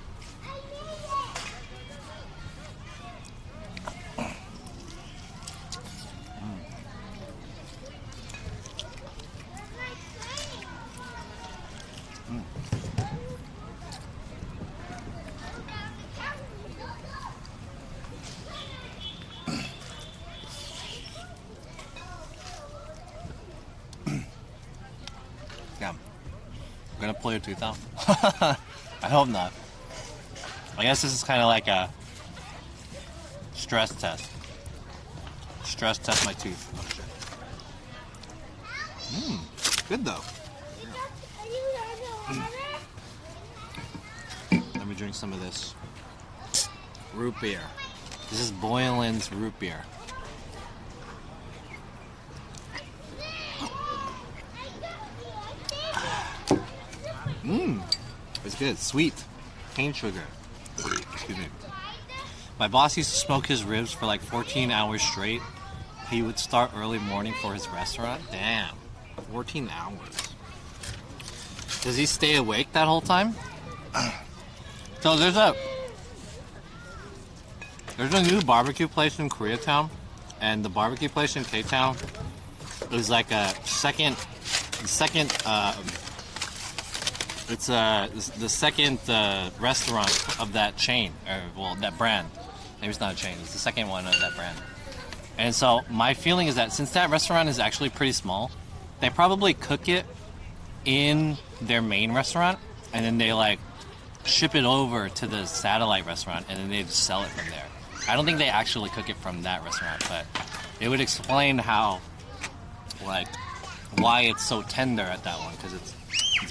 Yeah. I'm gonna pull your tooth out. I hope not. I guess this is kind of like a stress test. Stress test my tooth. Good though. Let me drink some of this root beer. This is Boylan's root beer. It's good. Sweet. Cane sugar. Excuse me. My boss used to smoke his ribs for like 14 hours straight. He would start early morning for his restaurant. Damn. 14 hours. Does he stay awake that whole time? So there's a new barbecue place in Koreatown, and the barbecue place in K-Town is like a second it's the second restaurant of that chain, or well, that brand. Maybe it's not a chain. It's the second one of that brand. And so my feeling is that since that restaurant is actually pretty small, they probably cook it in their main restaurant, and then they like ship it over to the satellite restaurant, and then they just sell it from there. I don't think they actually cook it from that restaurant, but it would explain how, like, why it's so tender at that one, because it's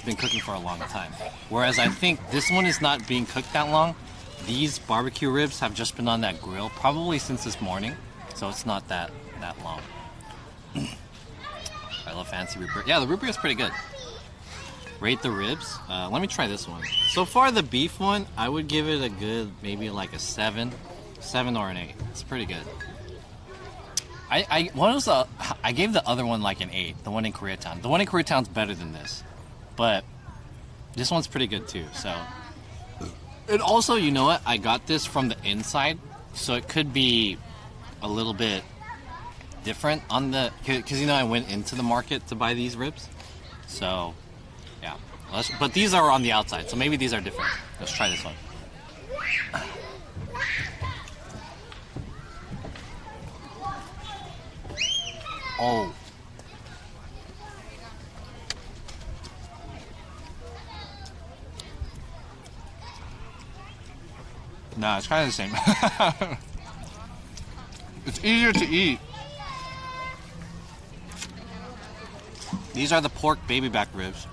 been cooking for a long time. Whereas I think this one is not being cooked that long. These barbecue ribs have just been on that grill probably since this morning, so it's not that long. I love fancy root beer. Yeah, the root beer is pretty good. Rate the ribs. Let me try this one. So far, the beef one, I would give it a good, maybe like a 7 or an 8. It's pretty good. I gave the other one like an 8. The one in Koreatown. The one in Koreatown's better than this, but this one's pretty good too. So, and also, you know what? I got this from the inside, so it could be a little bit different on the, because you know I went into the market to buy these ribs, so yeah. But these are on the outside, so maybe these are different. Let's try this one. Oh. Nah, it's kind of the same. It's easier to eat. These are the pork baby back ribs.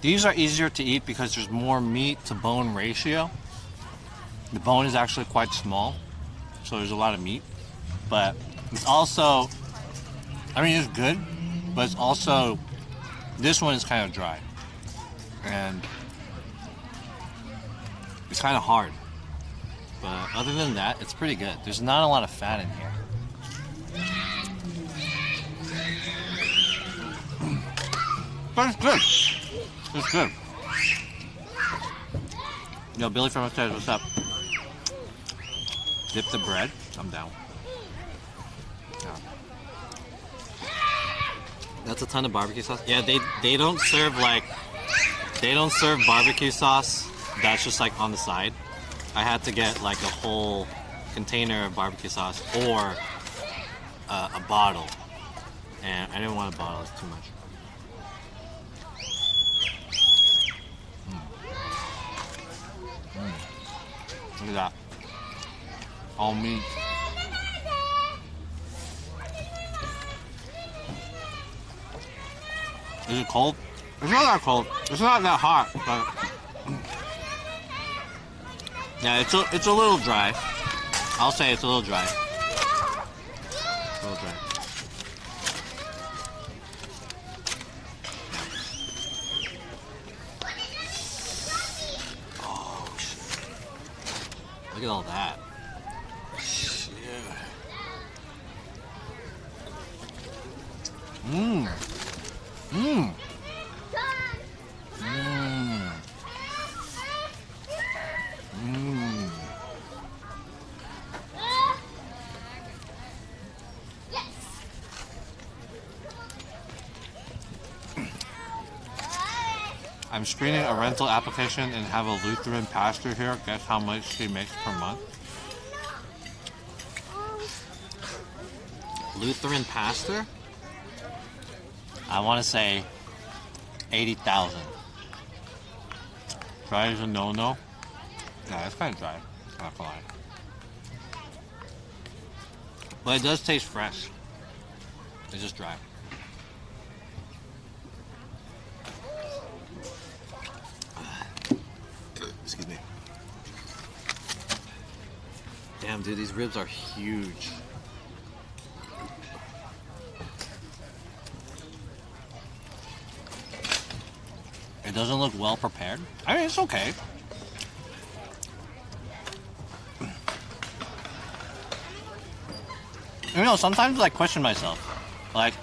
These are easier to eat because there's more meat to bone ratio. The bone is actually quite small, so there's a lot of meat. But it's also, I mean, it's good, but it's also, this one is kind of dry. And it's kind of hard. But other than that, it's pretty good. There's not a lot of fat in here. But it's good. It's good. Yo, Billy from upstairs, what's up? Dip the bread. I'm down. Yeah. That's a ton of barbecue sauce. Yeah, they don't serve barbecue sauce that's just like on the side. I had to get like a whole container of barbecue sauce or a bottle, and I didn't want a bottle, it's too much. Look at that. All meat. Is it cold? It's not that cold. It's not that hot, but yeah, it's a little dry. I'll say it's a little dry. A little dry. Oh shit! Look at all that. Shit. Mmm. Mmm. Mmm. Mmm. I'm screening a rental application and have a Lutheran pastor here. Guess how much she makes per month? Lutheran pastor? I want to say 80,000. Dry is a no-no. Yeah, it's kind of dry. Not gonna lie. But it does taste fresh. It's just dry. Excuse me. Damn, dude, these ribs are huge. It doesn't look well prepared. I mean, it's okay. You know, sometimes I question myself. Like,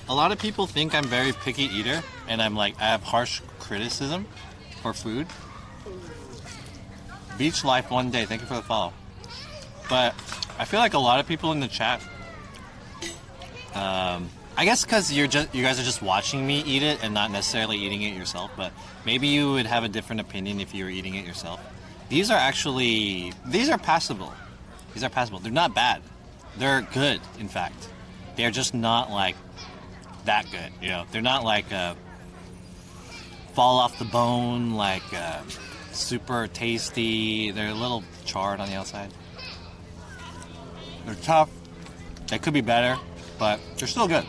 a lot of people think I'm very picky eater, and I'm like, I have harsh criticism for food. Beach life one day. Thank you for the follow. But I feel like a lot of people in the chat, I guess because you guys are just watching me eat it and not necessarily eating it yourself, but maybe you would have a different opinion if you were eating it yourself. These are passable. These are passable. They're not bad. They're good, in fact. They're just not like that good, you know. They're not like fall off the bone, like super tasty. They're a little charred on the outside. They're tough. They could be better, but they're still good.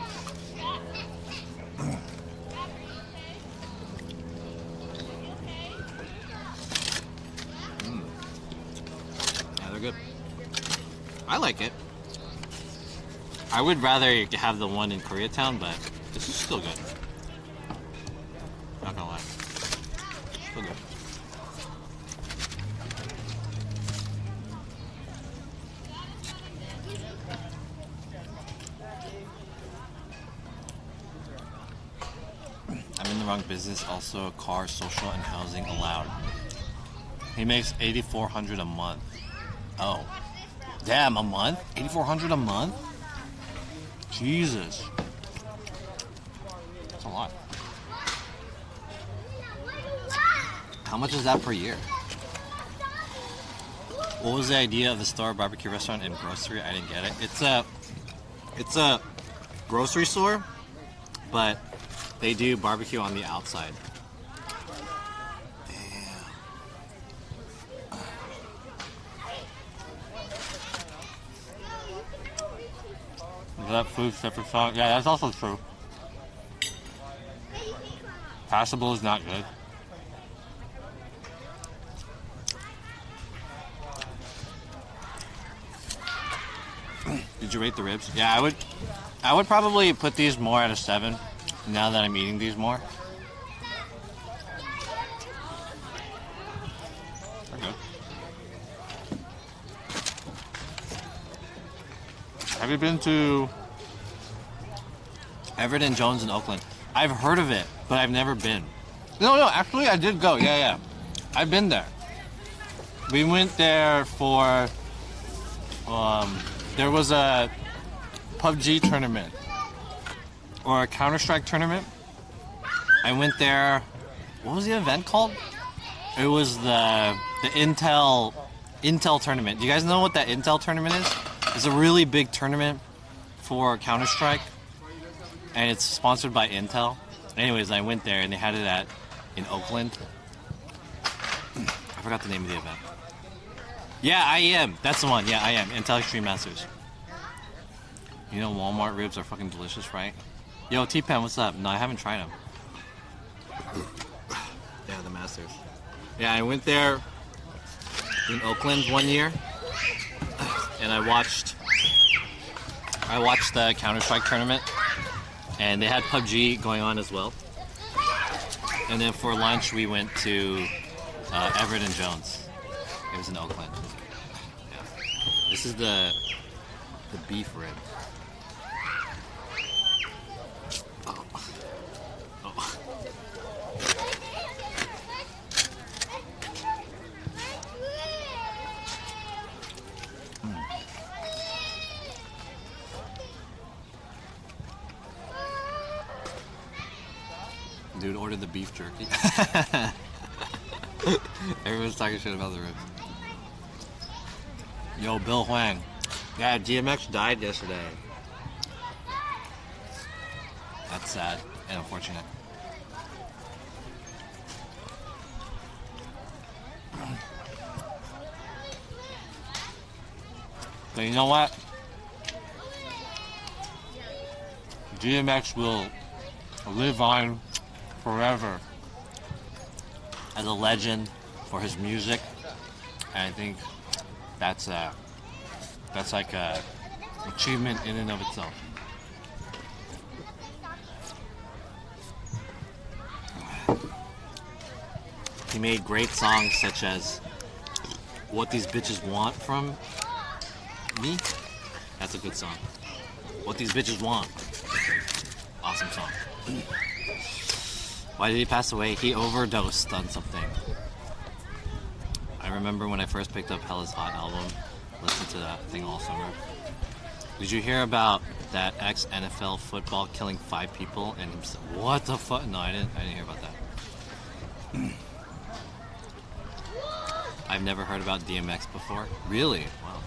Yeah, they're good. I like it. I would rather have the one in Koreatown, but this is still good. Not gonna lie. Still good. I'm in the wrong business. Also, car, social, and housing allowed. He makes $8,400 a month. Oh, damn, a month? $8,400 a month? Jesus, that's a lot. How much is that per year? What was the idea of the store, barbecue restaurant, and grocery? I didn't get it. It's a grocery store, but they do barbecue on the outside. Is that food separate song? Yeah, that's also true. Passable is not good. Did you rate the ribs? Yeah, I would probably put these more at a 7 now that I'm eating these more. They're good. Have you been to Everett and Jones in Oakland? I've heard of it, but I've never been. No, actually I did go. Yeah. I've been there. We went there for, there was a PUBG tournament or a Counter-Strike tournament. I went there, what was the event called? It was the Intel tournament. Do you guys know what that Intel tournament is? It's a really big tournament for Counter-Strike, and it's sponsored by Intel. Anyways, I went there and they had it in Oakland. I forgot the name of the event. Yeah, I am. That's the one. Yeah, I am. Intel Extreme Masters. You know Walmart ribs are fucking delicious, right? Yo, T-Pen, what's up? No, I haven't tried them. Yeah, the Masters. Yeah, I went there in Oakland one year, and I watched the Counter-Strike tournament, and they had PUBG going on as well. And then for lunch, we went to Everett and Jones. It was in Oakland. Yeah. This is the beef rib. Oh. Oh. Dude ordered the beef jerky. Everyone's talking shit about the ribs. Yo, Bill Huang. Yeah, DMX died yesterday. That's sad and unfortunate. But you know what? DMX will live on forever as a legend for his music. And I think that's like a achievement in and of itself. He made great songs such as What These Bitches Want From Me. That's a good song. What These Bitches Want. Awesome song. Why did he pass away? He overdosed on something. I remember when I first picked up Hella's Hot album, listened to that thing all summer. Did you hear about that ex-NFL football killing 5 people and himself? What the fuck? No, I didn't hear about that. I've never heard about DMX before. Really? Wow.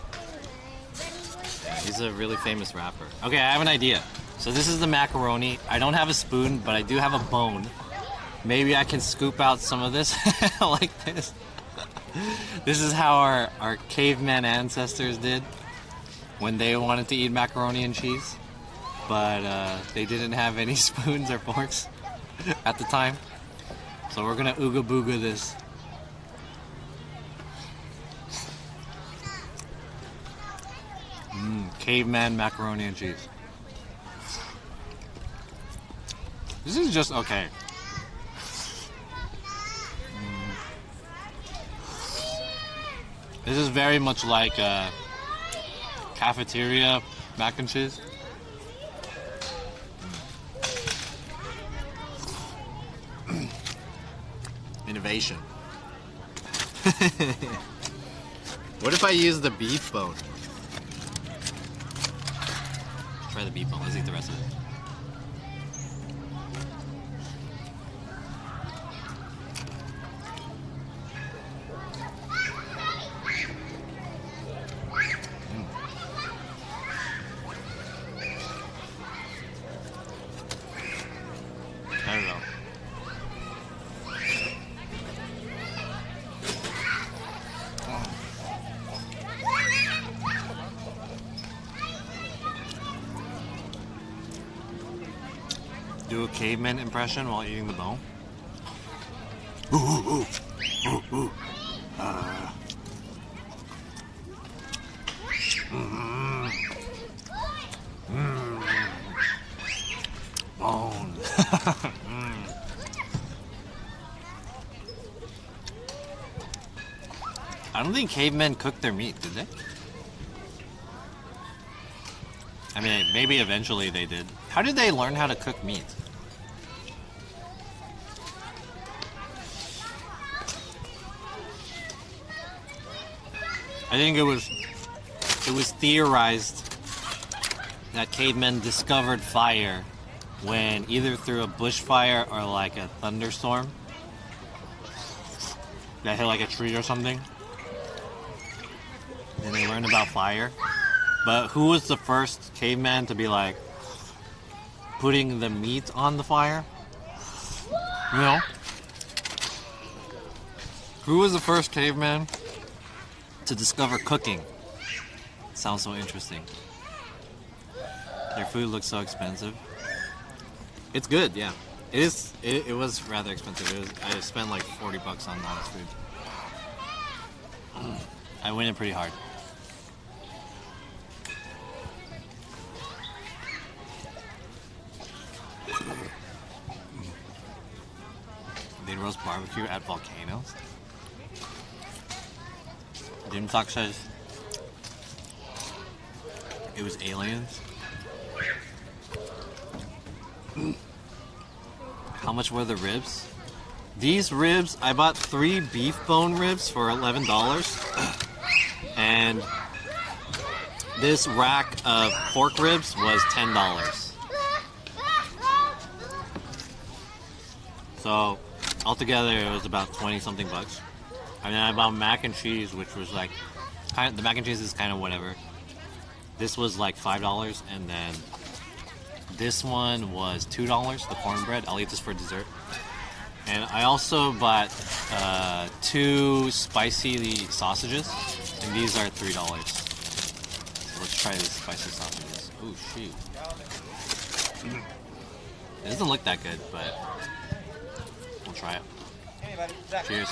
Yeah, he's a really famous rapper. Okay, I have an idea. So this is the macaroni. I don't have a spoon, but I do have a bone. Maybe I can scoop out some of this like this. This is how our caveman ancestors did when they wanted to eat macaroni and cheese. But they didn't have any spoons or forks at the time. So we're gonna ooga booga this. Caveman macaroni and cheese. This is just okay. This is very much like cafeteria mac and cheese. Innovation. What if I use the beef bone? Let's try the beef bone. Let's eat the rest of it. I don't know. Do a caveman impression while eating the bone. Ooh, ooh, ooh, ooh, ooh. Bone. I don't think cavemen cooked their meat, did they? I mean, maybe eventually they did. How did they learn how to cook meat? I think it was theorized that cavemen discovered fire when either through a bushfire or like a thunderstorm that hit like a tree or something. And they learned about fire. But who was the first caveman to be like putting the meat on the fire? You know? Who was the first caveman to discover cooking. Sounds so interesting. Their food looks so expensive. It's good, yeah. It is. It was rather expensive. I spent like $40 on honest food. I went in pretty hard. They roast barbecue at volcanoes. Dim Talk says it was aliens. How much were the ribs? These ribs, I bought 3 beef bone ribs for $11. And this rack of pork ribs was $10. So altogether it was about 20 something bucks. And then I bought mac and cheese, which was like, the mac and cheese is kind of whatever. This was like $5, and then this one was $2, the cornbread. I'll eat this for dessert. And I also bought 2 spicy sausages, and these are $3. So let's try these spicy sausages. Oh shoot. It doesn't look that good, but we'll try it. Cheers.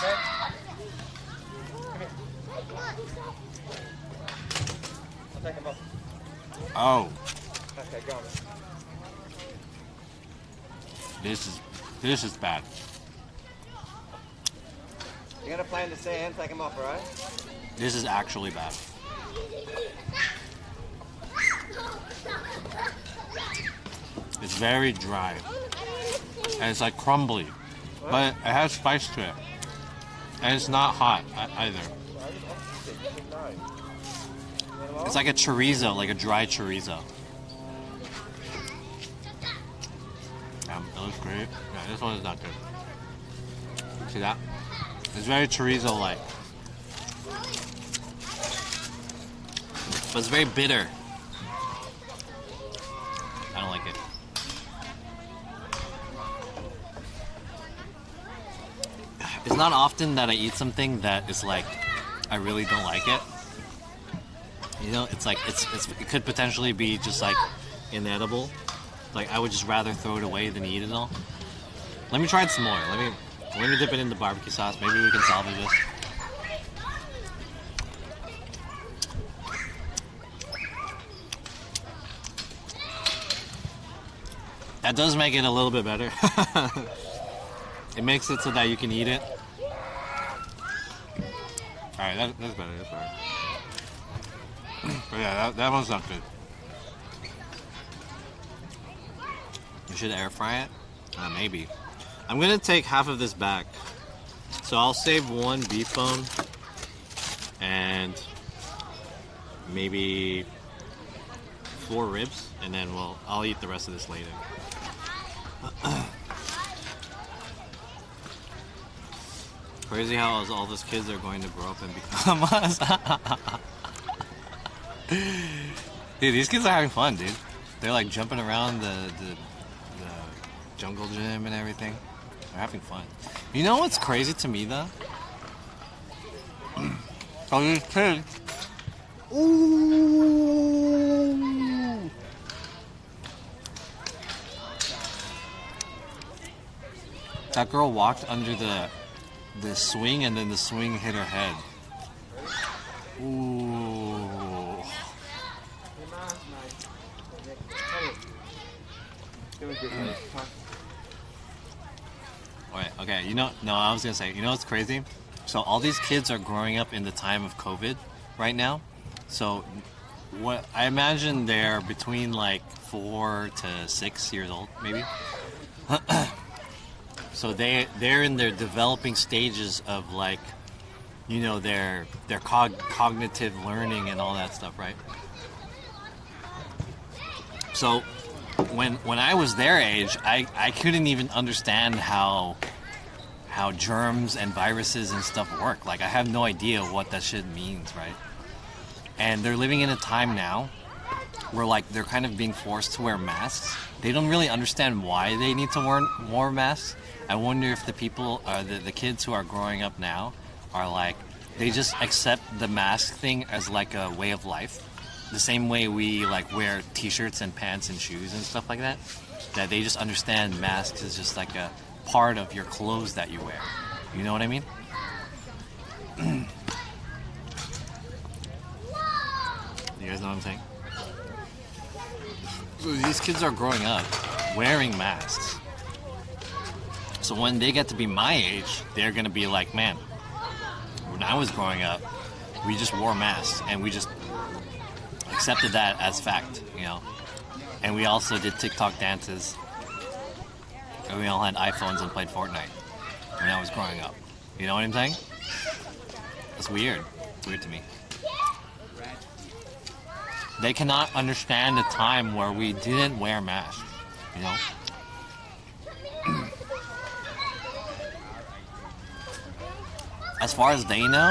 Oh. This is bad. You're gonna plan to stay and take them off, right? This is actually bad. It's very dry. And it's like crumbly. But it has spice to it. And it's not hot either. It's like a chorizo, like a dry chorizo. That looks great. Yeah, this one is not good. See that? It's very chorizo-like. But it's very bitter. I don't like it. It's not often that I eat something that is like, I really don't like it. You know, it's like, it could potentially be just like inedible. Like, I would just rather throw it away than eat it all. Let me try it some more. Let me dip it in the barbecue sauce. Maybe we can salvage this. That does make it a little bit better. It makes it so that you can eat it. Alright, that's better, that's better. But yeah, that one's not good. We should air fry it? Maybe. I'm gonna take half of this back. So I'll save 1 beef bone and maybe 4 ribs, and then I'll eat the rest of this later. Crazy how all those kids are going to grow up and become us. Dude, these kids are having fun, dude. They're like jumping around the jungle gym and everything. They're having fun. You know what's crazy to me though? Oh, these kids. Ooh. That girl walked under the swing, and then the swing hit her head. Ooh. Wait, okay, I was gonna say, you know what's crazy? So all these kids are growing up in the time of COVID right now. So what I imagine they're between like 4 to 6 years old, maybe. So they're in their developing stages of like, you know, their cognitive learning and all that stuff, right? So when I was their age, I couldn't even understand how germs and viruses and stuff work. Like, I have no idea what that shit means, right? And they're living in a time now where like they're kind of being forced to wear masks. They don't really understand why they need to wear masks. I wonder if the people, the kids who are growing up now are like they just accept the mask thing as like a way of life. The same way we like wear t-shirts and pants and shoes and stuff like that. That they just understand masks is just like a part of your clothes that you wear. You know what I mean? You guys know what I'm saying? So these kids are growing up wearing masks. So when they get to be my age, they're gonna be like, man, when I was growing up, we just wore masks and we just accepted that as fact, you know? And we also did TikTok dances. And we all had iPhones and played Fortnite when I was growing up. You know what I'm saying? It's weird. It's weird to me. They cannot understand the time where we didn't wear masks, you know? As far as they know,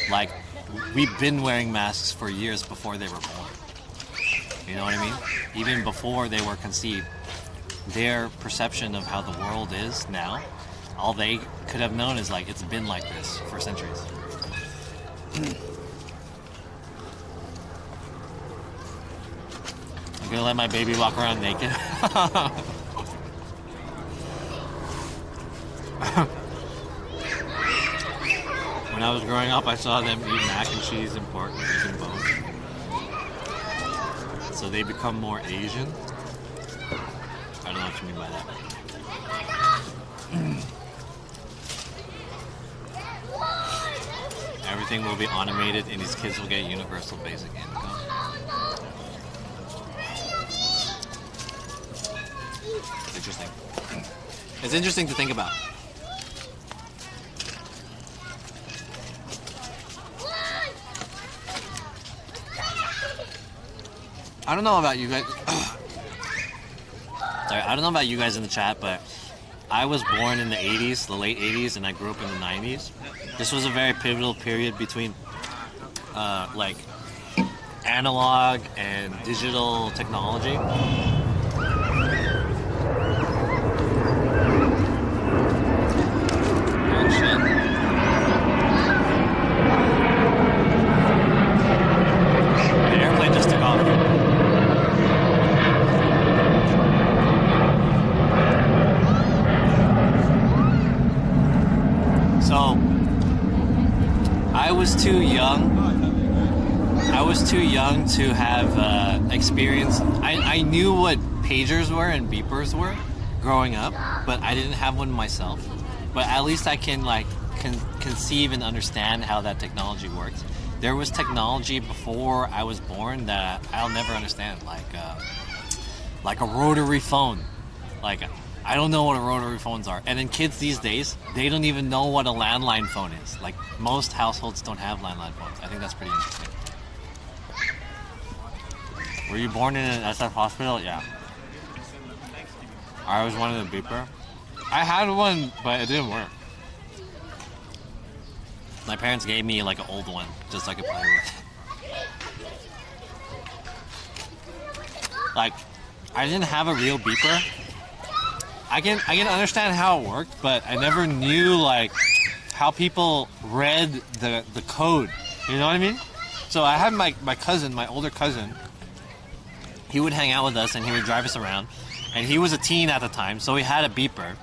like, we've been wearing masks for years before they were born. You know what I mean? Even before they were conceived. Their perception of how the world is now, all they could have known is like, it's been like this for centuries. I'm gonna let my baby walk around naked. When I was growing up, I saw them eat mac and cheese and pork using bones. So they become more Asian. I don't know what you mean by that. Everything will be automated and these kids will get universal basic income. It's interesting. It's interesting to think about. I don't know about you guys. Sorry, I don't know about you guys in the chat, but I was born in the 80s, the late 80s, and I grew up in the 90s. This was a very pivotal period between, like, analog and digital technology. Oh, shit. The airplane just took off. So, I was too young to have experience. I knew what pagers were and beepers were growing up, but I didn't have one myself. But at least I can conceive and understand how that technology works. There was technology before I was born that I'll never understand, like a rotary phone. Like, I don't know what rotary phones are. And then kids these days, they don't even know what a landline phone is. Like, most households don't have landline phones. I think that's pretty interesting. Were you born in an SF hospital? Yeah. I always wanted a beeper. I had one, but it didn't work. My parents gave me like an old one, just so I could play with. Like, I didn't have a real beeper. I can understand how it worked, but I never knew like how people read the code. You know what I mean? So I had my cousin, my older cousin. He would hang out with us and he would drive us around. And he was a teen at the time, so he had a beeper.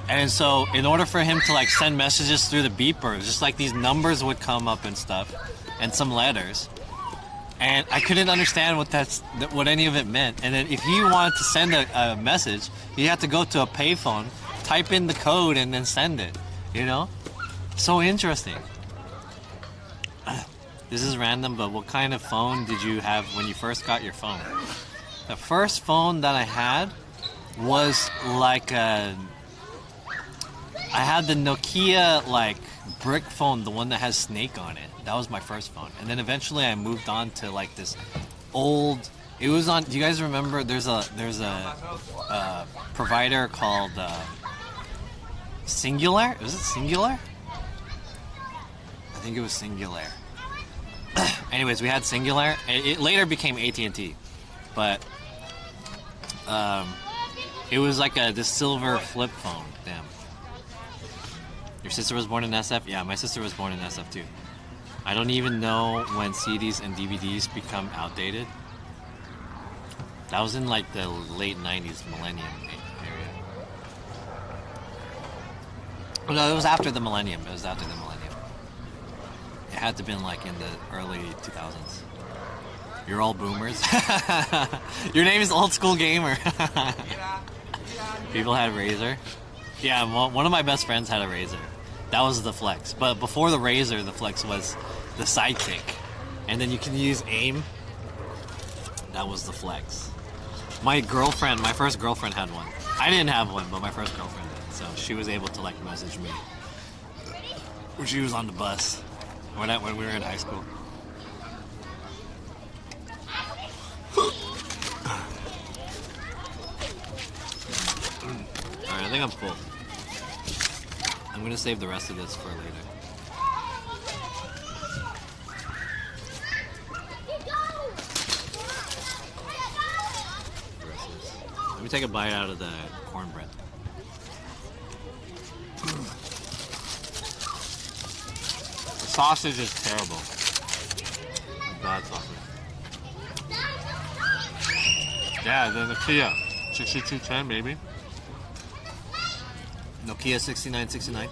And so in order for him to like send messages through the beeper, just like these numbers would come up and stuff, and some letters. And I couldn't understand what any of it meant. And then if he wanted to send a message, he had to go to a payphone, type in the code, and then send it. You know? So interesting. This is random, but what kind of phone did you have when you first got your phone? The first phone that I had was like I had the Nokia like brick phone, the one that has Snake on it. That was my first phone. And then eventually I moved on to like this old, it was on, do you guys remember there's a provider called Singular? Was it Singular? I think it was Singular. Anyways, we had Singular. It later became AT&T, but it was like this silver flip phone. Damn. Your sister was born in SF? Yeah, my sister was born in SF too. I don't even know when CDs and DVDs become outdated. That was in like the late 90s, millennium area. Oh, no, it was after the millennium. It was after the millennium. It had to have been like in the early 2000s. You're all boomers. Your name is Old School Gamer. People had Razor. Yeah, one of my best friends had a Razor. That was the Flex. But before the Razor, the Flex was the Sidekick. And then you can use aim. That was the Flex. My first girlfriend had one. I didn't have one, but my first girlfriend did. So she was able to like message me when she was on the bus. When we were in high school. Alright, I think I'm full. I'm gonna save the rest of this for later. Let me take a bite out of the cornbread. The sausage is terrible. Bad sausage. Yeah, the Ikea 6210 maybe. Nokia 6969.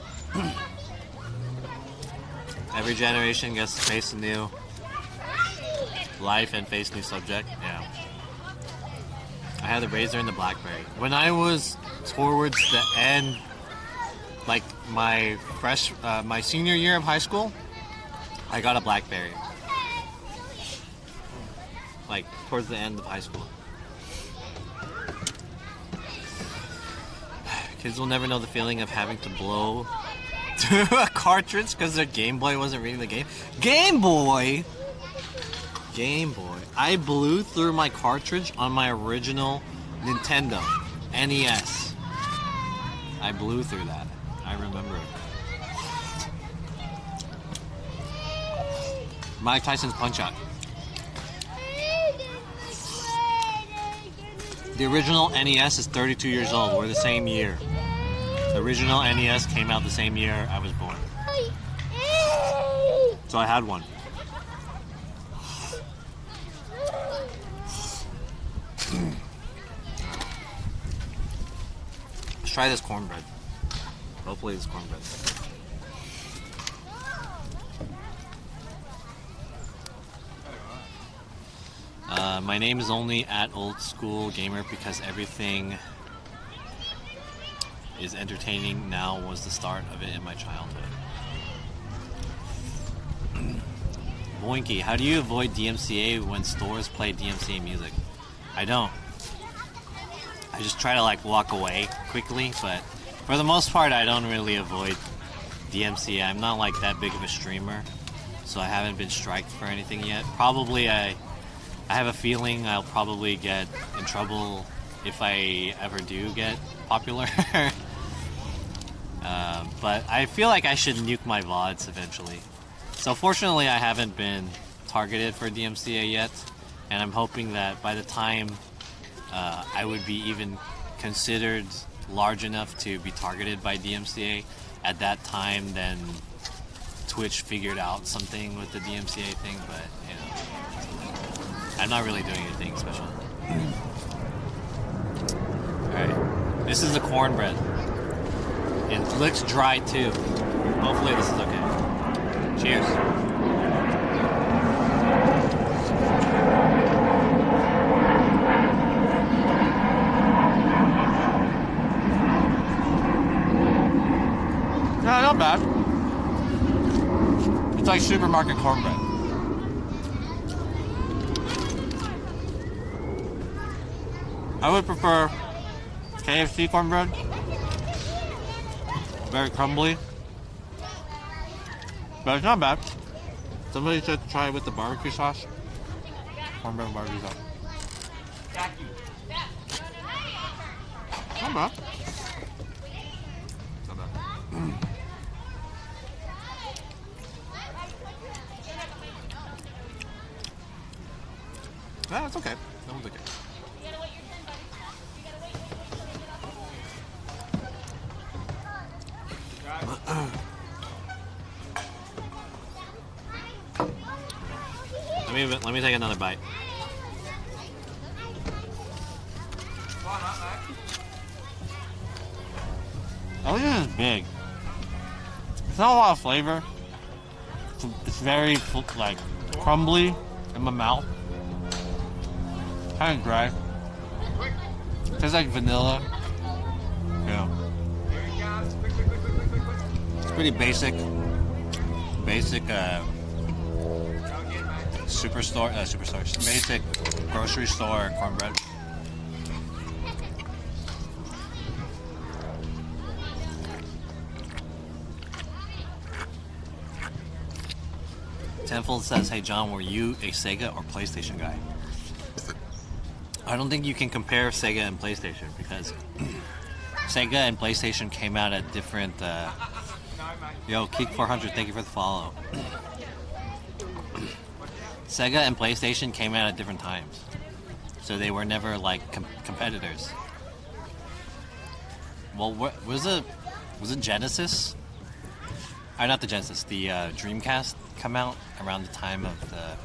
Every generation gets to face a new life and face new subject. Yeah. I had the Razor and the BlackBerry. When I was towards the end, like my senior year of high school, I got a BlackBerry. Like towards the end of high school. Kids will never know the feeling of having to blow to a cartridge because their Game Boy wasn't reading the game. Game Boy! Game Boy. I blew through my cartridge on my original Nintendo NES. I blew through that. I remember it. Mike Tyson's Punch-Out. The original NES is 32 years old. We're the same year. The original NES came out the same year I was born. So I had one. Let's try this cornbread. Hopefully this cornbread. My name is only at Old School Gamer because everything is entertaining now was the start of it in my childhood. Boinky, how do you avoid DMCA when stores play DMCA music? I don't. I just try to like walk away quickly, but for the most part I don't really avoid DMCA. I'm not like that big of a streamer, so I haven't been striked for anything yet. Probably I have a feeling I'll probably get in trouble if I ever do get popular. But I feel like I should nuke my VODs eventually. So fortunately I haven't been targeted for DMCA yet, and I'm hoping that by the time I would be even considered large enough to be targeted by DMCA, at that time then Twitch figured out something with the DMCA thing, but you know, I'm not really doing anything special. Alright, this is the cornbread. It looks dry too. Hopefully this is okay. Cheers. No, not bad. It's like supermarket cornbread. I would prefer KFC cornbread. Very crumbly. But it's not bad. Somebody should try it with the barbecue sauce. Cornbread and barbecue sauce. Not bad. Not bad. Yeah, it's okay. That one's okay. Let me take another bite. Oh, this is big. It's not a lot of flavor. It's very like crumbly in my mouth. Kind of dry. Tastes like vanilla. Yeah. It's pretty basic. Basic basic grocery store cornbread. Tenfold says, "Hey John, were you a Sega or PlayStation guy?" I don't think you can compare Sega and PlayStation because Sega and PlayStation came out at different. Yo, Keek400, thank you for the follow. Sega and PlayStation came out at different times, so they were never like competitors. Well, was it Genesis? Not the Genesis, the Dreamcast come out around the time of the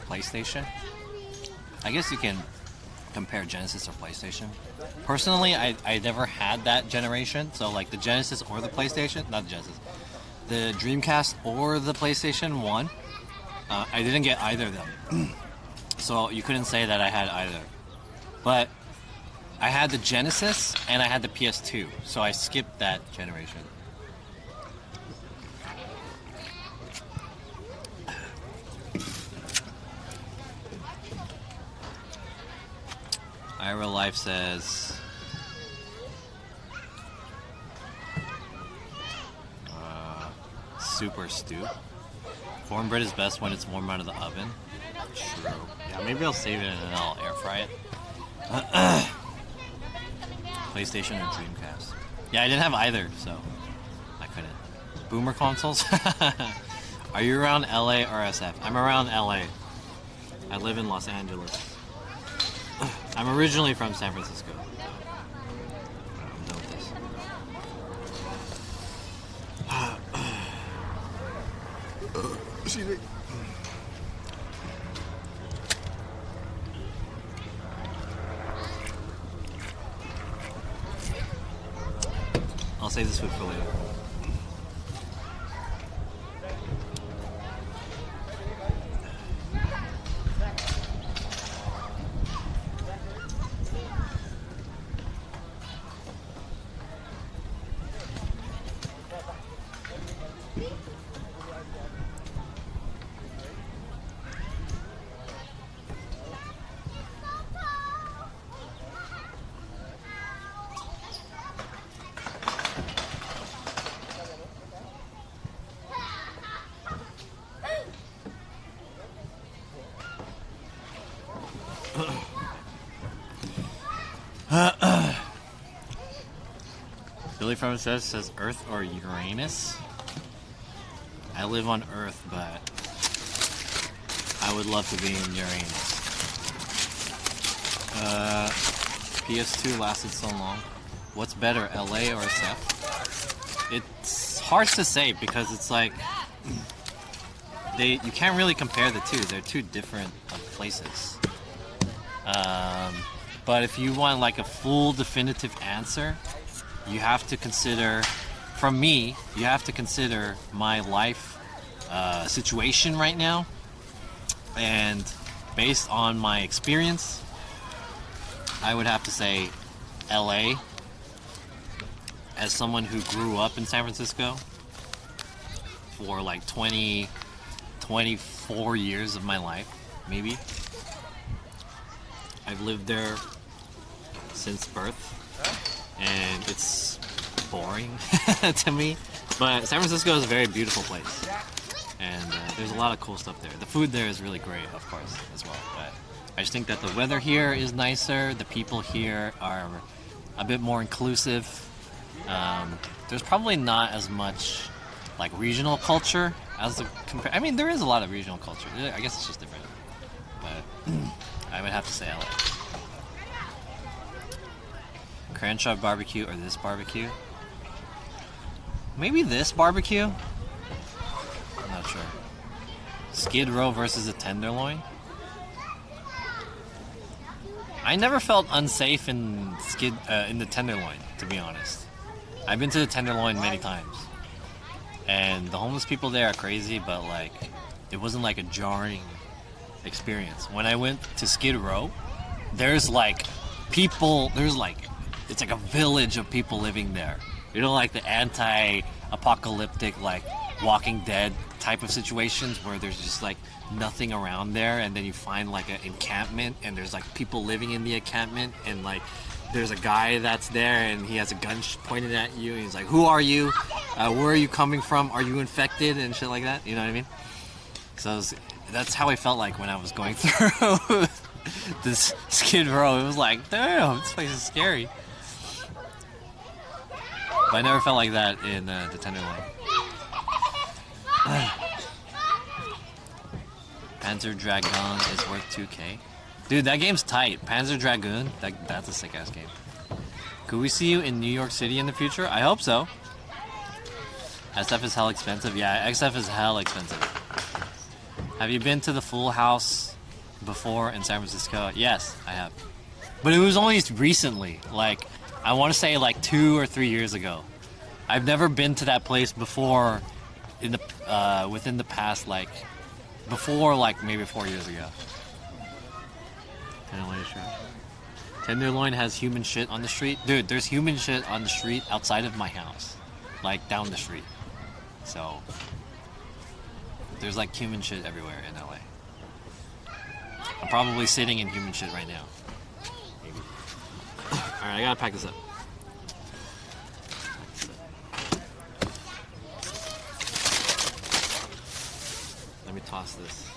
PlayStation. I guess you can compare Genesis or PlayStation. Personally, I never had that generation, so like the Genesis or the PlayStation, not the Genesis, the Dreamcast or the PlayStation 1, I didn't get either of them. So you couldn't say that I had either. But I had the Genesis and I had the PS2, so I skipped that generation. IRL Life says, super stew. Cornbread is best when it's warm out of the oven. True. Yeah, maybe I'll save it and then I'll air fry it. PlayStation or Dreamcast. Yeah, I didn't have either, so I couldn't. Boomer consoles? Are you around LA or SF? I'm around LA. I live in Los Angeles. I'm originally from San Francisco. I'm done with this. I'll save this food for later. Billy from says Earth or Uranus? I live on Earth, but I would love to be in Uranus. PS2 lasted so long. What's better, LA or SF? It's hard to say because it's like you can't really compare the two. They're two different places. But if you want like a full definitive answer, you have to consider, from me, you have to consider my life situation right now. And based on my experience, I would have to say LA. As someone who grew up in San Francisco for like 24 years of my life, maybe. I've lived there since birth. And it's boring to me, but San Francisco is a very beautiful place, and there's a lot of cool stuff there. The food there is really great, of course, as well, but I just think that the weather here is nicer, the people here are a bit more inclusive. There's probably not as much like regional culture as I mean, there is a lot of regional culture. I guess it's just different, but I would have to say LA. Crenshaw barbecue or this barbecue? Maybe this barbecue? I'm not sure. Skid Row versus a Tenderloin. I never felt unsafe in the Tenderloin, to be honest. I've been to the Tenderloin many times, and the homeless people there are crazy, but like, it wasn't like a jarring experience. When I went to Skid Row, there's like people. There's like, it's like a village of people living there. You know, like the anti-apocalyptic, like Walking Dead type of situations where there's just like nothing around there, and then you find like an encampment, and there's like people living in the encampment, and like there's a guy that's there, and he has a gun pointed at you, and he's like, "Who are you? Where are you coming from? Are you infected?" and shit like that. You know what I mean? So that's how I felt like when I was going through this Skid Row. It was like, damn, this place is scary. But I never felt like that in the Tenderloin. Panzer Dragoon is worth 2K. Dude, that game's tight. Panzer Dragoon, that's a sick ass game. Could we see you in New York City in the future? I hope so. SF is hell expensive. Yeah, XF is hell expensive. Have you been to the Full House before in San Francisco? Yes, I have. But it was only recently. Like, I want to say like 2 or 3 years ago. I've never been to that place before in the within the past, like, before like maybe 4 years ago. Tenderloin has human shit on the street. Dude, there's human shit on the street outside of my house. Like, down the street. So, there's like human shit everywhere in LA. I'm probably sitting in human shit right now. Maybe. Alright, I gotta pack this up. Let me toss this.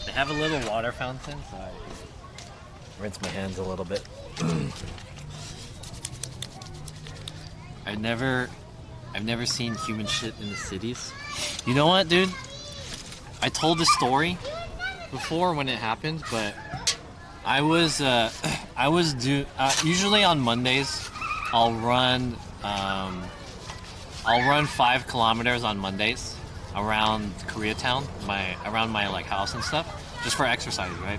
They have a little water fountain, so I rinse my hands a little bit. I've never seen human shit in the cities. You know what, dude? I told this story before when it happened, but I was usually on Mondays. I'll run 5 kilometers on Mondays around Koreatown, around my like house and stuff, just for exercise, right?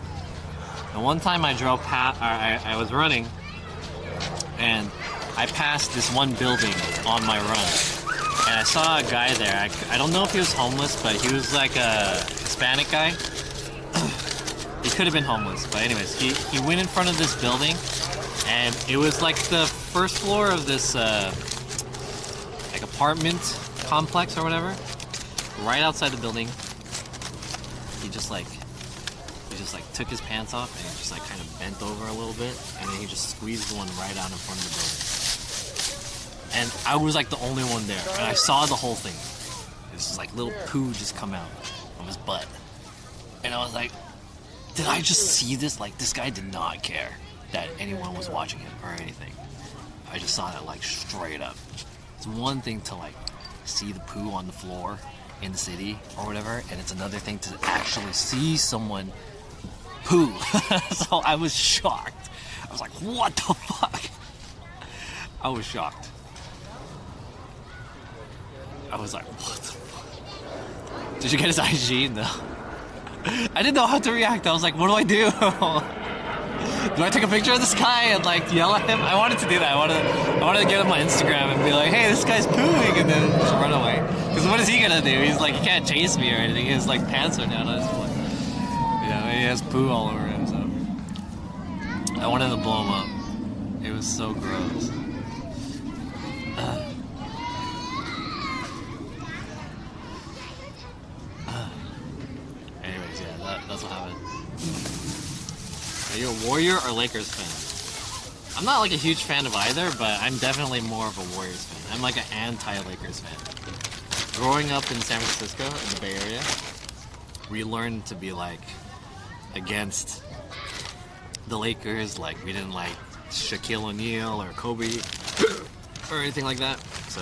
And one time I drove past, I was running, and I passed this one building on my run, and I saw a guy there. I don't know if he was homeless, but he was like a Hispanic guy. He could have been homeless, but anyways, he went in front of this building, and it was like the first floor of this like apartment complex or whatever. Right outside the building, he just took his pants off, and he just like kind of bent over a little bit, and then he just squeezed one right out in front of the building. And I was like the only one there, and I saw the whole thing. This is like little poo just come out of his butt, and I was like, did I just see this? Like, this guy did not care that anyone was watching him or anything. I just saw that like straight up. It's one thing to like see the poo on the floor in the city or whatever, and it's another thing to actually see someone poo. So I was shocked. I was like, what the fuck? I was shocked. I was like, what the fuck? Did you get his IG? No. I didn't know how to react. I was like, what do I do? Do I take a picture of this guy and like yell at him? I wanted to do that. I wanted to get him on Instagram and be like, hey, this guy's pooing, and then just run away. Because what is he gonna do? He's like, he can't chase me or anything. His like pants are down on his foot. You know, he has poo all over him. So I wanted to blow him up. It was so gross. Anyways, yeah, that's what happened. Are you a Warrior or Lakers fan? I'm not like a huge fan of either, but I'm definitely more of a Warriors fan. I'm like an anti-Lakers fan. Growing up in San Francisco, in the Bay Area, we learned to be like against the Lakers, like we didn't like Shaquille O'Neal or Kobe or anything like that. So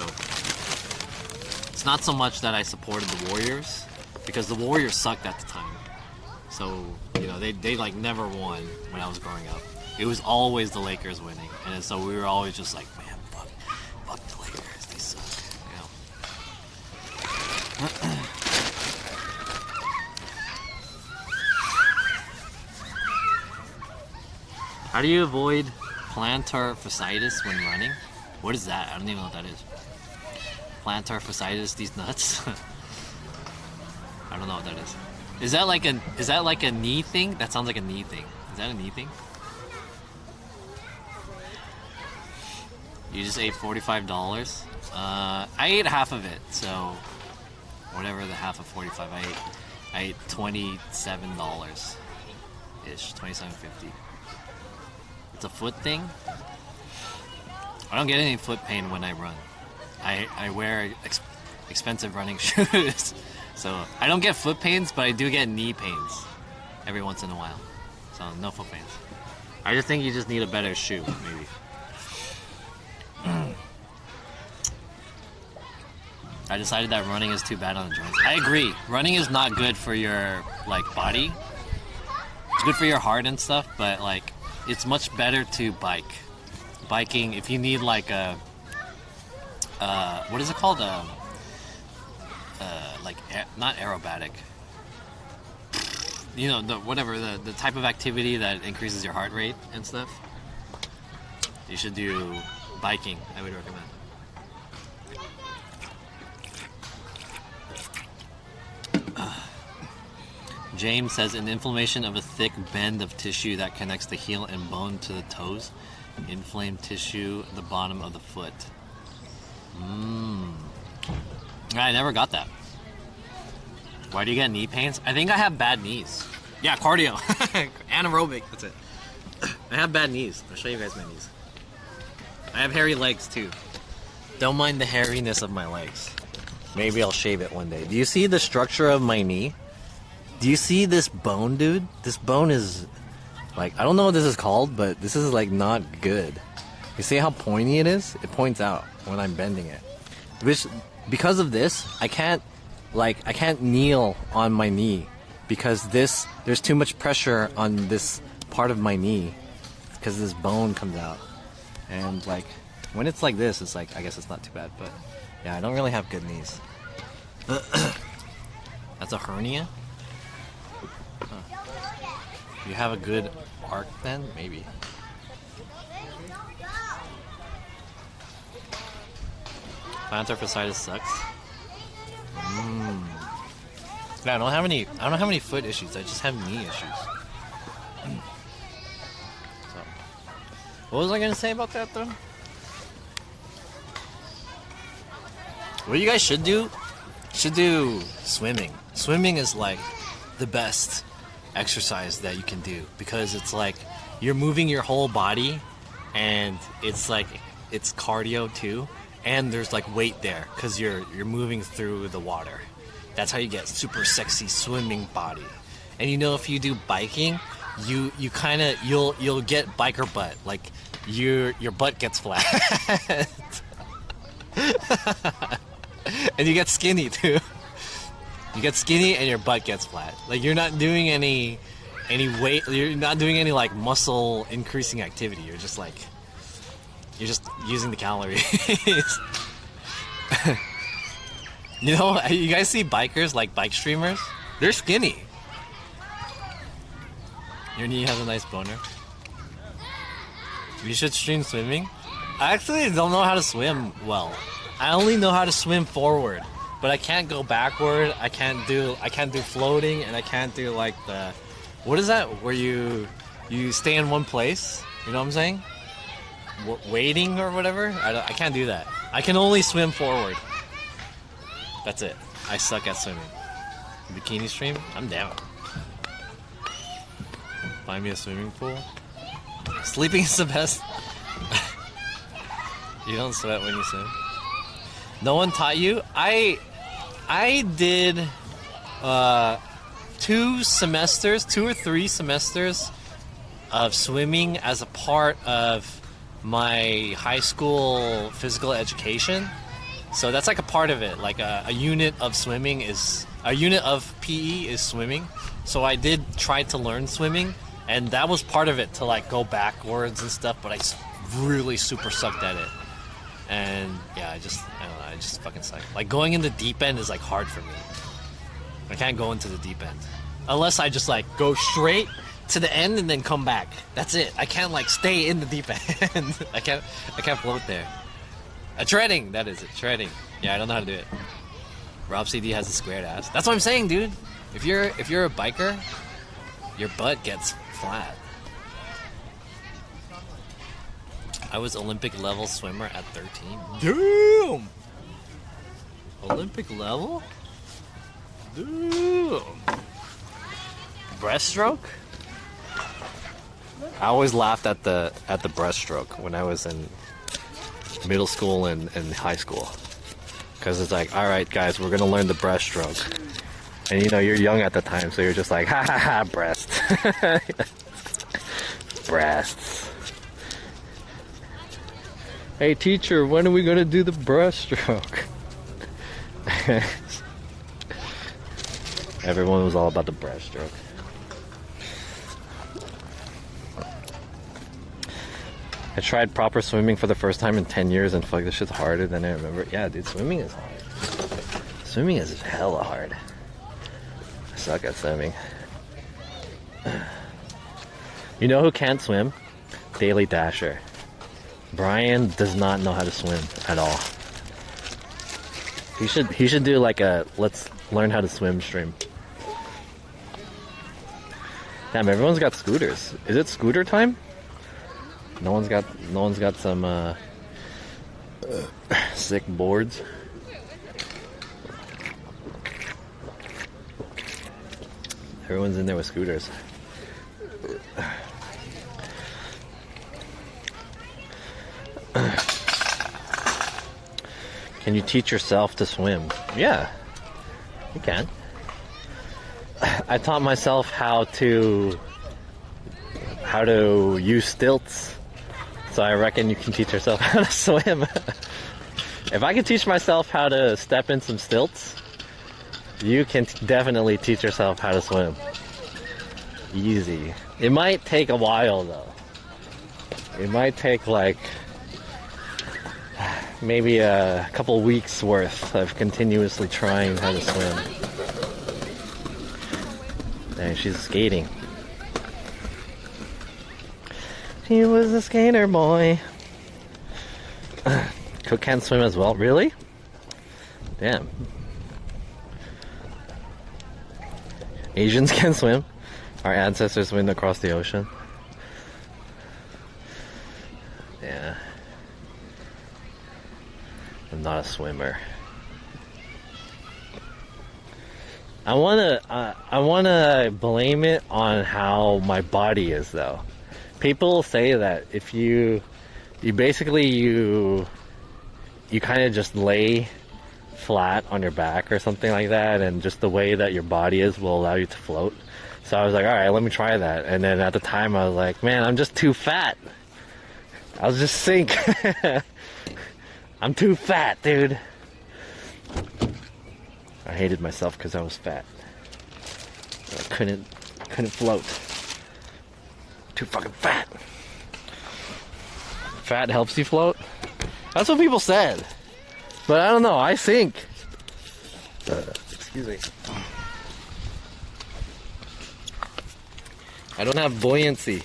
it's not so much that I supported the Warriors, because the Warriors sucked at the time. So, you know, they like never won when I was growing up. It was always the Lakers winning. And so we were always just like, man, fuck the Lakers, they suck. You know? How do you avoid plantar fasciitis when running? What is that? I don't even know what that is. Plantar fasciitis, these nuts? I don't know what that is. Is that like a knee thing? That sounds like a knee thing. Is that a knee thing? You just ate $45? I ate half of it, so whatever the half of 45 I ate $27 ish, $27.50. It's a foot thing. I don't get any foot pain when I run. I wear expensive running shoes, so I don't get foot pains, but I do get knee pains every once in a while. So no foot pains. I just think you just need a better shoe, maybe. I decided that running is too bad on the joints. I agree. Running is not good for your like body. It's good for your heart and stuff, but like it's much better to bike. Biking, if you need like a what is it called? Not aerobatic. You know, the type of activity that increases your heart rate and stuff. You should do biking, I would recommend. James says, an inflammation of a thick band of tissue that connects the heel and bone to the toes. Inflamed tissue at the bottom of the foot. I never got that. Why do you get knee pains? I think I have bad knees. Yeah, cardio. Anaerobic, that's it. I have bad knees. I'll show you guys my knees. I have hairy legs too. Don't mind the hairiness of my legs. Maybe I'll shave it one day. Do you see the structure of my knee? Do you see this bone, dude? This bone is like, I don't know what this is called, but this is like not good. You see how pointy it is? It points out when I'm bending it. Which, because of this, I can't kneel on my knee because there's too much pressure on this part of my knee because this bone comes out. And like, when it's like this, it's like, I guess it's not too bad, but yeah, I don't really have good knees. That's a hernia? You have a good arc then? Maybe. Plantar fasciitis sucks. Yeah, I don't have any foot issues. I just have knee issues. So, what was I gonna say about that though? What you guys should do swimming. Swimming is like the best exercise that you can do because it's like you're moving your whole body and it's like it's cardio too, and there's like weight there because you're moving through the water. That's how you get super sexy swimming body. And you know, if you do biking, you'll get biker butt. Like your butt gets flat. And you get skinny too. You get skinny and your butt gets flat. Like you're not doing any weight, you're not doing any like muscle increasing activity. You're just using the calories. You know, you guys see bikers, like bike streamers? They're skinny. Your knee has a nice boner. You should stream swimming. I actually don't know how to swim well. I only know how to swim forward, but I can't go backward. I can't do floating, and I can't do like the, what is that? Where you stay in one place. You know what I'm saying? Waiting or whatever. I can't do that. I can only swim forward. That's it. I suck at swimming. Bikini stream? I'm down. Find me a swimming pool. Sleeping is the best. You don't sweat when you swim. No one taught you? I did 2 or 3 semesters of swimming as a part of my high school physical education. So that's like a part of it. Like a unit of swimming is a unit of PE is swimming. So I did try to learn swimming, and that was part of it, to like go backwards and stuff. But I really super sucked at it, and yeah, I don't know, I just fucking suck. Like going in the deep end is like hard for me. I can't go into the deep end unless I just like go straight to the end and then come back. That's it. I can't like stay in the deep end. I can't float there. Treading, that is it. Treading. Yeah, I don't know how to do it. Rob CD has a squared ass. That's what I'm saying, dude. If you're a biker, your butt gets flat. I was Olympic level swimmer at 13. Damn! Olympic level? Damn! Breaststroke? I always laughed at the breaststroke when I was in middle school and high school, because it's like, all right guys, we're gonna learn the breaststroke, and you know, you're young at the time, so you're just like, ha ha ha, breast. Breasts. Hey teacher, when are we gonna do the breaststroke? Everyone was all about the breaststroke. I tried proper swimming for the first time in 10 years, and fuck, this shit's harder than I remember. Yeah, dude, swimming is hard. Swimming is hella hard. I suck at swimming. You know who can't swim? Daily Dasher. Brian does not know how to swim at all. He should do like a let's learn how to swim stream. Damn, everyone's got scooters. Is it scooter time? No one's got some sick boards. Everyone's in there with scooters. Can you teach yourself to swim? Yeah, you can. I taught myself how to use stilts. So I reckon you can teach yourself how to swim. If I can teach myself how to step in some stilts, you can definitely teach yourself how to swim. Easy. It might take a while though. It might take like maybe a couple weeks worth of continuously trying how to swim. Dang, she's skating. He was a skater boy. Cook can't swim as well. Really? Damn. Asians can swim. Our ancestors went across the ocean. Yeah. I'm not a swimmer. I wanna blame it on how my body is though. People say that if you kind of just lay flat on your back or something like that, and just the way that your body is will allow you to float. So I was like, all right, let me try that. And then at the time I was like, man, I'm just too fat. I'll just sink. I'm too fat, dude. I hated myself because I was fat. I couldn't float. Too fucking fat. Fat helps you float? That's what people said. But I don't know, I sink. Excuse me. I don't have buoyancy.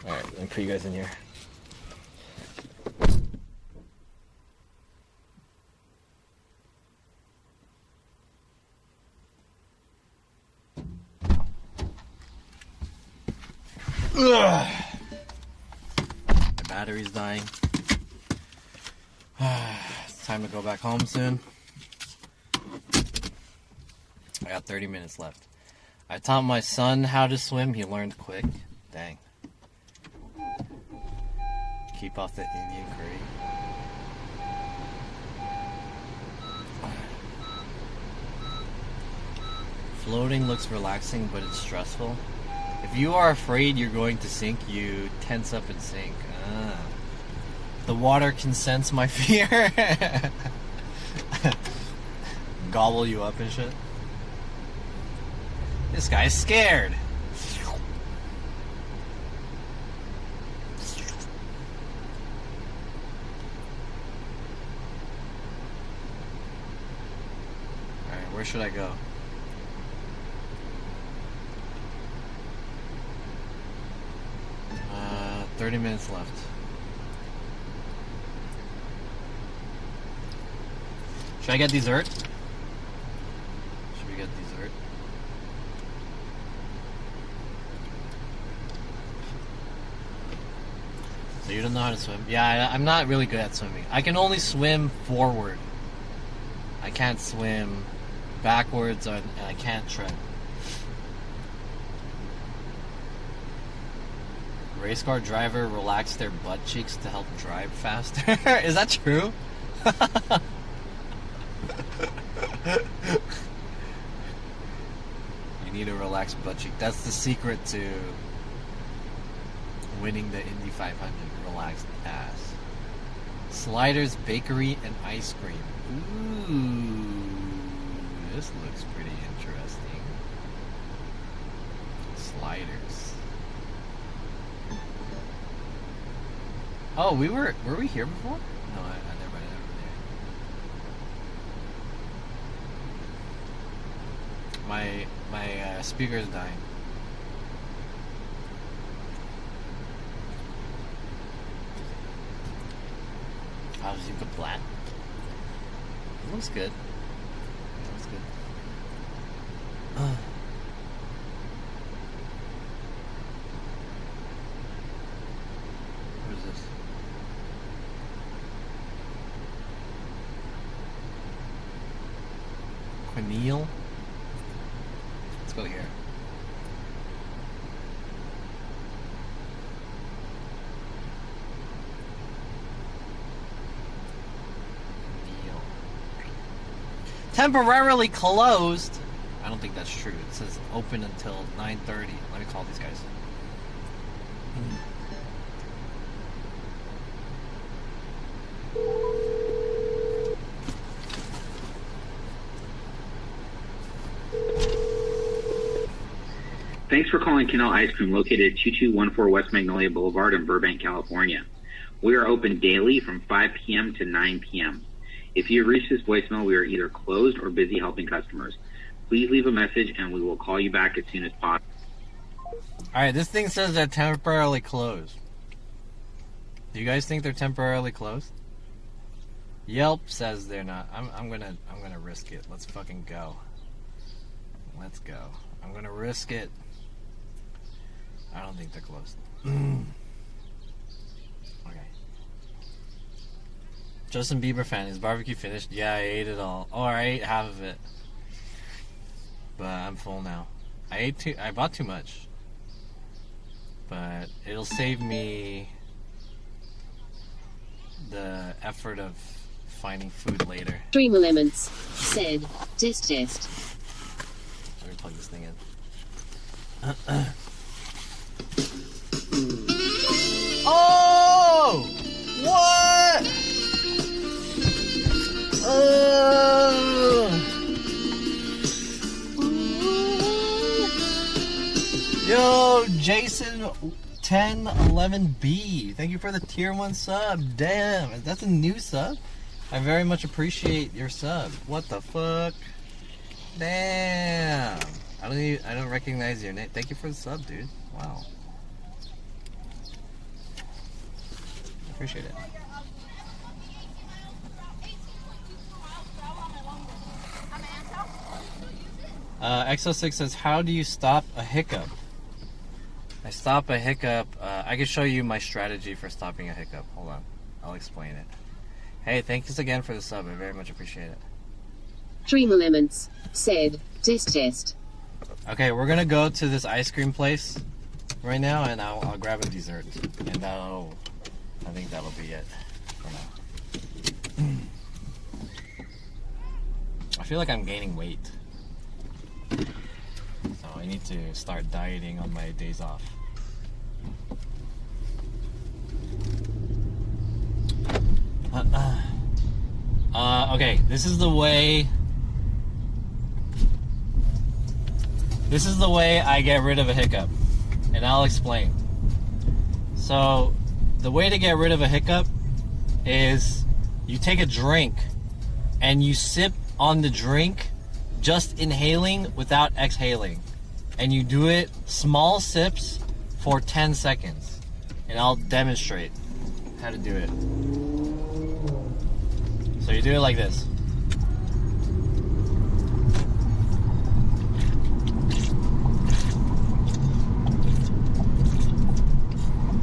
Alright, let me put you guys in here. Ugh. My battery's dying. It's time to go back home soon. I got 30 minutes left. I taught my son how to swim. He learned quick. Dang. Keep off the Indian curry. Floating looks relaxing, but it's stressful. If you are afraid you're going to sink, you tense up and sink. Ah. The water can sense my fear. Gobble you up and shit. This guy's scared. Alright, where should I go? 30 minutes left. Should I get dessert? Should we get dessert? So you don't know how to swim? Yeah, I'm not really good at swimming. I can only swim forward. I can't swim backwards, and I can't tread. Race car driver relax their butt cheeks to help drive faster. Is that true? You need a relaxed butt cheek. That's the secret to winning the Indy 500. Relaxed ass. Sliders, bakery, and ice cream. Ooh, this looks pretty interesting. Sliders. Oh, were we here before? No, I never been there. My speaker's dying. How's Zuka Black? It looks good. It looks good. What is this? Quenelle? Let's go here. Temporarily closed. I don't think that's true. It says open until 9:30. Let me call these guys. Thanks for calling Canal Ice Cream, located at 2214 West Magnolia Boulevard in Burbank, California. We are open daily from 5 p.m. to 9 p.m. If you have reached this voicemail, we are either closed or busy helping customers. Please leave a message and we will call you back as soon as possible. Alright, this thing says they're temporarily closed. Do you guys think they're temporarily closed? Yelp says they're not. I'm gonna risk it. Let's fucking go. Let's go. I'm gonna risk it. I don't think they're closed. Okay. Justin Bieber fan, is barbecue finished? Yeah, I ate it all. Oh, I ate half of it. But I'm full now. I bought too much. But it'll save me the effort of finding food later. Dream Elements said, test. Let me plug this thing in. Oh! What? Yo, Jason 1011B. Thank you for the tier 1 sub. Damn, that's a new sub? I very much appreciate your sub. What the fuck? Damn. I don't recognize your name. Thank you for the sub, dude. Wow. Appreciate it. Exo6 says, how do you stop a hiccup? I stop a hiccup. I can show you my strategy for stopping a hiccup. Hold on. I'll explain it. Hey, thanks again for the sub. I very much appreciate it. Dream Elements said, test. Okay, we're gonna go to this ice cream place right now, and I'll grab a dessert, and I think that'll be it for now. I feel like I'm gaining weight. So I need to start dieting on my days off. Okay, this is the way I get rid of a hiccup, and I'll explain. So the way to get rid of a hiccup is you take a drink and you sip on the drink, just inhaling without exhaling, and you do it small sips for 10 seconds, and I'll demonstrate how to do it. So you do it like this.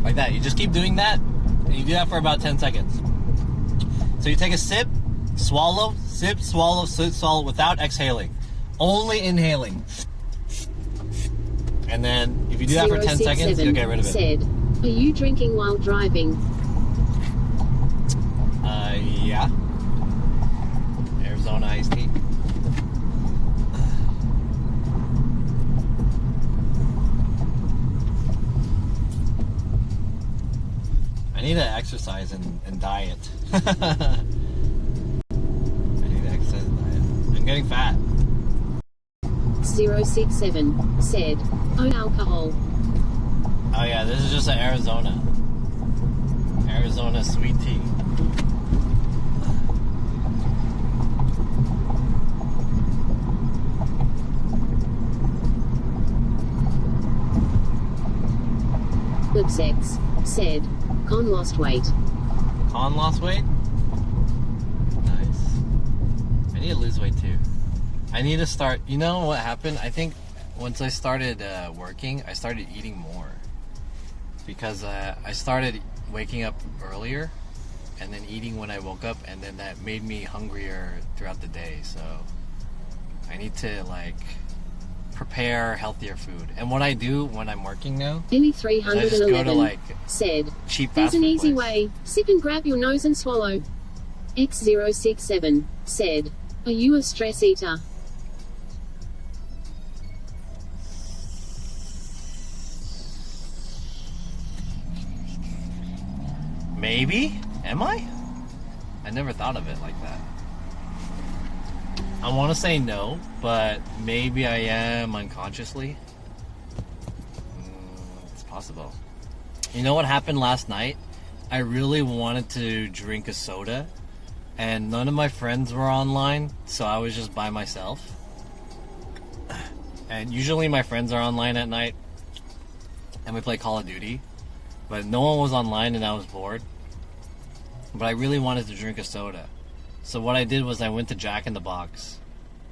Like that. You just keep doing that, and you do that for about 10 seconds. So you take a sip, swallow, sip, swallow without exhaling. Only inhaling. And then if you do that for 10 seconds, you'll get rid of it. Said, are you drinking while driving? Yeah. Arizona iced tea. I need to exercise and diet. I need to exercise and diet. I'm getting fat. 067 said, oh, alcohol. Oh yeah, this is just an Arizona sweet tea. Libsex said, Con lost weight. Con lost weight? Nice. I need to lose weight too. I need to start, you know what happened? I think once I started working, I started eating more. Because I started waking up earlier and then eating when I woke up, and then that made me hungrier throughout the day. So I need to like prepare healthier food. And what I do when I'm working now is I just go to like said, cheap there's fast an food easy place. way. Sip and grab your nose and swallow. X067 said, are you a stress eater? Maybe? Am I? I never thought of it like that. I want to say no, but maybe I am unconsciously. It's possible. You know what happened last night? I really wanted to drink a soda, and none of my friends were online, so I was just by myself. And usually my friends are online at night, and we play Call of Duty, but no one was online and I was bored. But I really wanted to drink a soda. So what I did was I went to Jack in the Box.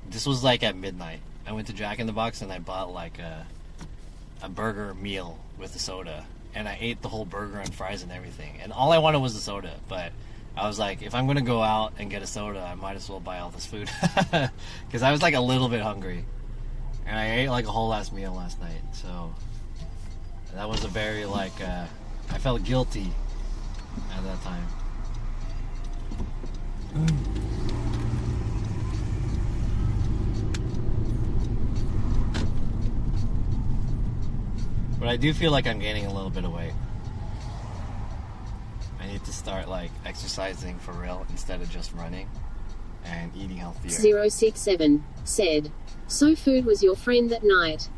This was like at midnight. I went to Jack in the Box and I bought like a burger meal with a soda. And I ate the whole burger and fries and everything. And all I wanted was the soda. But I was like, if I'm going to go out and get a soda, I might as well buy all this food. Because I was like a little bit hungry. And I ate like a whole ass meal last night. So that was a very like, I felt guilty at that time. But I do feel like I'm gaining a little bit of weight. I need to start like exercising for real instead of just running and eating healthier. 067 said, so food was your friend that night.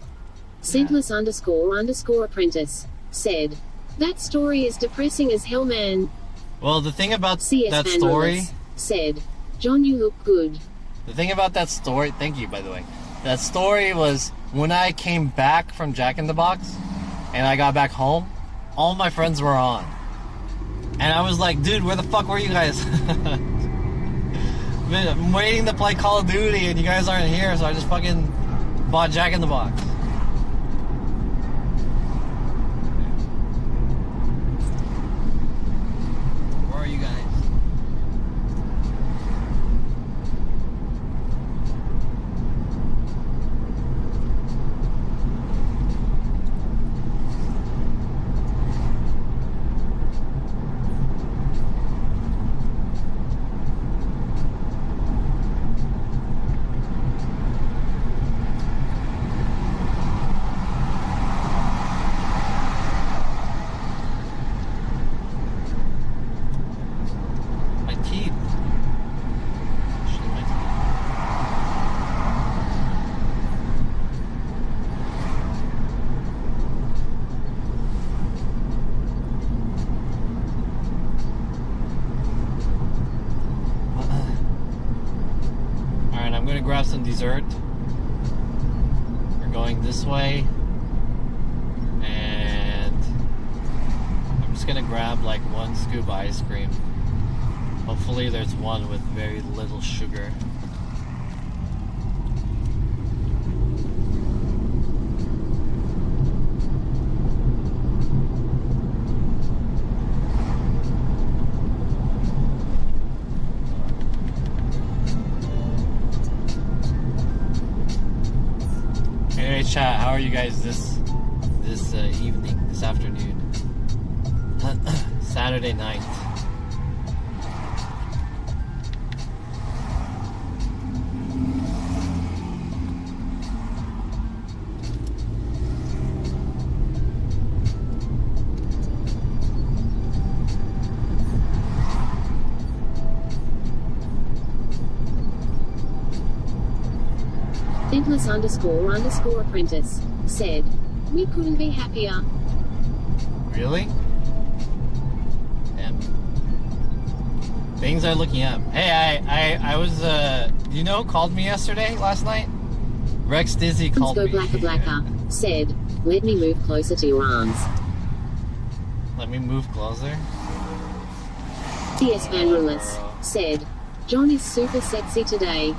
Scentless _ apprentice said, that story is depressing as hell, man. Well, the thing about CS that story said, John, you look good. The thing about that story, thank you by the way, that story was when I came back from Jack in the Box and I got back home, all my friends were on. And I was like, dude, where the fuck were you guys? I'm waiting to play Call of Duty and you guys aren't here, so I just fucking bought Jack in the Box. Where are you guys? grab some dessert. We're going this way. And I'm just gonna grab like one scoop of ice cream. Hopefully there's one with very little sugar. Anyway, chat, how are you guys this evening, this afternoon? Saturday night. Thinkless__apprentice said, "We couldn't be happier." Really? Damn. Things are looking up. Hey, I was, you know who called me last night? Rex Dizzy called me. Blacker said, "Let me move closer to your arms." Let me move closer? CS Van Rulis said, "John is super sexy today."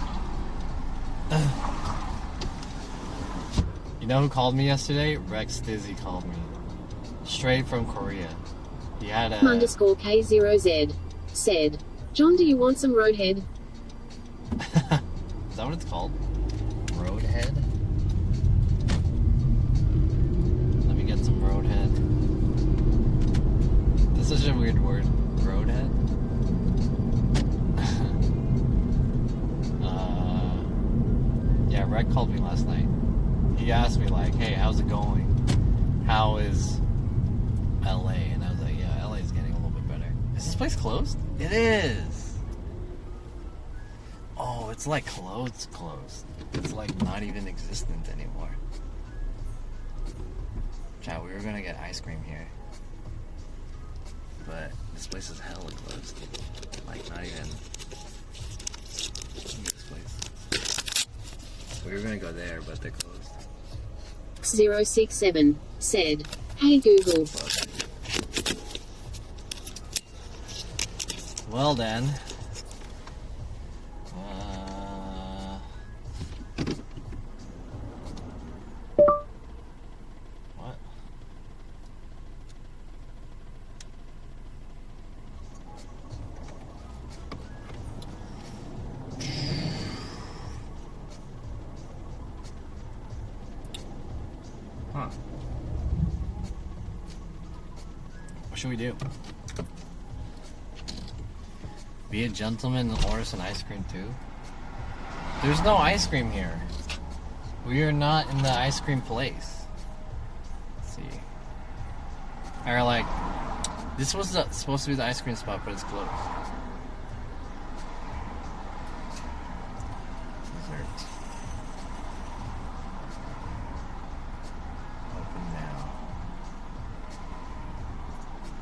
You know who called me yesterday? Rex Dizzy called me. Straight from Korea. He had a... _K0Z said, "John, do you want some roadhead?" Is that what it's called? Roadhead? Let me get some roadhead. That's such a weird word. Roadhead? Yeah, Rex called me last night. He asked me like, "Hey, how's it going? How is LA?" And I was like, "Yeah, LA is getting a little bit better." Is this place closed? It is. Oh, it's like closed. It's like not even existent anymore. Chat, we were gonna get ice cream here, but this place is hella closed. Like not even. Look at this place. We were gonna go there, but they're closed. 067 said, "Hey Google." Well then. What? Huh. What should we do? Be a gentleman and order some ice cream too? There's no ice cream here. We are not in the ice cream place. Let's see. Or like, this was supposed to be the ice cream spot, but it's closed. Dessert. Open now.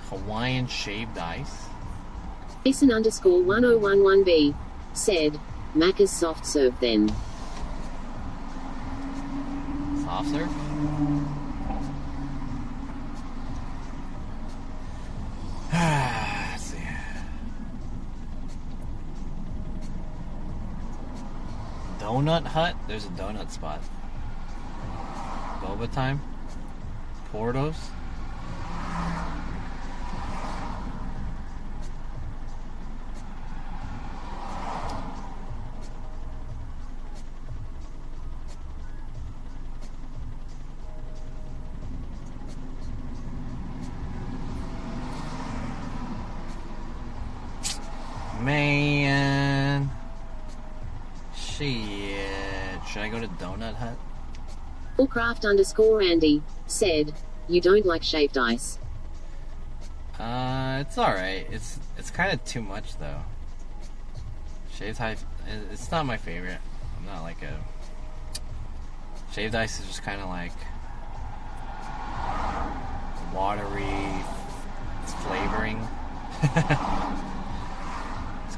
Hawaiian shaved ice? Jason_1011B said, "Macca's soft serve then." Soft serve? Let's see. Donut Hut? There's a donut spot. Boba time? Portos? Man. Shit. Should I go to Donut Hut? Bullcraft_Andy said, "You don't like shaved ice." It's alright. It's kind of too much though. Shaved ice, it's not my favorite. I'm not like a... Shaved ice is just kind of like watery. It's flavoring. It's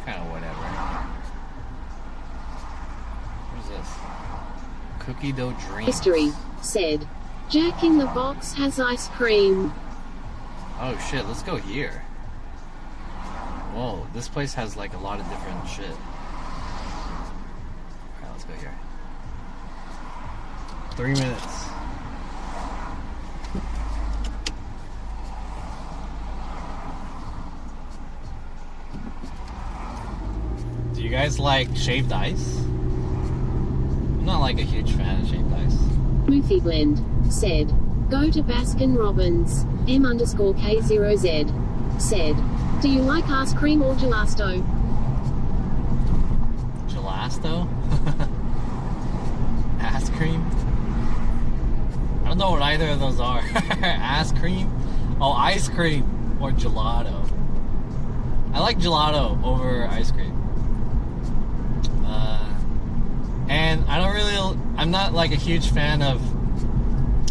kind of whatever. Where's What's this? Cookie dough dreams. History said, Jack in the Box has ice cream. Oh shit, let's go here. Whoa, this place has like a lot of different shit. Alright, let's go here. 3 minutes. Do you guys like shaved ice? I'm not like a huge fan of shaved ice. Smoothie Blend said, go to Baskin Robbins. M_K0Z said, do you like ice cream or gelato? Gelato? Ass cream? I don't know what either of those are. Ass cream? Oh, ice cream or gelato. I like gelato over ice cream. And I'm not like a huge fan of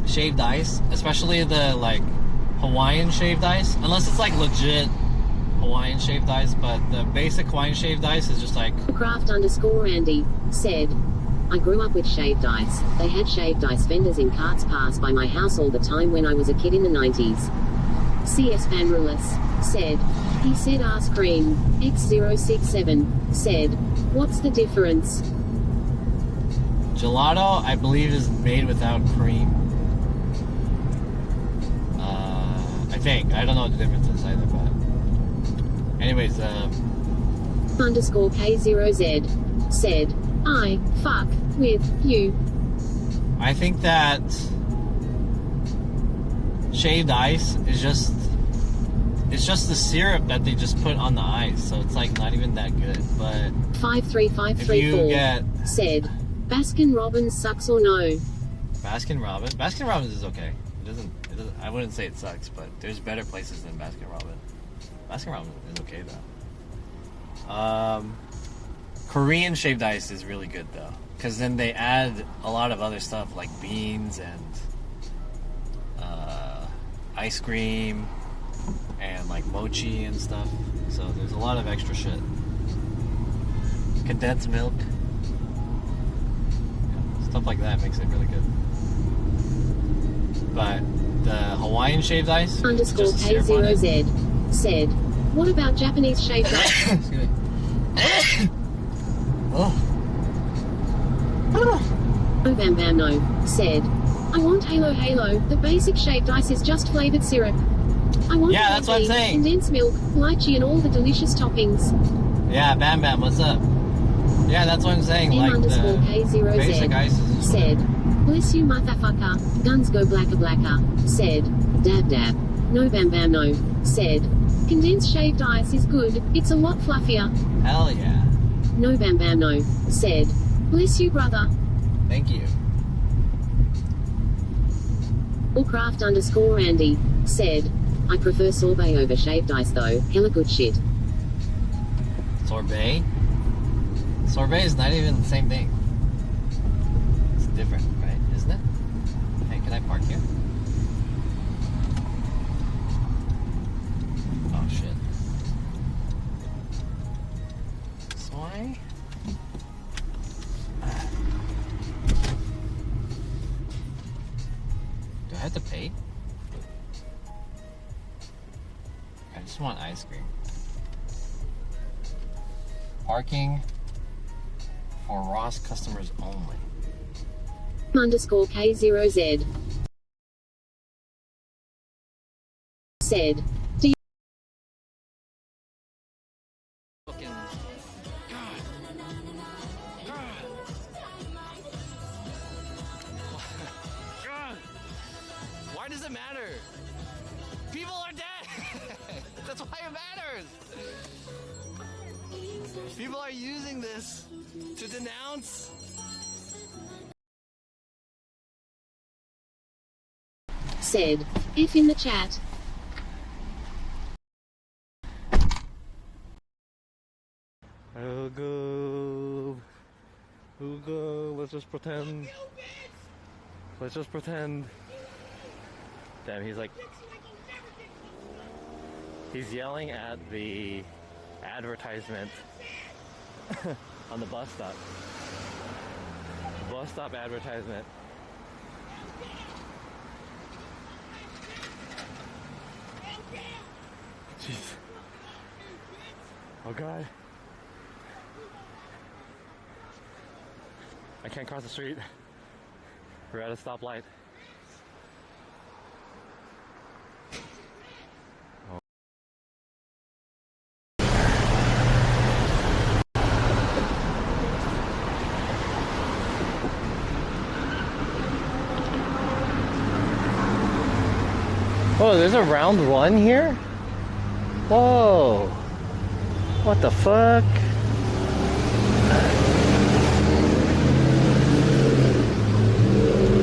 shaved ice, especially the like Hawaiian shaved ice, unless it's like legit Hawaiian shaved ice, but the basic Hawaiian shaved ice is just like... Craft_Andy said, I grew up with shaved ice. They had shaved ice vendors in carts pass by my house all the time when I was a kid in the 90s. CS Vanrulis said, he said ice cream. X067 said, what's the difference? Gelato, I believe, is made without cream. I think. I don't know what the difference is either, but... Anyways, _K0Z said, I fuck with you. I think that shaved ice is just... It's just the syrup that they just put on the ice, so it's like not even that good, but... 53534 said, Baskin Robbins sucks or no? Baskin Robbins is okay. It doesn't, I wouldn't say it sucks, but there's better places than Baskin Robbins. Baskin Robbins is okay though. Korean shaved ice is really good though, because then they add a lot of other stuff like beans and ice cream and like mochi and stuff. So there's a lot of extra shit. Condensed milk. Stuff like that makes it really good. But the Hawaiian shaved ice _K0Z said, what about Japanese shaved ice? Excuse me. Oh. Bambamno said, I want Halo. The basic shaved ice is just flavored syrup. I want that's what I'm saying. Condensed milk, lychee, and all the delicious toppings. Yeah, Bam, what's up? Yeah, that's what I'm saying. Like the basic ice is said, bless you motherfucker, guns go blacker, said, dab, no Bambamno, said, condensed shaved ice is good, it's a lot fluffier. Hell yeah. No Bambamno, said, bless you brother. Thank you. Craft_Andy said, I prefer sorbet over shaved ice though, hella good shit. Sorbet? Sorbet is not even the same thing. It's different, right? Isn't it? Hey, can I park here? Oh shit. Soy? Do I have to pay? I just want ice cream. Parking for Ross customers only. _K0Z said, do you Fucking God. God. Why does it matter? People are dead. That's why it matters. People are using this to denounce. said, F in the chat. Go. Let's just pretend. Damn, he's yelling at the advertisement on the bus stop. bus stop advertisement. Jeez. Oh god. I can't cross the street. We're at a stoplight. Oh, there's a round one here? Whoa. What the fuck?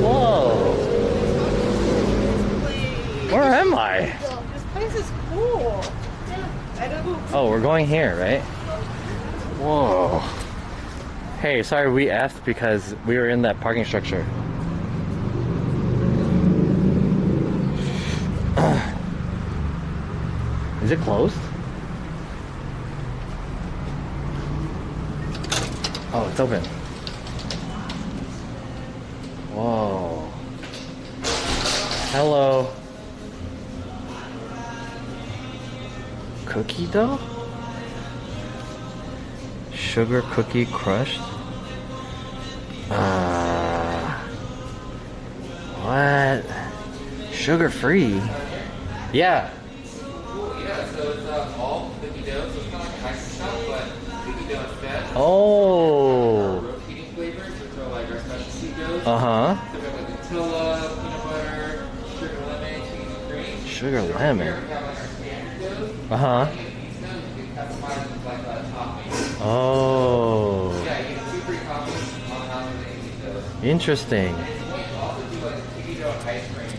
Whoa. Where am I? This place is cool. I don't know. Oh, we're going here, right? Whoa. Hey, sorry, we F'd because we were in that parking structure. Is it closed? Oh, it's open. Whoa. Hello. Cookie dough? Sugar cookie crushed? What? Sugar free? Yeah. Yeah, so it's all cookie dough, so it's kind of like an ice shop, but cookie dough instead. Oh. Rotating flavors, which are like our specialty doughs. Uh-huh. So we have like Nutella, peanut butter, sugar lemon, cheese and cream. Sugar lemon. Here we have like our standard doughs. Uh-huh. And these doughs you can customize with like toppings. Oh. Yeah, you get 2 free toppings on top of any of these doughs. Interesting. And you can also do like cookie dough and ice cream.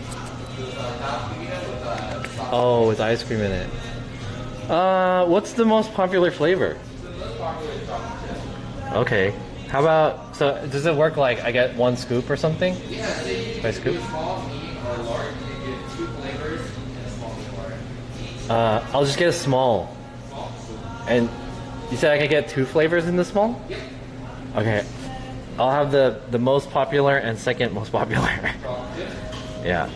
So it's not cookie dough with sauce. Oh, with ice cream in it. What's the most popular flavor? So the most popular is chocolate chip. Okay. How about, so does it work like I get 1 scoop or something? Yeah, so you By can scoop? do small, medium, or large. You get 2 flavors and a small or I'll just get a small. small. And you said I could get 2 flavors in the small? Yep. Okay. I'll have the most popular and second most popular. Chocolate chip. Yeah.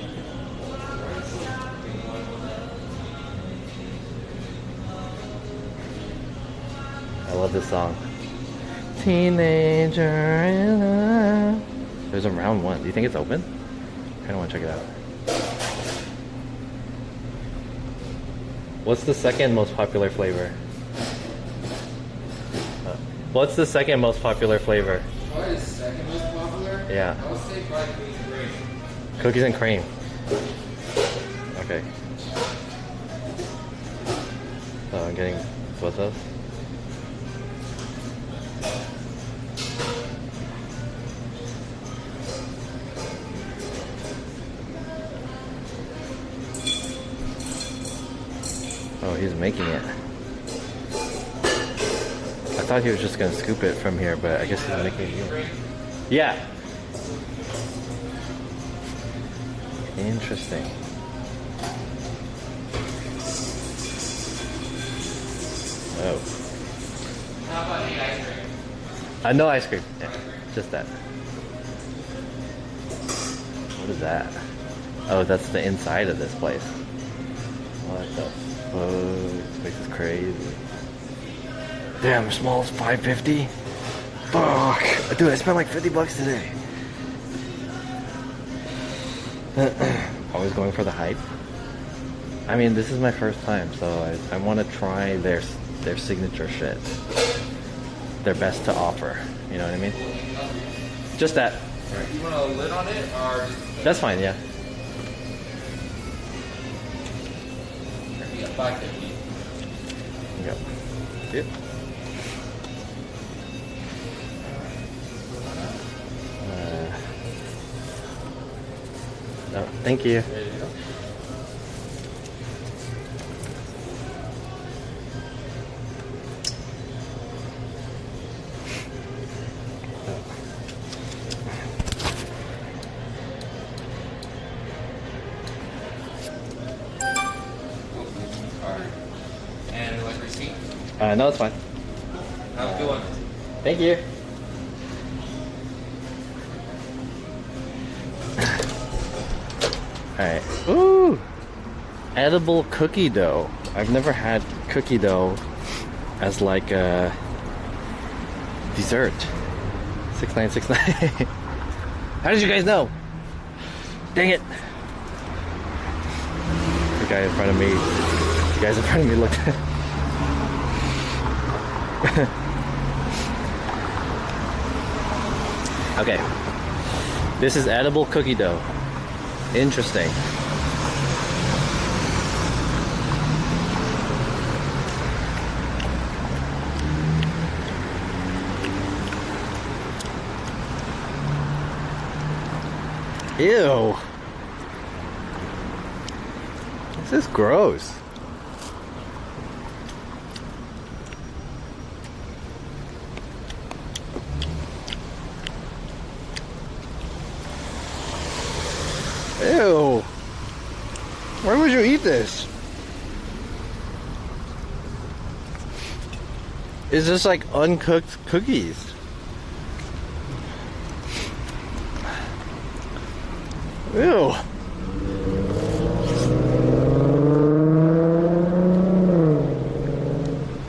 I love this song. Teenager in love. There's a round one. Do you think it's open? I kinda wanna check it out. What's the second most popular flavor? What's the second most popular flavor? What is second most popular? Yeah. I would say probably cookies and cream. Cookies and cream. Okay. So I'm getting both those. Oh, he's making it. I thought he was just gonna scoop it from here, but I guess he's making it here. Yeah. Interesting. Oh. How about any ice cream? No ice cream. Yeah, just that. What is that? Oh, that's the inside of this place. What the fuck? This place is crazy. Damn, the small's $5.50. Fuck, dude, I spent like $50 today. Always going for the hype. I mean, this is my first time, so I want to try their signature shit. Their best to offer. You know what I mean? Just that. You want a lid on it, or just... That's fine, yeah. Yeah, $5.50. Yep. Yep. No, thank you. There you go. And like receipt? No, it's fine. Have a good one. Thank you. Alright. Ooh! Edible cookie dough. I've never had cookie dough as like a dessert. 6969. How did you guys know? Dang it! The guy in front of me. The guys in front of me looked at. Okay. This is edible cookie dough. Interesting. Ew. This is gross. Ew. Why would you eat this? It's just like uncooked cookies. Ew.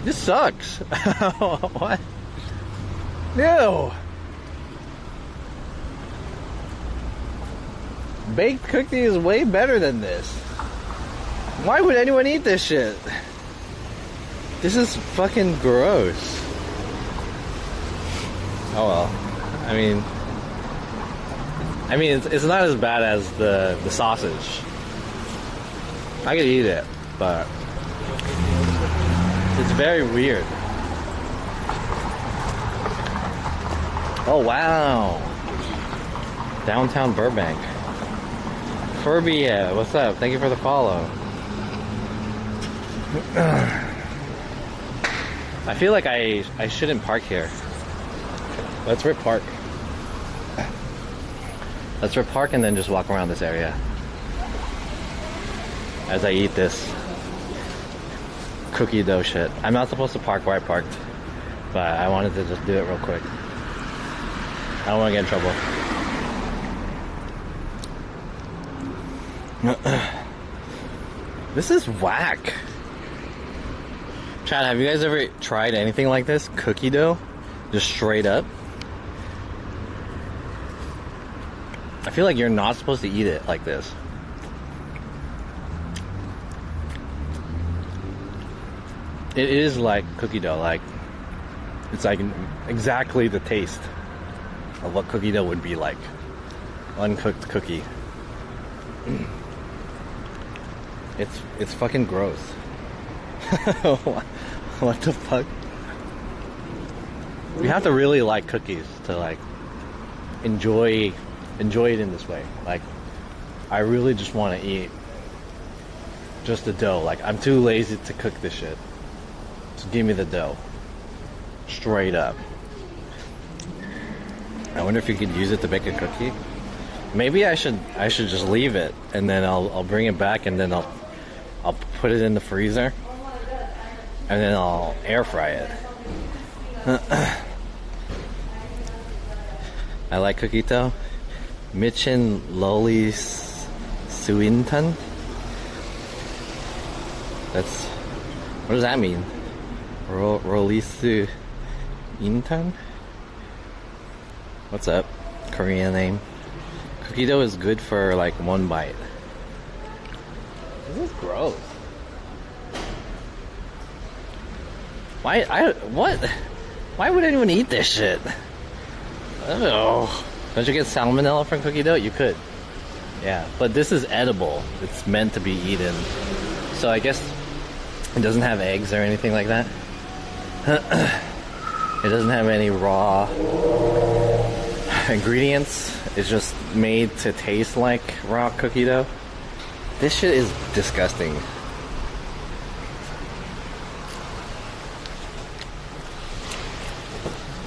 This sucks. What? Ew. Baked cookie is way better than this. Why would anyone eat this shit? This is fucking gross. Oh well. I mean, it's not as bad as the sausage. I could eat it, but it's very weird. Oh wow. Downtown Burbank. Furby, what's up? Thank you for the follow. I feel like I shouldn't park here. Let's rip park. Let's rip park and then just walk around this area as I eat this cookie dough shit. I'm not supposed to park where I parked, but I wanted to just do it real quick. I don't want to get in trouble. This is whack. Chad, have you guys ever tried anything like this? Cookie dough? Just straight up? I feel like you're not supposed to eat it like this. It is like cookie dough, like it's like exactly the taste of what cookie dough would be like. Uncooked cookie. It's fucking gross. What the fuck? You have to really like cookies to like enjoy it in this way. Like, I really just want to eat just the dough. Like, I'm too lazy to cook this shit. Just give me the dough. Straight up. I wonder if you could use it to bake a cookie. Maybe I should just leave it and then I'll bring it back and then I'll put it in the freezer and then I'll air fry it. I like cookie dough. Michin Lolis Suintan. That's, what does that mean? Rolisu Intan? What's up? Korean name. Cookie dough is good for like one bite. This is gross. Why would anyone eat this shit? Oh, don't you get salmonella from cookie dough? You could. Yeah, but this is edible. It's meant to be eaten. So I guess it doesn't have eggs or anything like that. It doesn't have any raw ingredients. It's just made to taste like raw cookie dough. This shit is disgusting.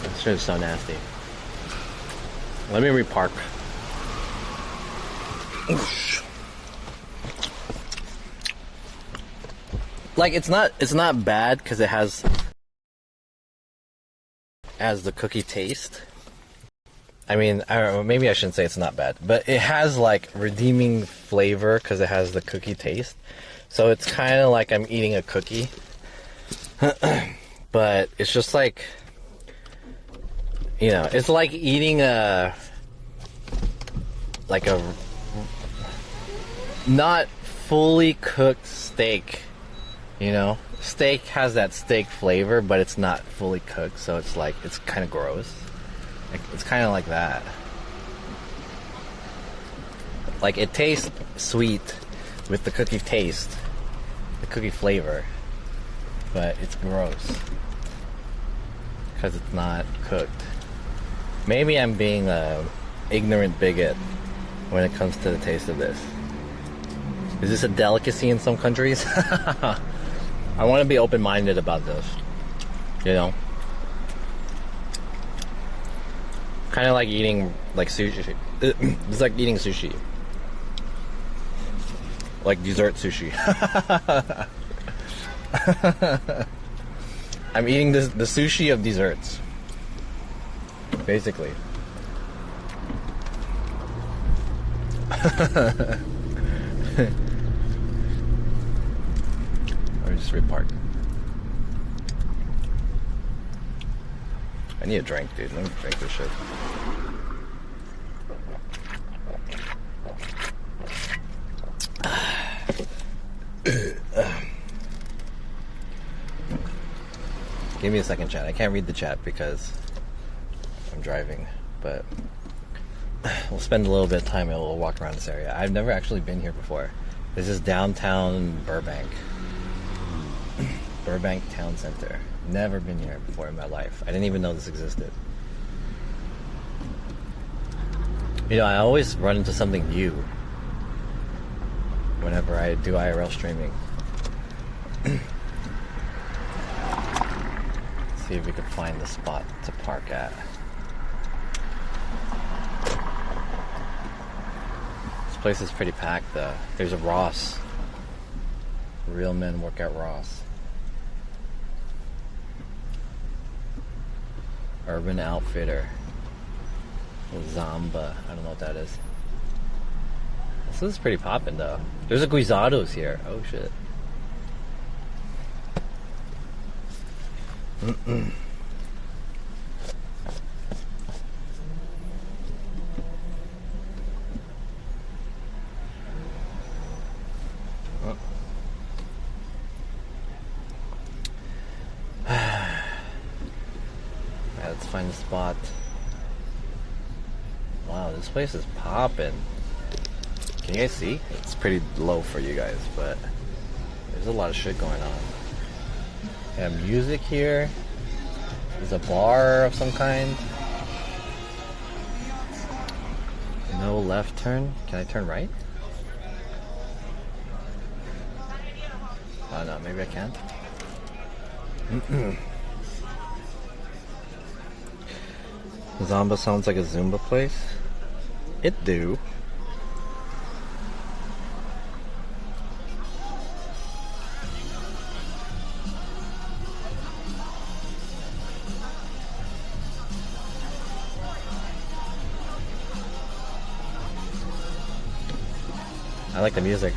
This shit is so nasty. Let me repark. Like, it's not bad because it has the cookie taste. I mean, I don't know, maybe I shouldn't say it's not bad, but it has like redeeming flavor because it has the cookie taste. So it's kind of like I'm eating a cookie, but it's just like, you know, it's like eating a not fully cooked steak. You know, steak has that steak flavor, but it's not fully cooked, so it's like, it's kind of gross. It's kind of like that. Like, it tastes sweet with the cookie taste, the cookie flavor, but it's gross because it's not cooked. Maybe I'm being a ignorant bigot when it comes to the taste of this. Is this a delicacy in some countries? I want to be open-minded about this, you know? Kind of like eating, like, sushi. It's like eating sushi. Like dessert sushi. I'm eating the sushi of desserts. Basically. Let me just repark. I need a drink, dude. Let me drink this shit. Give me a second, chat. I can't read the chat because I'm driving, but we'll spend a little bit of time and we'll walk around this area. I've never actually been here before. This is downtown Burbank. Burbank Town Center. Never been here before in my life. I didn't even know this existed. You know, I always run into something new whenever I do IRL streaming. See if we can find the spot to park at. This place is pretty packed though. There's a Ross. Real men work at Ross. Urban Outfitter. Zamba. I don't know what that is. This is pretty poppin' though. There's a Guizado's here. Oh shit. Let's find a spot. Wow, this place is poppin'. Can you guys see? It's pretty low for you guys, but there's a lot of shit going on. We have music here. There's a bar of some kind. No left turn. Can I turn right? Oh no, maybe I can't. Zamba sounds like a Zumba place. It do. I like the music.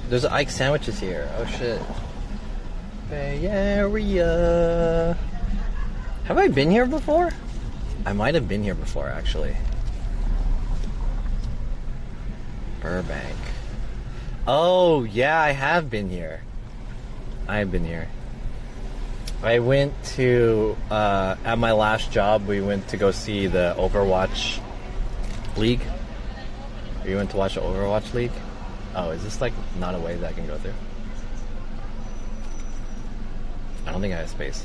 There's Ike sandwiches here. Oh shit. Bay Area. Have I been here before? I might have been here before actually. Burbank. Oh yeah, I have been here. I have been here. I went to, at my last job, we went to go see the Overwatch League. You went to watch the Overwatch League? Oh, is this like not a way that I can go through? I don't think I have space.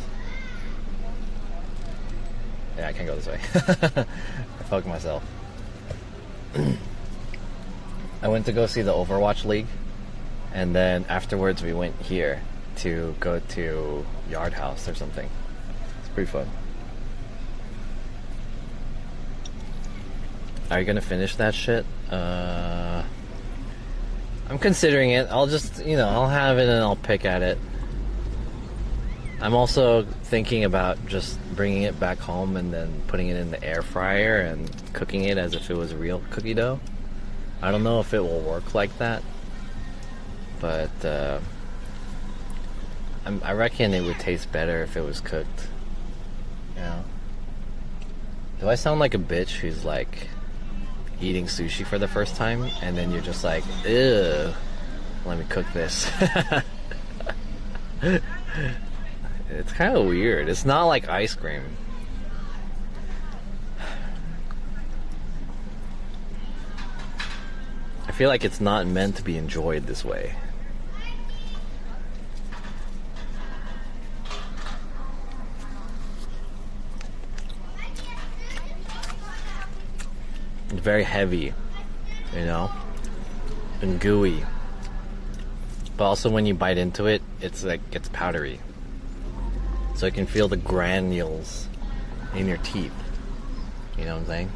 Yeah, I can't go this way. I fucked myself. I went to go see the Overwatch League, and then afterwards we went here to go to Yard House or something. It's pretty fun. Are you gonna finish that shit? I'm considering it. I'll just, you know, I'll have it and I'll pick at it. I'm also thinking about just bringing it back home and then putting it in the air fryer and cooking it as if it was real cookie dough. I don't know if it will work like that, but I reckon it would taste better if it was cooked. You know? Do I sound like a bitch who's like eating sushi for the first time and then you're just like, ew, let me cook this? It's kind of weird. It's not like ice cream. I feel like it's not meant to be enjoyed this way. It's very heavy, you know, and gooey. But also when you bite into it, it's like, it's powdery. So you can feel the granules in your teeth. You know what I'm saying?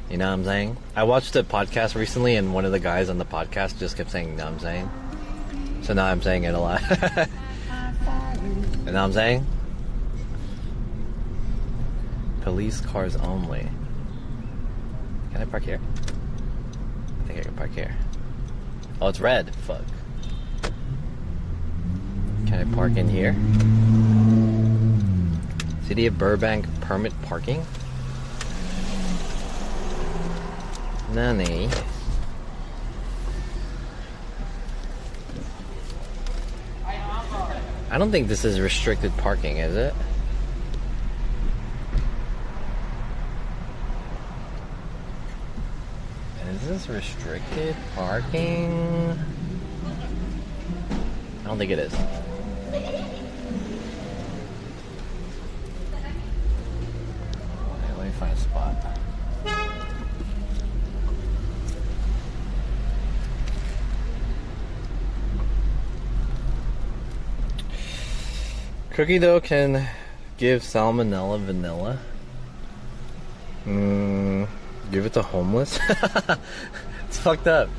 You know what I'm saying? I watched a podcast recently and one of the guys on the podcast just kept saying, you know what I'm saying? So now I'm saying it a lot. You know what I'm saying? Police cars only. Can I park here? I think I can park here. Oh, it's red. Fuck. Can I park in here? City of Burbank permit parking? Nani? I don't think this is restricted parking, is it? Is this restricted parking? I don't think it is. Let me find a spot. Cookie dough can give salmonella vanilla. Give it to homeless? It's fucked up.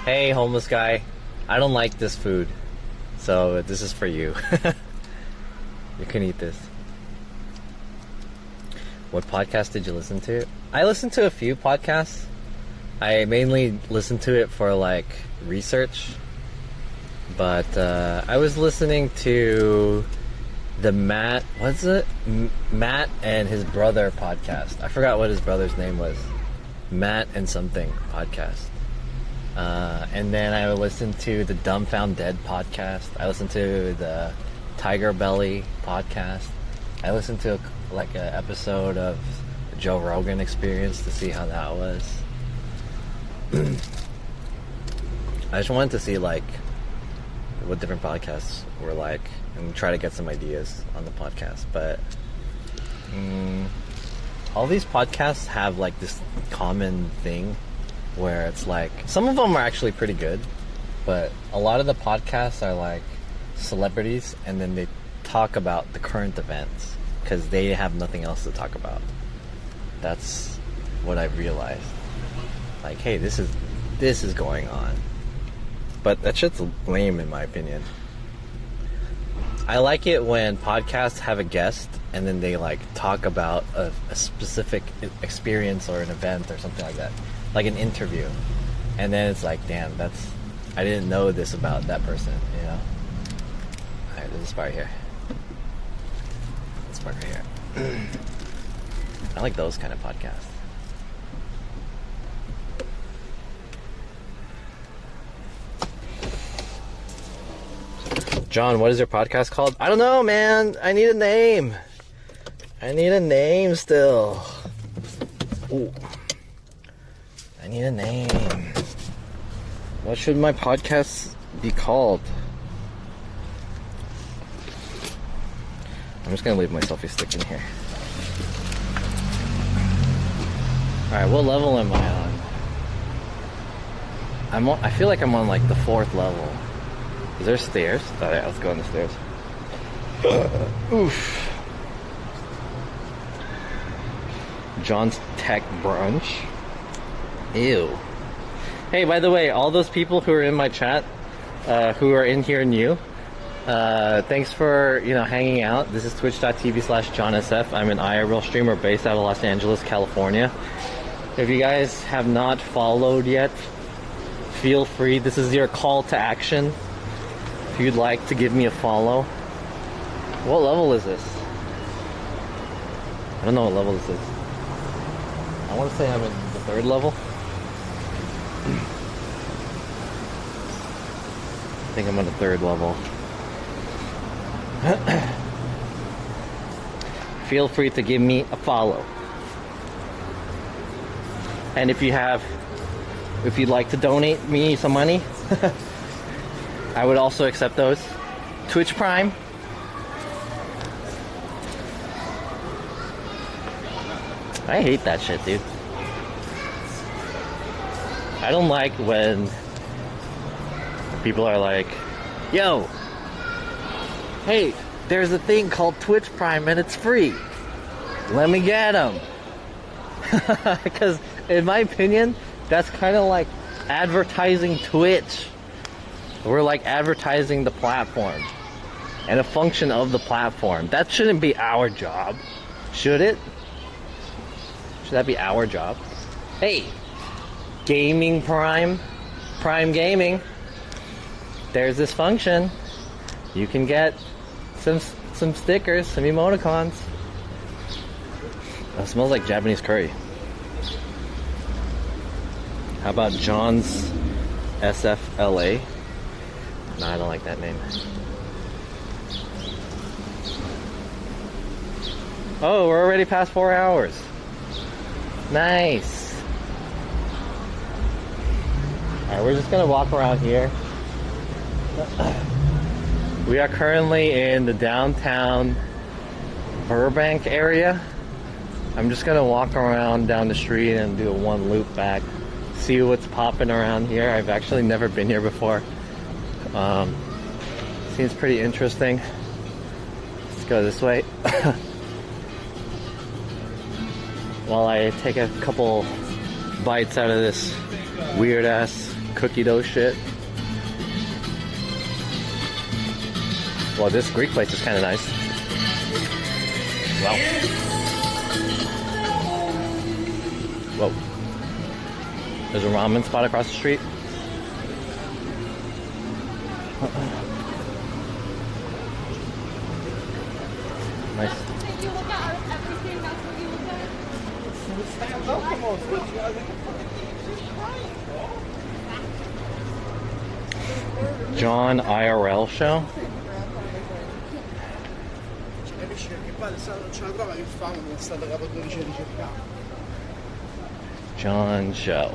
Hey, homeless guy. I don't like this food. So this is for you. You can eat this. What podcast did you listen to? I listened to a few podcasts. I mainly listened to it for like research. But I was listening to the Matt and his brother podcast. I forgot what his brother's name was. Matt and something podcast. And then I listened to the Dumbfound Dead podcast. I listened to the Tiger Belly podcast. I listened to like an episode of Joe Rogan Experience to see how that was. I just wanted to see like what different podcasts were like and try to get some ideas on the podcast. But all these podcasts have like this common thing where it's like some of them are actually pretty good, but a lot of the podcasts are like celebrities and then they talk about the current events because they have nothing else to talk about. That's what I've realized. Like, hey, this is going on. But that shit's lame in my opinion. I like it when podcasts have a guest and then they like talk about a specific experience or an event or something like that. Like an interview. And then it's like, damn, I didn't know this about that person, you know? Alright, there's a spot here. This part right here. I like those kind of podcasts. John, what is your podcast called? I don't know, man. I need a name. I need a name still. Ooh. I need a name. What should my podcast be called? I'm just gonna leave my selfie stick in here. Alright, what level am I on? I feel like I'm on like the 4th level. Is there stairs? Oh yeah, let's go on the stairs. Oof. John's Tech Brunch. Ew. Hey, by the way, all those people who are in my chat, who are in here new, Thanks for, hanging out. This is twitch.tv/JohnSF. I'm an IRL streamer based out of Los Angeles, California. If you guys have not followed yet, feel free. This is your call to action. If you'd like to give me a follow. What level is this? I don't know what level this is. I want to say I'm at the 3rd level. I think I'm on the 3rd level. Feel free to give me a follow. And if you'd like to donate me some money, I would also accept those. Twitch Prime. I hate that shit, dude. I don't like when people are like, yo, hey, there's a thing called Twitch Prime and it's free. Let me get them. Because in my opinion, that's kind of like advertising Twitch. We're like advertising the platform and a function of the platform. That shouldn't be our job, should it? Should that be our job? Hey, Gaming Prime Gaming. There's this function. You can get some stickers, some emoticons. It smells like Japanese curry. How about John's SFLA? No, I don't like that name. Oh, we're already past 4 hours. Nice. Alright, we're just gonna walk around here. We are currently in the downtown Burbank area. I'm just gonna walk around down the street and do a 1 loop back. See what's popping around here. I've actually never been here before. Seems pretty interesting. Let's go this way. While I take a couple bites out of this weird ass cookie dough shit. Well, this Greek place is kind of nice. Well. Whoa. There's a ramen spot across the street. Nice. If you look at everything, that's what you look at. John IRL show. John Show.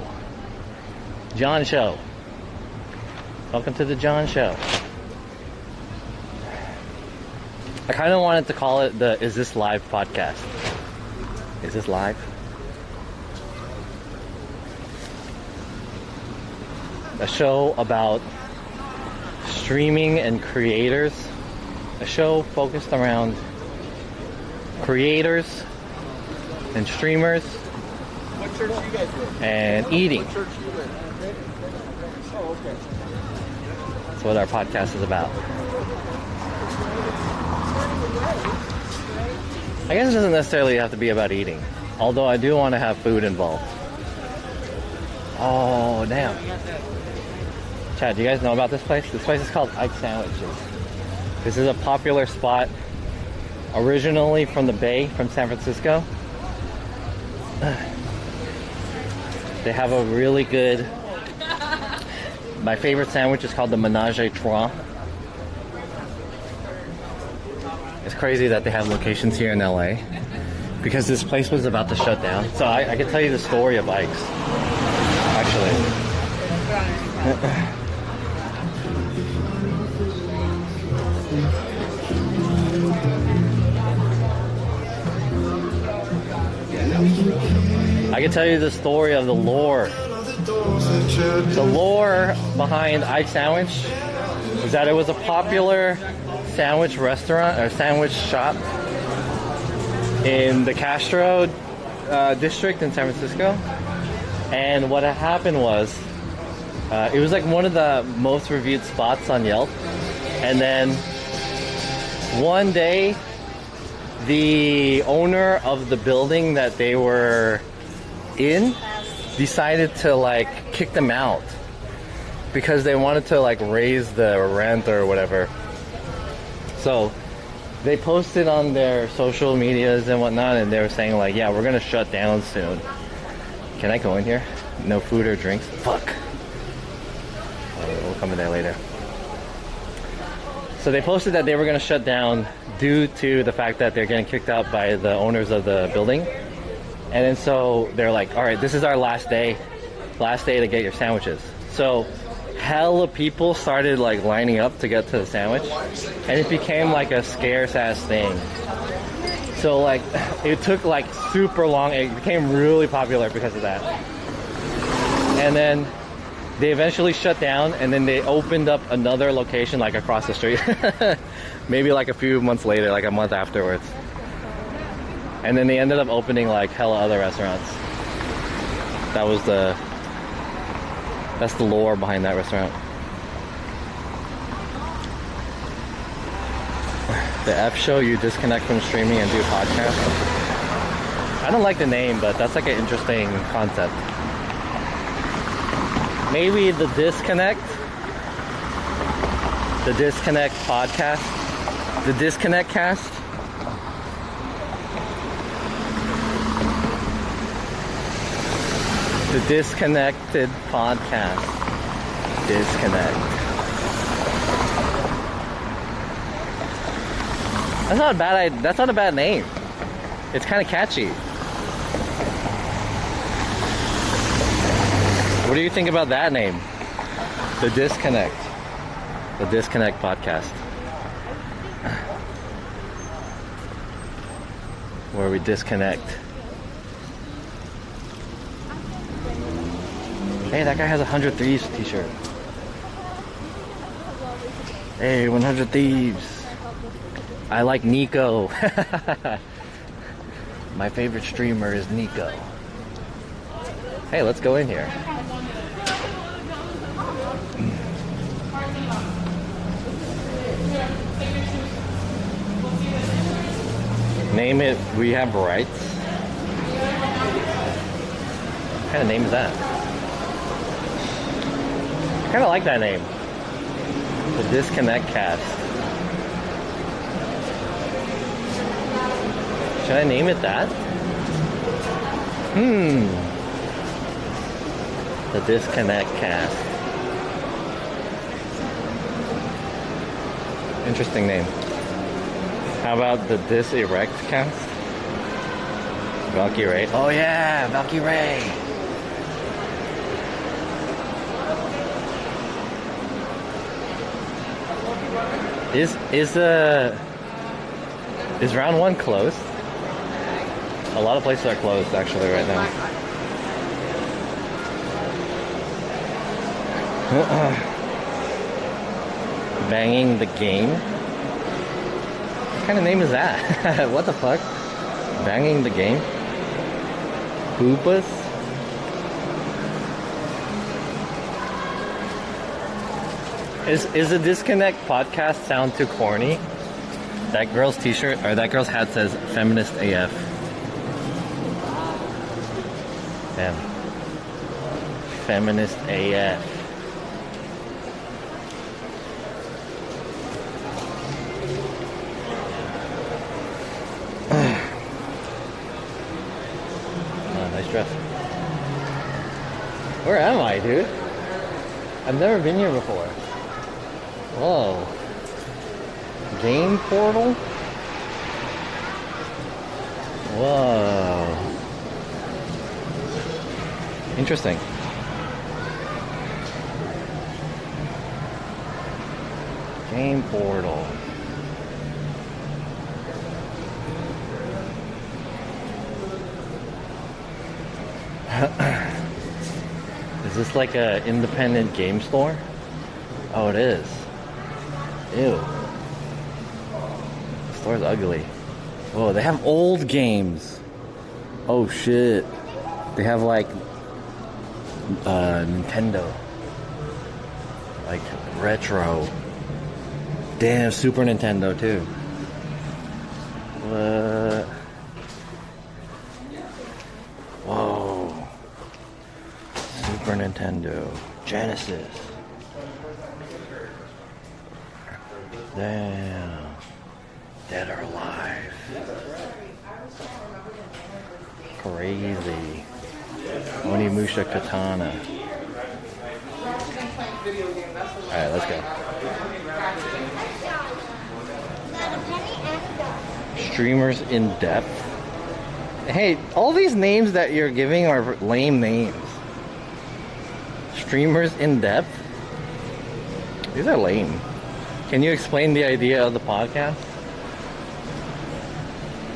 John Show. Welcome to the John Show. I kind of wanted to call it the Is This Live podcast. Is this live? A show about streaming and creators. A show focused around creators and streamers What church do you guys go to? and eating. What church do you live? Oh, okay. That's what our podcast is about. I guess it doesn't necessarily have to be about eating, although I do want to have food involved. Oh, damn. Chad, do you guys know about this place? This place is called Ike Sandwiches. This is a popular spot, originally from the Bay, from San Francisco. They have a really good, my favorite sandwich is called the Menage a Trois. It's crazy that they have locations here in LA because this place was about to shut down. So I can tell you the story of Ike's, actually. I can tell you the story of the lore. The lore behind Ike's Sandwich is that it was a popular sandwich restaurant or sandwich shop in the Castro district in San Francisco. And what had happened was it was like one of the most reviewed spots on Yelp. And then one day, the owner of the building that they were in decided to like kick them out because they wanted to like raise the rent or whatever. So they posted on their social medias and whatnot, and they were saying like, yeah, we're gonna shut down soon. Can I go in here? No food or drinks? Fuck. We'll come in there later. So they posted that they were gonna shut down due to the fact that they're getting kicked out by the owners of the building. And then so they're like, all right, this is our last day to get your sandwiches. So hella people started like lining up to get to the sandwich, and it became like a scarce ass thing. So like it took like super long. It became really popular because of that. And then they eventually shut down, and then they opened up another location like across the street. Maybe like a few months later, like a month afterwards. And then they ended up opening like hella other restaurants. That's the lore behind that restaurant. The F show, you disconnect from streaming and do podcasts. I don't like the name, but that's like an interesting concept. Maybe the disconnect podcast, the disconnect cast. The disconnected podcast. Disconnect. That's not a bad name. It's kind of catchy. What do you think about that name? The Disconnect. The Disconnect podcast. Where we disconnect. Hey, that guy has a 100 Thieves t-shirt. Hey, 100 Thieves. I like Nico. My favorite streamer is Nico. Hey, let's go in here. Name it, we have rights. What kind of name is that? I kind of like that name. The Disconnect Cast. Should I name it that? The Disconnect Cast. Interesting name. How about the Dis-Erect Cast? Valkyrie. Oh yeah, Valkyrie. Is round one closed? A lot of places are closed actually right now. Banging the game? What kind of name is that? What the fuck? Banging the game? Boobas? Is a Disconnect podcast sound too corny? That girl's t-shirt, or that girl's hat says Feminist AF. Damn. Feminist AF. Nice dress. Where am I, dude? I've never been here before. Whoa. Game portal? Whoa. Interesting. Game portal. Is this like a independent game store? Oh, it is. Ew. The store's ugly. Whoa, they have old games. Oh shit. They have like Nintendo. Like retro. Damn, Super Nintendo too. What? Whoa. Super Nintendo. Genesis. Damn. Dead or Alive. Crazy. Onimusha Katana. Alright, let's go. Streamers in Depth. Hey, all these names that you're giving are lame names. Streamers in Depth? These are lame. Can you explain the idea of the podcast?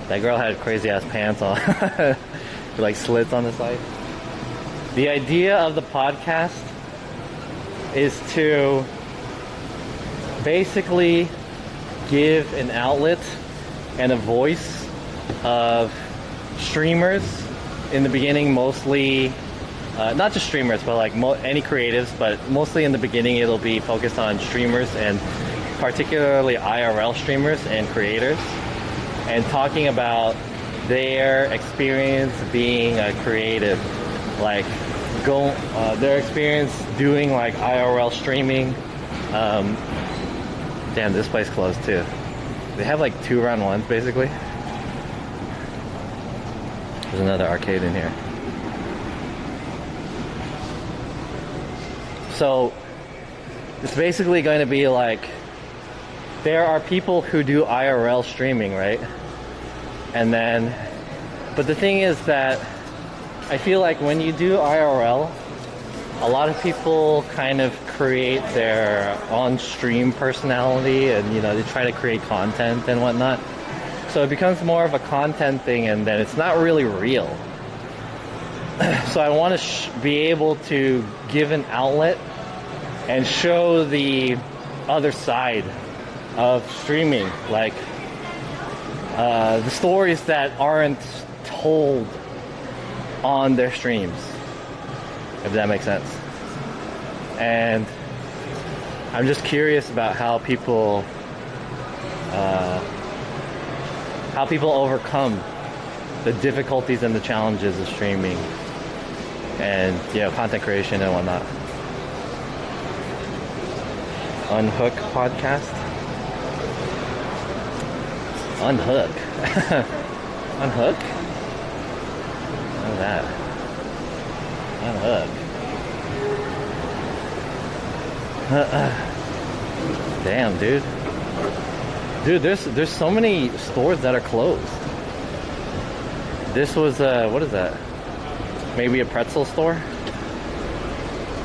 That girl had crazy ass pants on. With like slits on the side. The idea of the podcast is to basically give an outlet and a voice of streamers in the beginning, mostly not just streamers, but like any creatives, but mostly in the beginning it'll be focused on streamers and particularly IRL streamers and creators, and talking about their experience being a creative, like their experience doing like IRL streaming. Damn, this place closed too. They have like 2-round-1s basically. There's another arcade in here. So it's basically going to be like, there are people who do IRL streaming, right? And then, but the thing is that I feel like when you do IRL, a lot of people kind of create their on-stream personality, and you know, they try to create content and whatnot. So it becomes more of a content thing, and then it's not really real. So I want to be able to give an outlet and show the other side of streaming, like the stories that aren't told on their streams, if that makes sense. And I'm just curious about how people overcome the difficulties and the challenges of streaming and, you know, content creation and whatnot. Unhook podcast. Unhook. Unhook? What is that? Unhook. Damn, dude. Dude, there's so many stores that are closed. This was what is that? Maybe a pretzel store?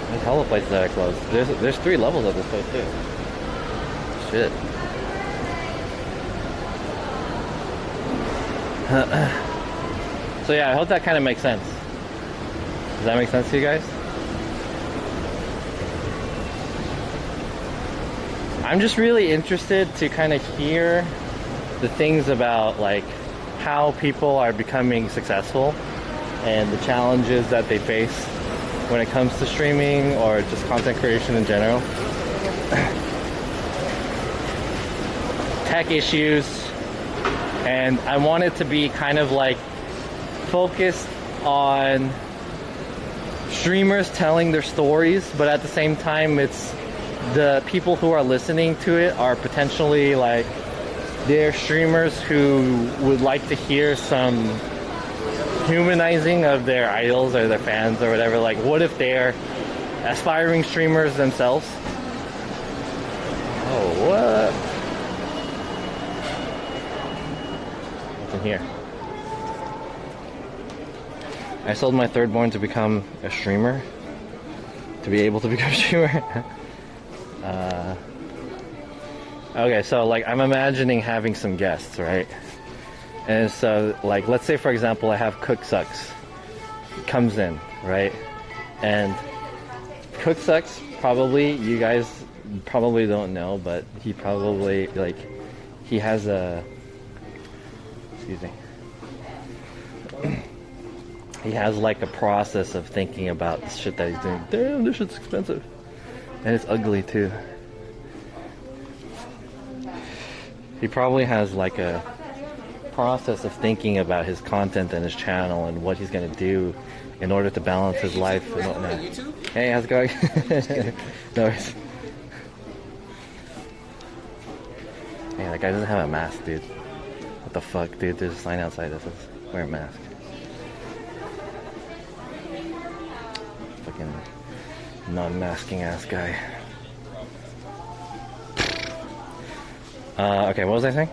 There's hella places that are closed. There's 3 levels of this place too. Shit. So yeah, I hope that kind of makes sense. Does that make sense to you guys? I'm just really interested to kind of hear the things about like how people are becoming successful and the challenges that they face when it comes to streaming or just content creation in general. Tech issues, and I want it to be kind of like focused on streamers telling their stories, but at the same time it's the people who are listening to it are potentially like they're streamers who would like to hear some humanizing of their idols or their fans or whatever. Like, what if they're aspiring streamers themselves? Oh, what? What's in here? I sold my thirdborn to become a streamer. To be able to become a streamer. Okay, so like I'm imagining having some guests, right? And so like let's say for example I have Cook Sucks comes in, right? And Cook Sucks, probably you guys probably don't know, but he probably like he has a excuse me. He has like a process of thinking about the shit that he's doing. Damn, this shit's expensive. And it's ugly too. He probably has like a process of thinking about his content and his channel and what he's gonna do in order to balance his life and whatnot. Hey, how's it going? No worries. Hey, that guy doesn't have a mask, dude. What the fuck, dude? There's a sign outside that says wear a mask. Fucking non-masking ass guy. Okay, what was I saying?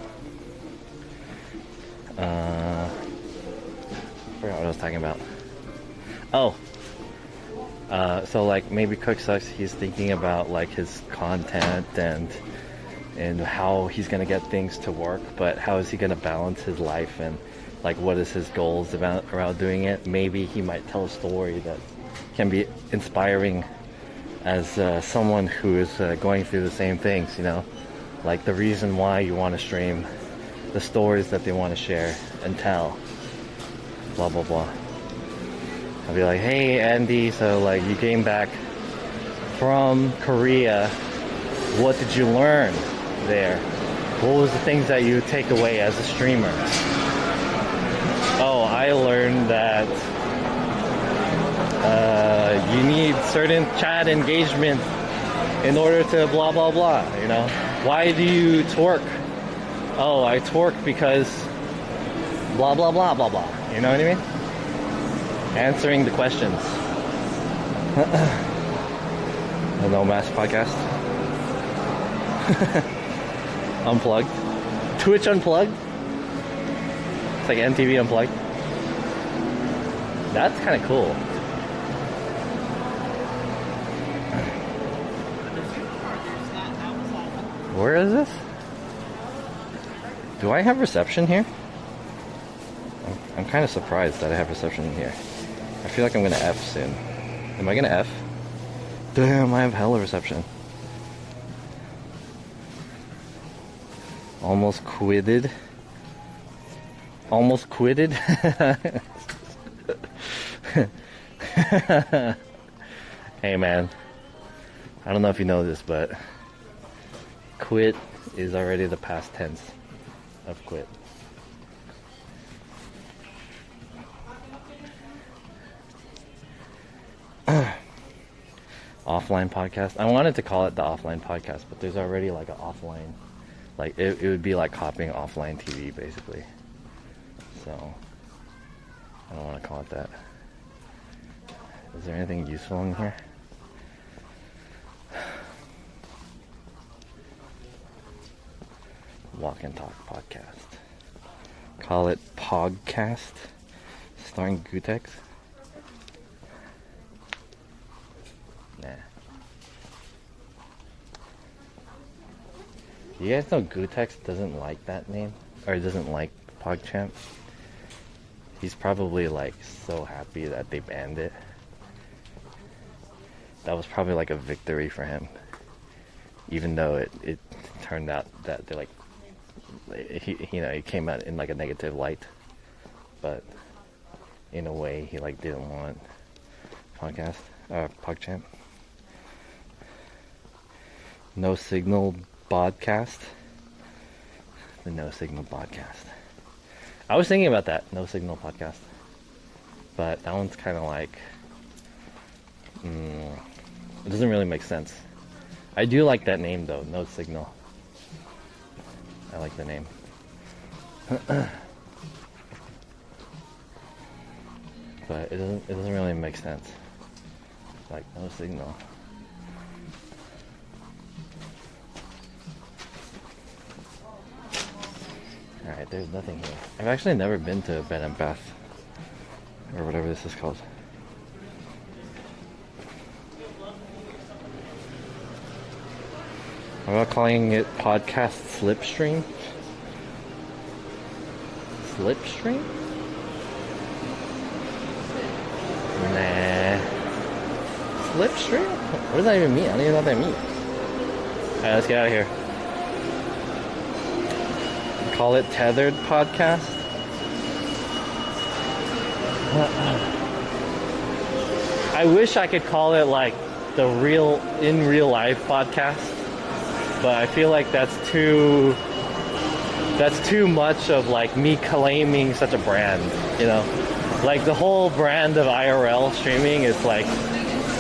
Forgot what I was talking about. Oh. So like maybe Cook Sucks, he's thinking about like his content and how he's gonna get things to work, but how is he gonna balance his life and like what is his goals around doing it? Maybe he might tell a story that can be inspiring as someone who is going through the same things, you know, like the reason why you want to stream, the stories that they want to share and tell, blah blah blah. I'll be like, hey Andy, so like you came back from Korea, what did you learn there? What was the things that you take away as a streamer? Oh, I learned that you need certain chat engagement in order to blah blah blah, you know. Why do you twerk? Oh, I twerk because blah blah blah blah blah, you know what I mean? Answering the questions. The No Mask Podcast. Unplugged. Twitch Unplugged. It's like MTV Unplugged. That's kind of cool. Where is this? Do I have reception here? I'm kind of surprised that I have reception here. I feel like I'm gonna F soon. Am I gonna F? Damn, I have hella reception. Almost quitted. Almost quitted. Hey man, I don't know if you know this, but quit is already the past tense of quit. Offline podcast. I wanted to call it the offline podcast, but there's already like an offline, like it would be like copying offline TV basically. So I don't want to call it that. Is there anything useful in here? Walk and Talk podcast. Call it Pogcast, starring Gutex. Nah. You guys know Gutex doesn't like that name? Or doesn't like PogChamp? He's probably like so happy that they banned it. That was probably like a victory for him. Even though it turned out that they're like, he came out in like a negative light. But in a way he like didn't want PogChamp. No Signal Podcast. The No Signal Podcast. I was thinking about that, No Signal Podcast. But that one's kind of like, it doesn't really make sense. I do like that name though, No Signal. I like the name. But it doesn't really make sense. Like No Signal. Alright, there's nothing here. I've actually never been to Bed and Bath. Or whatever this is called. How about calling it Podcast Slipstream? Slipstream? Nah. Slipstream? What does that even mean? I don't even know what that means. Alright, let's get out of here. Call it Tethered Podcast. I wish I could call it like the in real life podcast, but I feel like that's too that's too much of like me claiming such a brand, you know? Like the whole brand of IRL streaming is like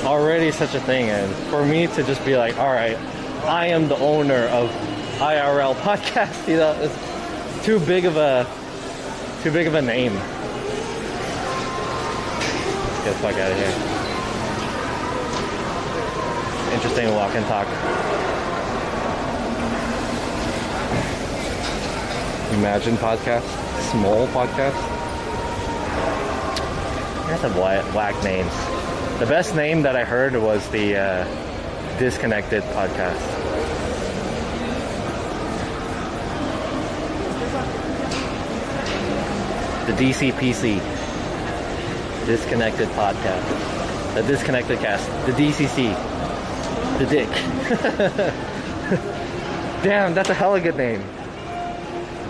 already such a thing, and for me to just be like, all right, I am the owner of IRL podcast, you know, it's too big of a name. Let's get the fuck out of here. Interesting walk and talk. Imagine podcast, small podcast. There's some whack names. The best name that I heard was the Disconnected podcast. The DCPC. Disconnected podcast. The Disconnected cast. The DCC. The Dick. Damn, that's a hella good name.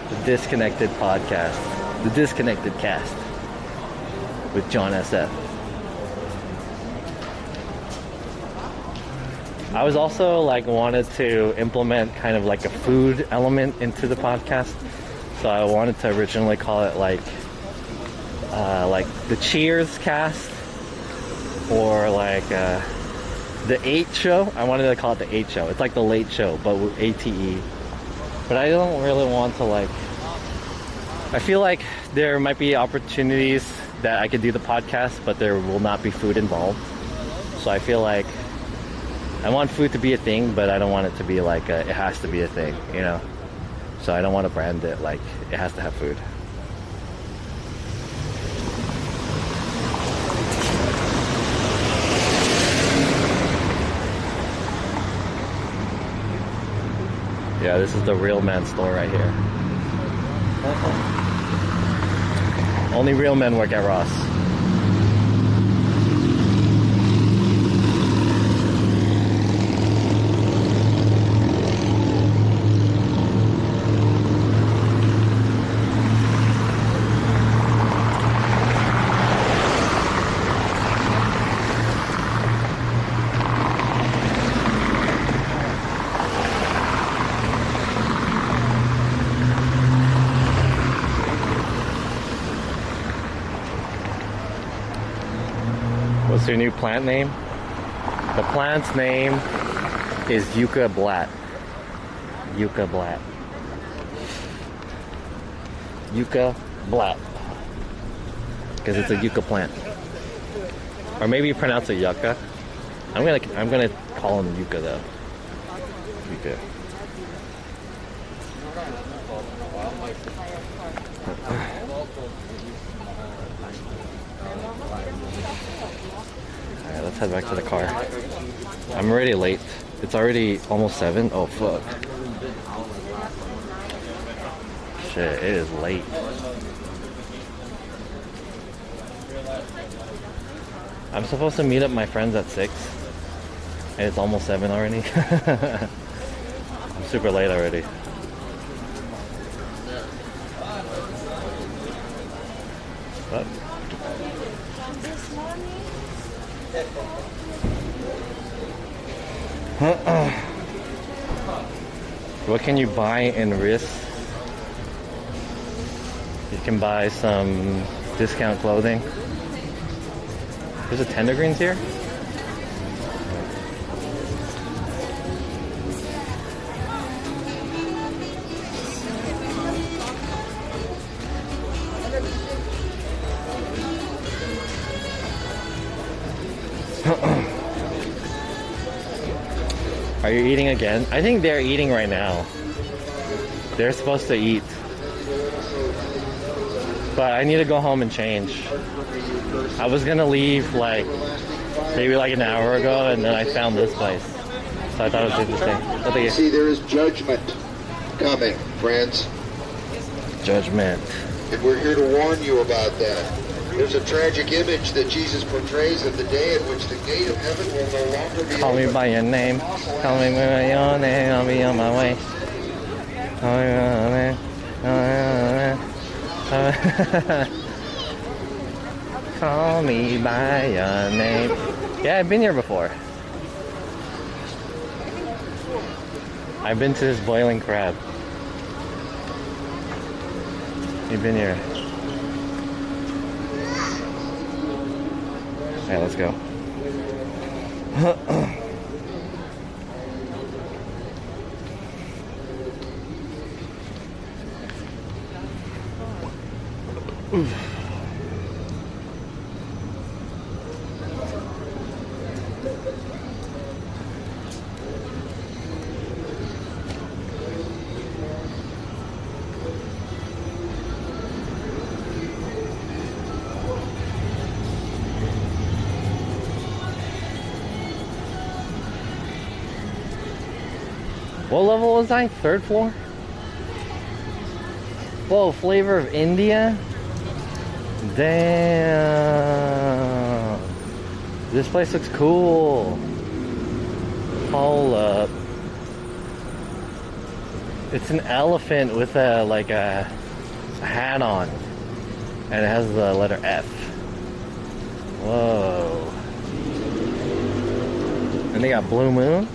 The Disconnected podcast. The Disconnected cast. With John SF. I was also like wanted to implement kind of like a food element into the podcast. So I wanted to originally call it like the Cheers cast, or like the 8 Show. I wanted to call it the 8 Show. It's like the Late Show, but with ATE. But I don't really want to like. I feel like there might be opportunities that I could do the podcast, but there will not be food involved. So I feel like I want food to be a thing, but I don't want it to be like it has to be a thing, you know? So I don't want to brand it like it has to have food. Yeah, this is the Real Man store right here. Only real men work at Ross. What's your new plant name? The plant's name is Yucca Blatt. Yucca Blatt. Yucca Blatt. Because it's a yucca plant. Or maybe you pronounce it yucca. I'm gonna call him Yucca though. Yucca. Alright, let's head back to the car. I'm already late. It's already almost 7. Oh fuck. Shit, it is late. I'm supposed to meet up my friends at 6. And it's almost 7 already. I'm super late already. What? What can you buy in Riss? You can buy some discount clothing. There's a Tender Greens here? Are you eating again? I think they're eating right now. They're supposed to eat. But I need to go home and change. I was gonna leave like maybe like an hour ago, and then I found this place. So I thought it was interesting. See, there is judgment coming, friends. Judgment. And we're here to warn you about that. There's a tragic image that Jesus portrays of the day in which the gate of heaven will no longer be Call me open. by your name. Call me by your name. I'll be on my way. Call me by your name. Call me by your name. Yeah, I've been here before. I've been to this Boiling Crab. You've been here. Yeah, let's go. What level was I? 3rd floor? Whoa, flavor of India? Damn. This place looks cool. Hold up. It's an elephant with a hat on. And it has the letter F. Whoa. And they got Blue Moon.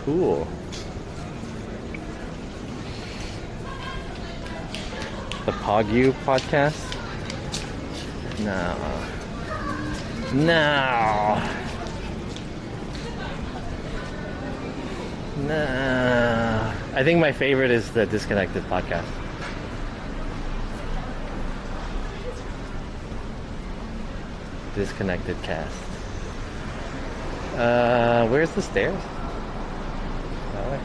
Cool. The POG podcast? No. No. No. I think my favorite is the Disconnected podcast. Disconnected cast. Where's the stairs? That way.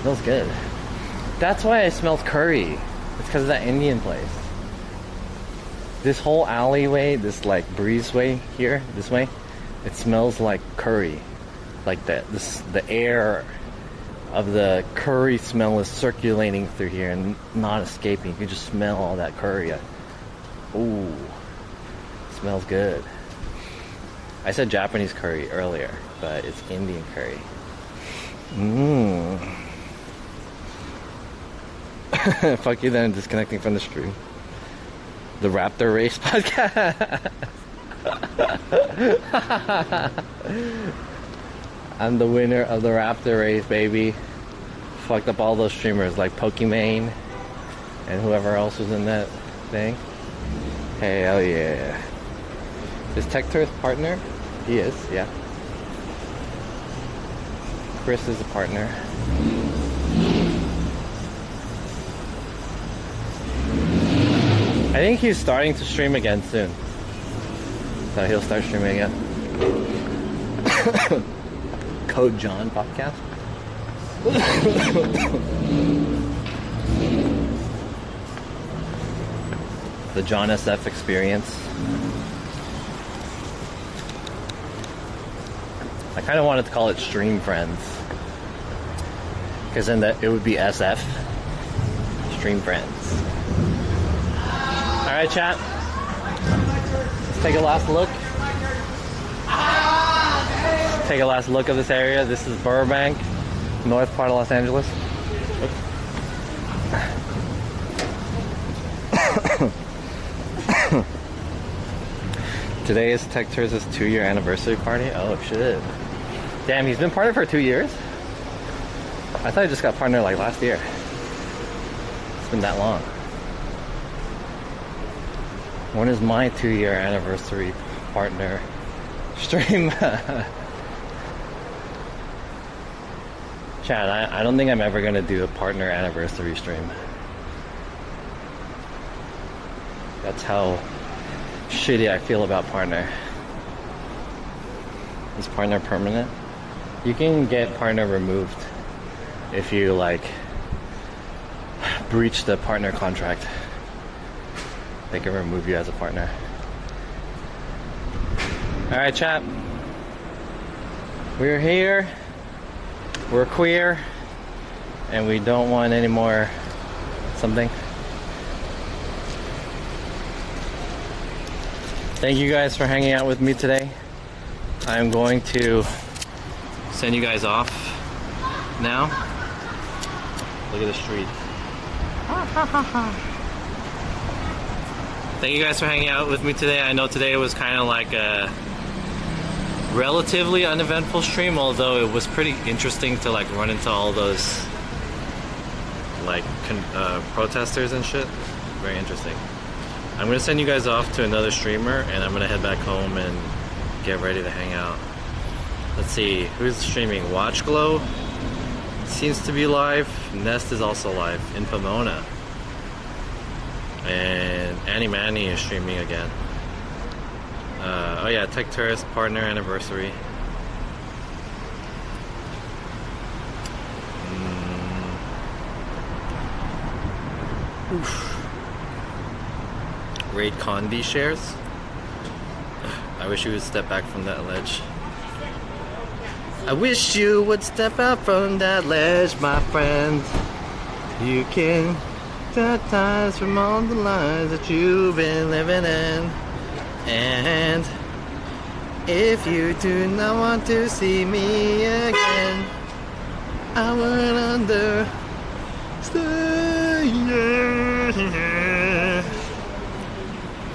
Smells good. That's why it smells curry. It's because of that Indian place. This whole alleyway, this like breezeway here, this way, it smells like curry. Like the air of the curry smell is circulating through here and not escaping. You can just smell all that curry. Ooh, smells good. I said Japanese curry earlier, but it's Indian curry. Mmm. Fuck you then, disconnecting from the stream. The Raptor Race podcast. I'm the winner of the Raptor Race, baby. Fucked up all those streamers like Pokimane and whoever else was in that thing. Hell yeah. Is Tector's partner? He is, yeah. Chris is a partner. I think he's starting to stream again soon. So he'll start streaming again. Code John podcast. The John SF experience. I kind of wanted to call it Stream Friends. Because then it would be SF. Stream Friends. Alright, chat. Let's take a last look. Take a last look of this area. This is Burbank, north part of Los Angeles. Today is Tector's 2-year anniversary party. Oh shit. Damn, he's been partnered for 2 years? I thought he just got partnered like last year. It's been that long. When is my 2-year anniversary partner stream? Chad, I don't think I'm ever gonna do a partner anniversary stream. That's how shitty I feel about partner. Is partner permanent? You can get partner removed if you like breach the partner contract. They can remove you as a partner. Alright, chat. We're here. We're queer. And we don't want any more something. Thank you guys for hanging out with me today. I'm going to send you guys off now. Look at the street. Thank you guys for hanging out with me today. I know today was kind of like a relatively uneventful stream, although it was pretty interesting to like run into all those like protesters and shit. Very interesting. I'm gonna send you guys off to another streamer, and I'm gonna head back home and get ready to hang out. Let's see, who's streaming? Watchglow seems to be live. Nest is also live in Pomona. And Annie Manny is streaming again. Oh yeah, Tech Tourist partner anniversary. Oof. Raid Condi shares. I wish you would step back from that ledge. I wish you would step out from that ledge, my friend. You can baptize from all the lies that you've been living in. And if you do not want to see me again, I would understand.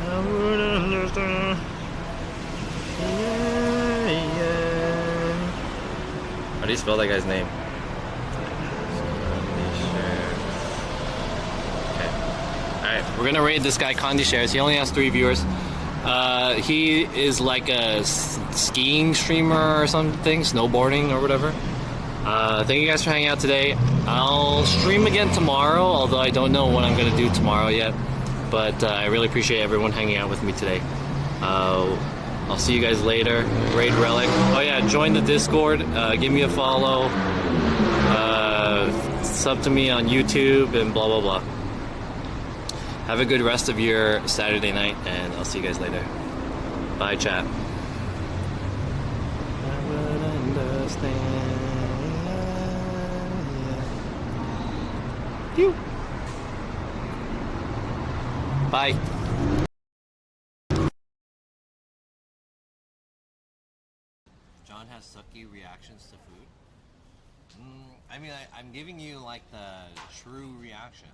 I would understand. How do you spell that guy's name? Okay. Alright, we're gonna raid this guy, Condi Shares. He only has 3 viewers. He is like a skiing streamer or something, snowboarding or whatever. Thank you guys for hanging out today. I'll stream again tomorrow, although I don't know what I'm gonna do tomorrow yet. But I really appreciate everyone hanging out with me today. I'll see you guys later. Raid Relic. Oh yeah, join the Discord. Give me a follow. Sub to me on YouTube and blah blah blah. Have a good rest of your Saturday night, and I'll see you guys later. Bye, chat. I would understand. Pew. Bye. John has sucky reactions to food. I mean, I'm giving you like the true reaction.